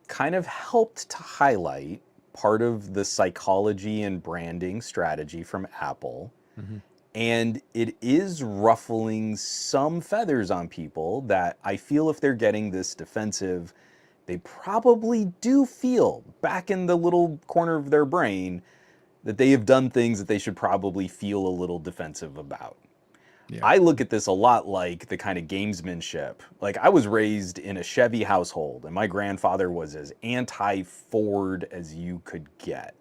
kind of helped to highlight part of the psychology and branding strategy from Apple. Hmm. And it is ruffling some feathers on people that I feel if they're getting this defensive, they probably do feel back in the little corner of their brain that they have done things that they should probably feel a little defensive about. Yeah. I look at this a lot like the kind of gamesmanship. Like, I was raised in a Chevy household, and my grandfather was as anti-Ford as you could get.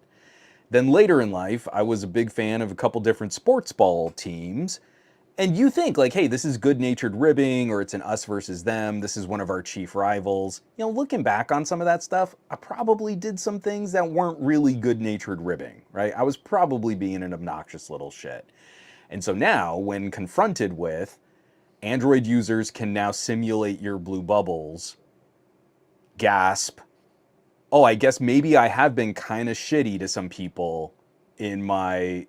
Then later in life, I was a big fan of a couple different sports ball teams. And you think, like, hey, this is good-natured ribbing, or it's an us versus them. This is one of our chief rivals. You know, looking back on some of that stuff, I probably did some things that weren't really good-natured ribbing, right? I was probably being an obnoxious little shit. And so now, when confronted with Android users can now simulate your blue bubbles, gasp, oh, I guess maybe I have been kind of shitty to some people in my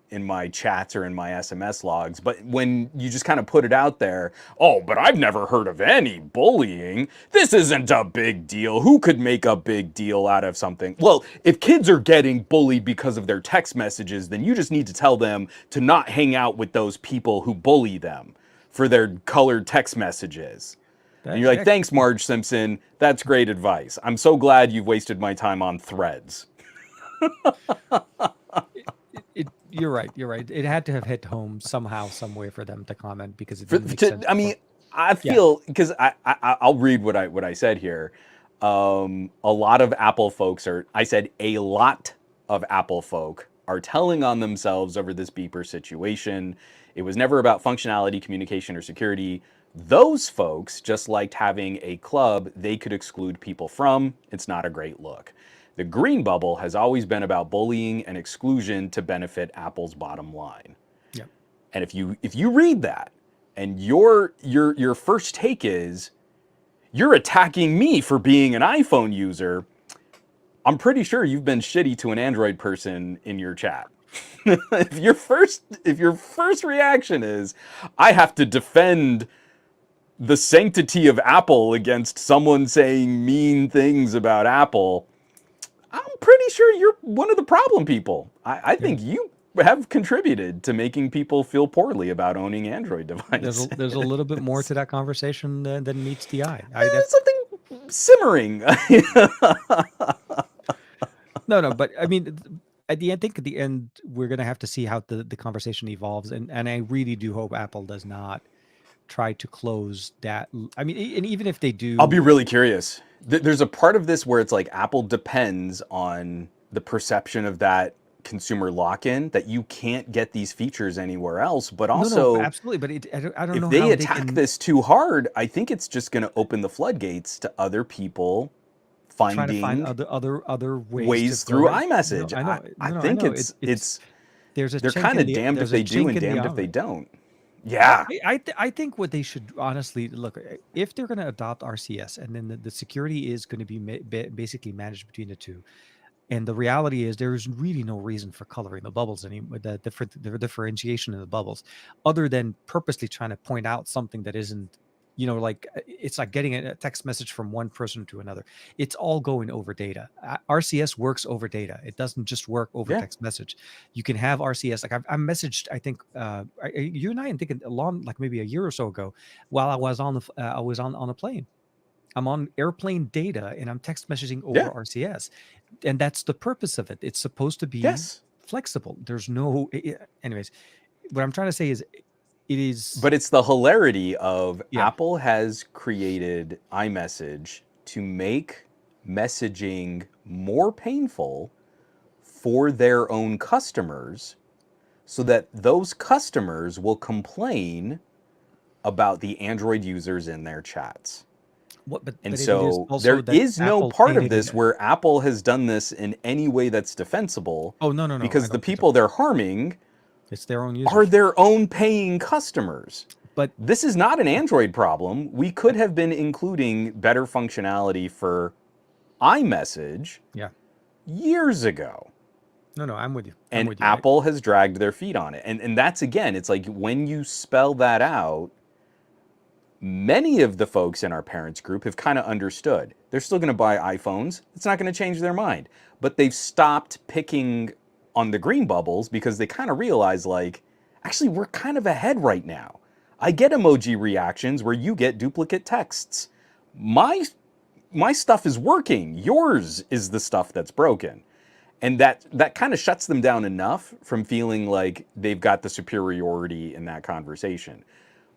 chats or in my SMS logs. But when you just kind of put it out there, oh, but I've never heard of any bullying. This isn't a big deal. Who could make a big deal out of something? Well, if kids are getting bullied because of their text messages, then you just need to tell them to not hang out with those people who bully them for their colored text messages. And That, you're like, that thanks, Marge Simpson. That's great advice. I'm so glad you've wasted my time on Threads. you're right. You're right. It had to have hit home somehow, some way for them to comment because it didn't make sense I before. mean, I Yeah. feel because I'll read what I said here. A lot of Apple folks are. I said a lot of Apple folk are telling on themselves over this beeper situation. It was never about functionality, communication, or security. Those folks just liked having a club they could exclude people from. It's not a great look. The green bubble has always been about bullying and exclusion to benefit Apple's bottom line. Yeah. And if you read that and your first take is you're attacking me for being an iPhone user, I'm pretty sure you've been shitty to an Android person in your chat. If your first reaction is I have to defend the sanctity of Apple against someone saying mean things about Apple, I'm pretty sure you're one of the problem people. I Yeah. think you have contributed to making people feel poorly about owning Android There's devices. there's a little bit more to that conversation than meets the eye. I def Something simmering. No, no, but I mean, at the end, I think at the end we're gonna have to see how the conversation evolves, and I really do hope Apple does not try to close that. I mean, and even if they I'll be do, really curious. There's a part of this where it's like Apple depends on the perception of that consumer lock-in that you can't get these features anywhere else. But no, no, also, absolutely, but I don't if know they how they attack can this too hard, I think it's just going to open the floodgates to other people try to find finding other ways to ways grow through it. No, iMessage. I know, I no, no, I think know. it's There's a they're chink kind in of damned if there's a they do chink and in the damned if they armor. don't. Yeah. I think what they should honestly look, if they're going to adopt RCS and then the security is going to be basically managed between the two, and the reality is there is really no reason for coloring the bubbles anymore, the differentiation in the bubbles, other than purposely trying to point out something that isn't, like it's like getting a text message from one person to another. It's all going over data. RCS works over data. It doesn't just work over Yeah. text message. You can have RCS. Like I messaged, I think you and I think a long, like maybe a year or so ago, while I was on I was on a plane. I'm on airplane data and I'm text messaging over Yeah. RCS. And that's the purpose of it. It's supposed to be Yes. flexible. There's no, anyways, what I'm trying to say is it is, But it's the hilarity of yeah. Apple has created iMessage to make messaging more painful for their own customers so that those customers will complain about the Android users in their chats. And But it is so also there that is no Apple part of painted this an, where Apple has done this in any way that's defensible oh, no, no, no. I because the don't think so. people they're harming It's their own are users. their own paying customers. But This is not an Android problem. We could have been including better functionality for iMessage yeah, years ago. No, I'm with you. I'm And with you. Apple has dragged their feet on it. And that's, again, it's like when you spell that out, many of the folks in our parents group have kind of understood. They're still going to buy iPhones. It's not going to change their mind. But they've stopped picking on the green bubbles because they kind of realize, like, actually, we're kind of ahead right now. I get emoji reactions where you get duplicate texts. My stuff is working. Yours is the stuff that's broken. And that kind of shuts them down enough from feeling like they've got the superiority in that conversation.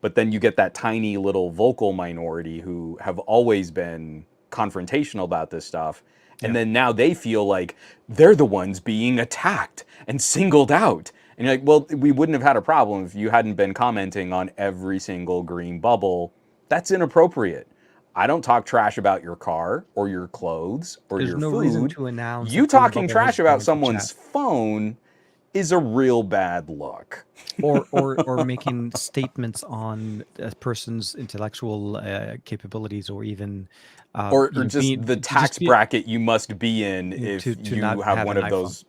But then you get that tiny little vocal minority who have always been confrontational about this stuff. And Yeah. then now they feel like they're the ones being attacked and singled out. And you're like, well, we wouldn't have had a problem if you hadn't been commenting on every single green bubble. That's inappropriate. I don't talk trash about your car or your clothes or There's your no reason food. to announce You that Green talking Bubble has trash about joined the someone's chat, phone is a real bad look. or making statements on a person's intellectual capabilities, or even Or just being the tax just be bracket you must be in if to you not have have one an of iPhone. those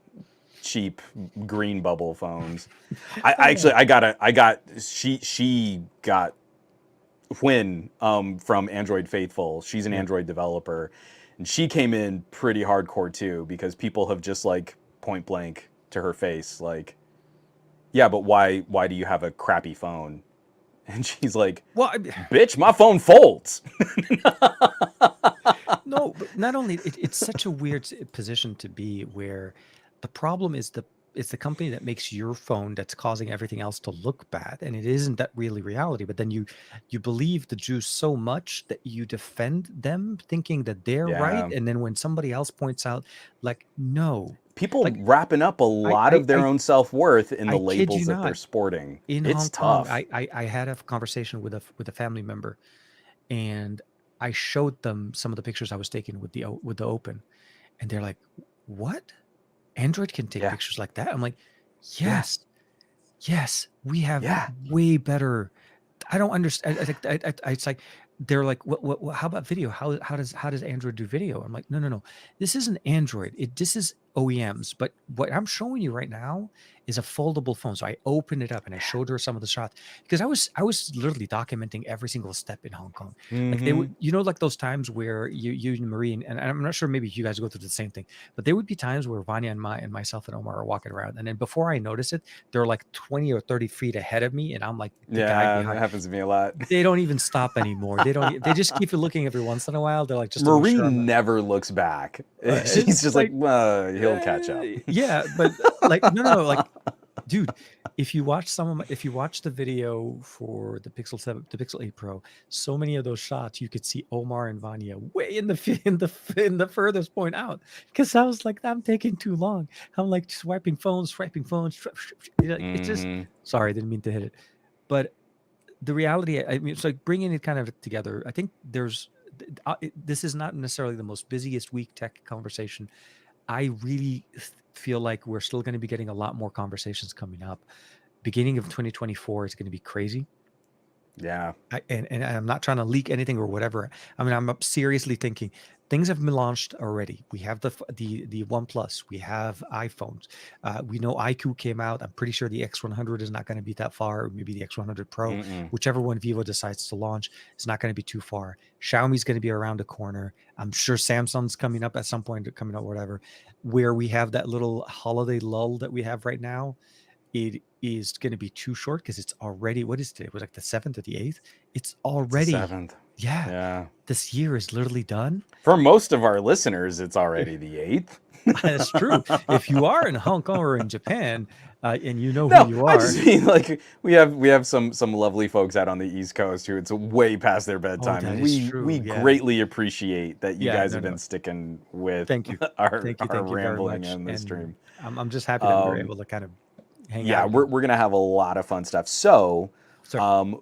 cheap green bubble phones. She got Juan from Android Faithful. She's an Yeah. Android developer, and she came in pretty hardcore too because people have just like point blank to her face like, yeah, but why do you have a crappy phone? And she's like, Well, bitch, my phone folds. no, but not only it's such a weird position to be, where the problem is it's the company that makes your phone that's causing everything else to look bad, and it isn't that really reality. But then you believe the Jews so much that you defend them, thinking that they're right, Yeah. and then when somebody else points out, like, no, People like wrapping up a I lot I of their I, own self-worth in the I kid you labels that they're not, sporting. in It's Hong Kong, tough. I had a conversation with a family member, and I showed them some of the pictures I was taking with the Open, and they're like, "What? Android can take Yeah. pictures like that?" I'm like, Yeah. "Yes, yes, we have Yeah. way better." I don't understand. It's like they're like, what? How about video? How does Android do video? I'm like, no, no, no. This isn't Android. This is OEMs. But what I'm showing you right now is a foldable phone. So I opened it up and I showed her some of the shots, because I was literally documenting every single step in Hong Kong. Like they Mm-hmm. would, like those times where you and Marie, and I'm not sure, maybe you guys go through the same thing, but there would be times where Vanya and myself and Omar are walking around, and then before I notice it, they're like 20 or 30 feet ahead of me, and I'm like the guy Yeah, that behind. happens to me a lot. They don't even stop anymore. They don't. They just keep looking every once in a while. They're like, just to make Marie sure I'm not. never looks back. She's It's just like, like, well, he'll catch up. yeah, but like, no, no, no, like, dude, if you watch the video for the Pixel 7, the Pixel 8 Pro, so many of those shots you could see Omar and Vanya way in the furthest point out, because I was like, I'm taking too long. I'm like swiping phones. It's just, Mm-hmm. sorry, I didn't mean to hit it, but the reality, I mean, it's like bringing it kind of together. I think this is not necessarily the most busiest week tech conversation. I really feel like we're still going to be getting a lot more conversations coming up. Beginning of 2024 is going to be crazy. Yeah. And I'm not trying to leak anything or whatever. I mean, I'm seriously thinking things have been launched already. We have the OnePlus. We have iPhones. We know IQOO came out. I'm pretty sure the X100 is not going to be that far. Or maybe the X100 Pro, Mm-mm. whichever one Vivo decides to launch, is not going to be too far. Xiaomi's going to be around the corner. I'm sure Samsung's coming up at some point, coming up, whatever. Where we have that little holiday lull that we have right now, it is going to be too short, because it's already, what is today? It was like the 7th or the 8th. It's It's the already, 7th. yeah, Yeah. this year is literally done. For most of our listeners, it's already the 8th. That's true. If you are in Hong Kong or in Japan, and you know who No, you I are, just mean like we have some lovely folks out on the East Coast who it's way past their oh, bedtime, that and is we true. Yeah, greatly appreciate that you yeah, guys no, have no. been sticking with Thank you, our thank you very rambling much, in this and stream. I'm just happy that we were Um, able to kind of hang yeah, out. we're gonna have a lot of fun stuff. So, Sorry. um,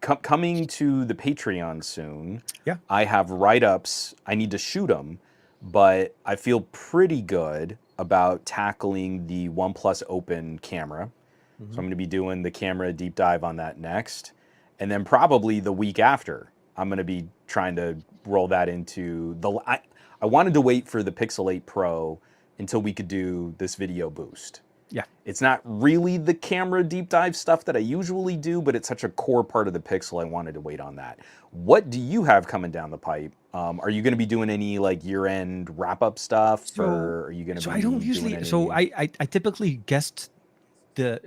coming to the Patreon soon, Yeah. I have write-ups. I need to shoot them, but I feel pretty good about tackling the OnePlus Open camera. So Hmm. I'm going to be doing the camera deep dive on that next, and then probably the week after, I'm going to be trying to roll that into the. I wanted to wait for the Pixel 8 Pro until we could do this video boost. Yeah. It's not really the camera deep dive stuff that I usually do, but it's such a core part of the Pixel. I wanted to wait on that. What do you have coming down the pipe? Are you going to be doing any like year-end wrap-up stuff, So, or are you going to so be I don't doing usually. any? So I typically guest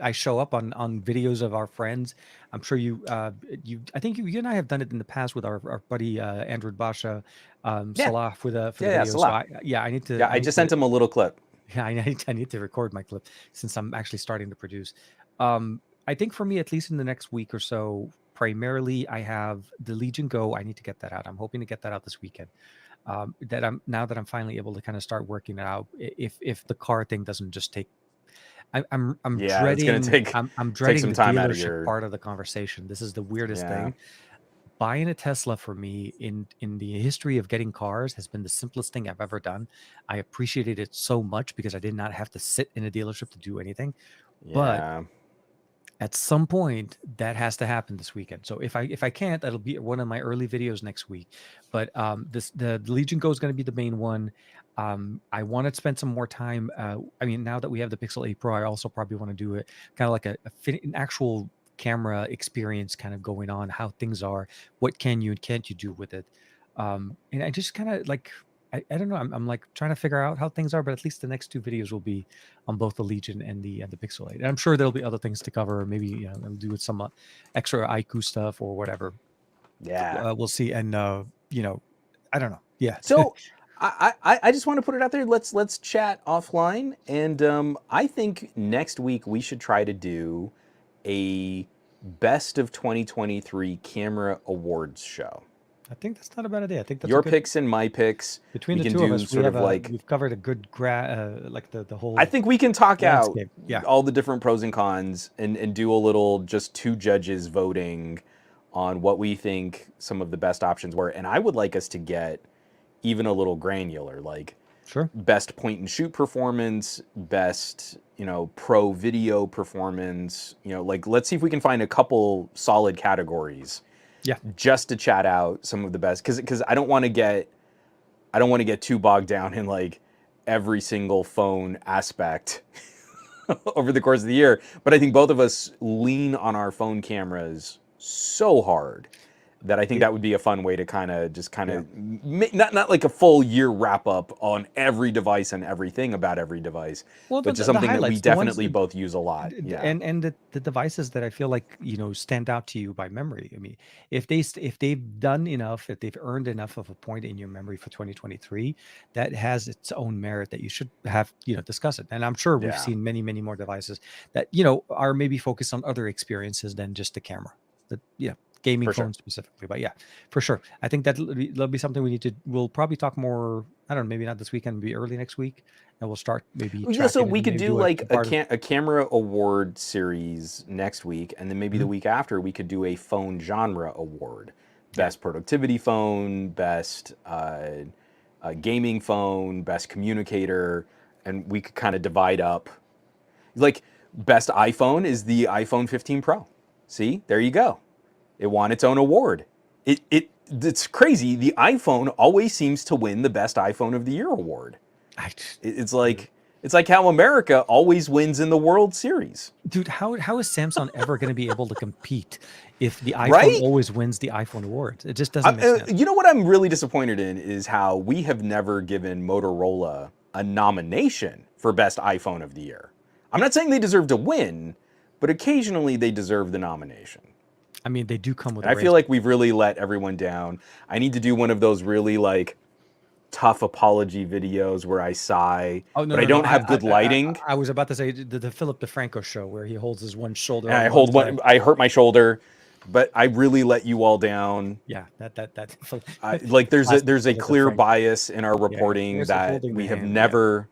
I show up on videos of our friends. I'm sure I think you and I have done it in the past with our buddy Andrew Basha, Yeah, Salah for the yeah, video. So Salah. I need to Yeah, I just sent him a little clip. yeah, I need to record my clip since I'm actually starting to produce. I think for me, at least in the next week or so, primarily I have the Legion Go. I need to get that out. I'm hoping to get that out this weekend. That I'm finally able to kind of start working it out. If the car thing doesn't just take I'm Yeah, it's going to take I'm take dreading some the time out of dealership your. part of the conversation. This is the weirdest Yeah, thing. Buying a Tesla for me in the history of getting cars has been the simplest thing I've ever done. I appreciated it so much because I did not have to sit in a dealership to do anything. But yeah. at some point that has to happen this weekend. So if I can't, that'll be one of my early videos next week. But the Legion Go is going to be the main one. I want to spend some more time. I mean, now that we have the Pixel 8 Pro, I also probably want to do it kind of like an actual camera experience kind of going on, how things are, what can you and can't you do with it. And I just kind of like I don't know. I'm like trying to figure out how things are, but at least the next two videos will be on both the Legion and the Pixel 8. And I'm sure there'll be other things to cover. Maybe I'll do with some extra IQOO stuff or whatever. Yeah. We'll see. And I don't know. Yeah. So I just want to put it out there. Let's chat offline, and I think next week we should try to do a best of 2023 camera awards show. I think that's not a bad idea. I think that's a Your good picks and my picks. between We the can two of do us. sort of like. We've covered a good like the I whole think we can talk out landscape. Yeah. all the different pros and cons and do a little just two judges voting on what we think some of the best options were. And I would like us to get even a little granular, like Sure. best point and shoot performance, best, pro video performance, like let's see if we can find a couple solid categories Yeah. just to chat out some of the best, because I don't want to get too bogged down in like every single phone aspect over the course of the year. But I think both of us lean on our phone cameras so hard that I think that would be a fun way to kind of not like a full year wrap up on every device and everything about every device, Well, but just the something that we highlights, the ones definitely both use a lot. Yeah. and the devices that I feel like stand out to you by memory. I mean, if they've done enough, if they've earned enough of a point in your memory for 2023, that has its own merit that you should have discuss it. And I'm sure we've Yeah. seen many more devices that are maybe focused on other experiences than just the camera. Gaming For sure. phones specifically. But yeah, for sure, I think that'll be something we'll probably talk more. I don't know, maybe not this weekend, maybe early next week, and we'll start maybe Yeah, so tracking it we and could maybe do like part of a camera award series next week, and then maybe the week after we could do a phone genre award. Best productivity phone, best gaming phone, best communicator, and we could kind of divide up. Like best iPhone is the iPhone 15 Pro. See, there you go. It won its own award. It's crazy. The iPhone always seems to win the best iPhone of the year award. It's like how America always wins in the World Series. Dude, how is Samsung ever going to be able to compete if the iPhone Right? always wins the iPhone awards? It just doesn't make sense. You know what I'm really disappointed in is how we have never given Motorola a nomination for best iPhone of the year. I'm not saying they deserve to win, but occasionally they deserve the nomination. I mean, they do come with. And I feel like we've really let everyone down. I need to do one of those really like tough apology videos where I sigh, Oh no, but I don't have good lighting. I was about to say the Philip DeFranco show where he holds his one shoulder. And on I one hold side. one. I hurt my shoulder, but I really let you all down. Yeah, that Like there's a Philip clear DeFranco. bias in our reporting there's that holding we the have hand, never.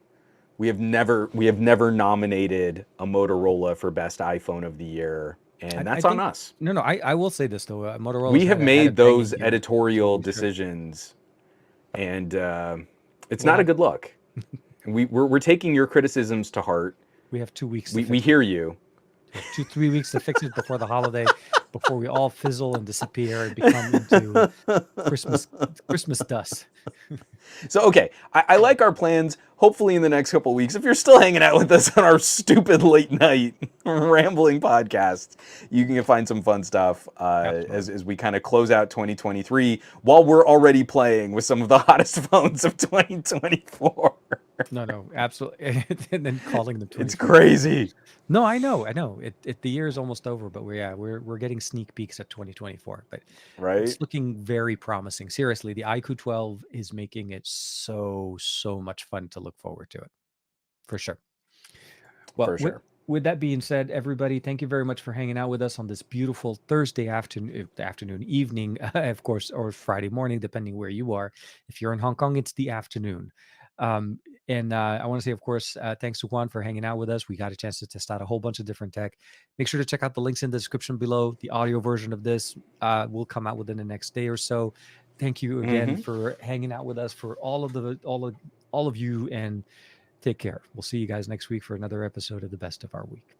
We have never nominated a Motorola for best iPhone of the year, and that's on us. No, I will say this though. Motorola. We have made those editorial decisions, and it's not a good look. We're taking your criticisms to heart. We have 2 weeks. We hear you, We have 2-3 weeks to fix it before the holiday, before we all fizzle and disappear and become into Christmas dust. So, okay, I like our plans. Hopefully, in the next couple of weeks, if you're still hanging out with us on our stupid late night rambling podcast, you can find some fun stuff as we kind of close out 2023 while we're already playing with some of the hottest phones of 2024. No, absolutely. And then calling them It's 24 crazy, No, I know. The year is almost over, but we're getting sneak peeks at 2024. But right? it's looking very promising. Seriously, the IQOO 12 is making it so much fun to look forward to it, for sure. Well, For sure. with that being said, everybody, thank you very much for hanging out with us on this beautiful Thursday afternoon, evening, of course, or Friday morning, depending where you are. If you're in Hong Kong, it's the afternoon. And I want to say, of course, thanks to Juan for hanging out with us. We got a chance to test out a whole bunch of different tech. Make sure to check out the links in the description below. The audio version of this will come out within the next day or so. Thank you again for hanging out with us, for all of you, and take care. We'll see you guys next week for another episode of the Best of Our Week.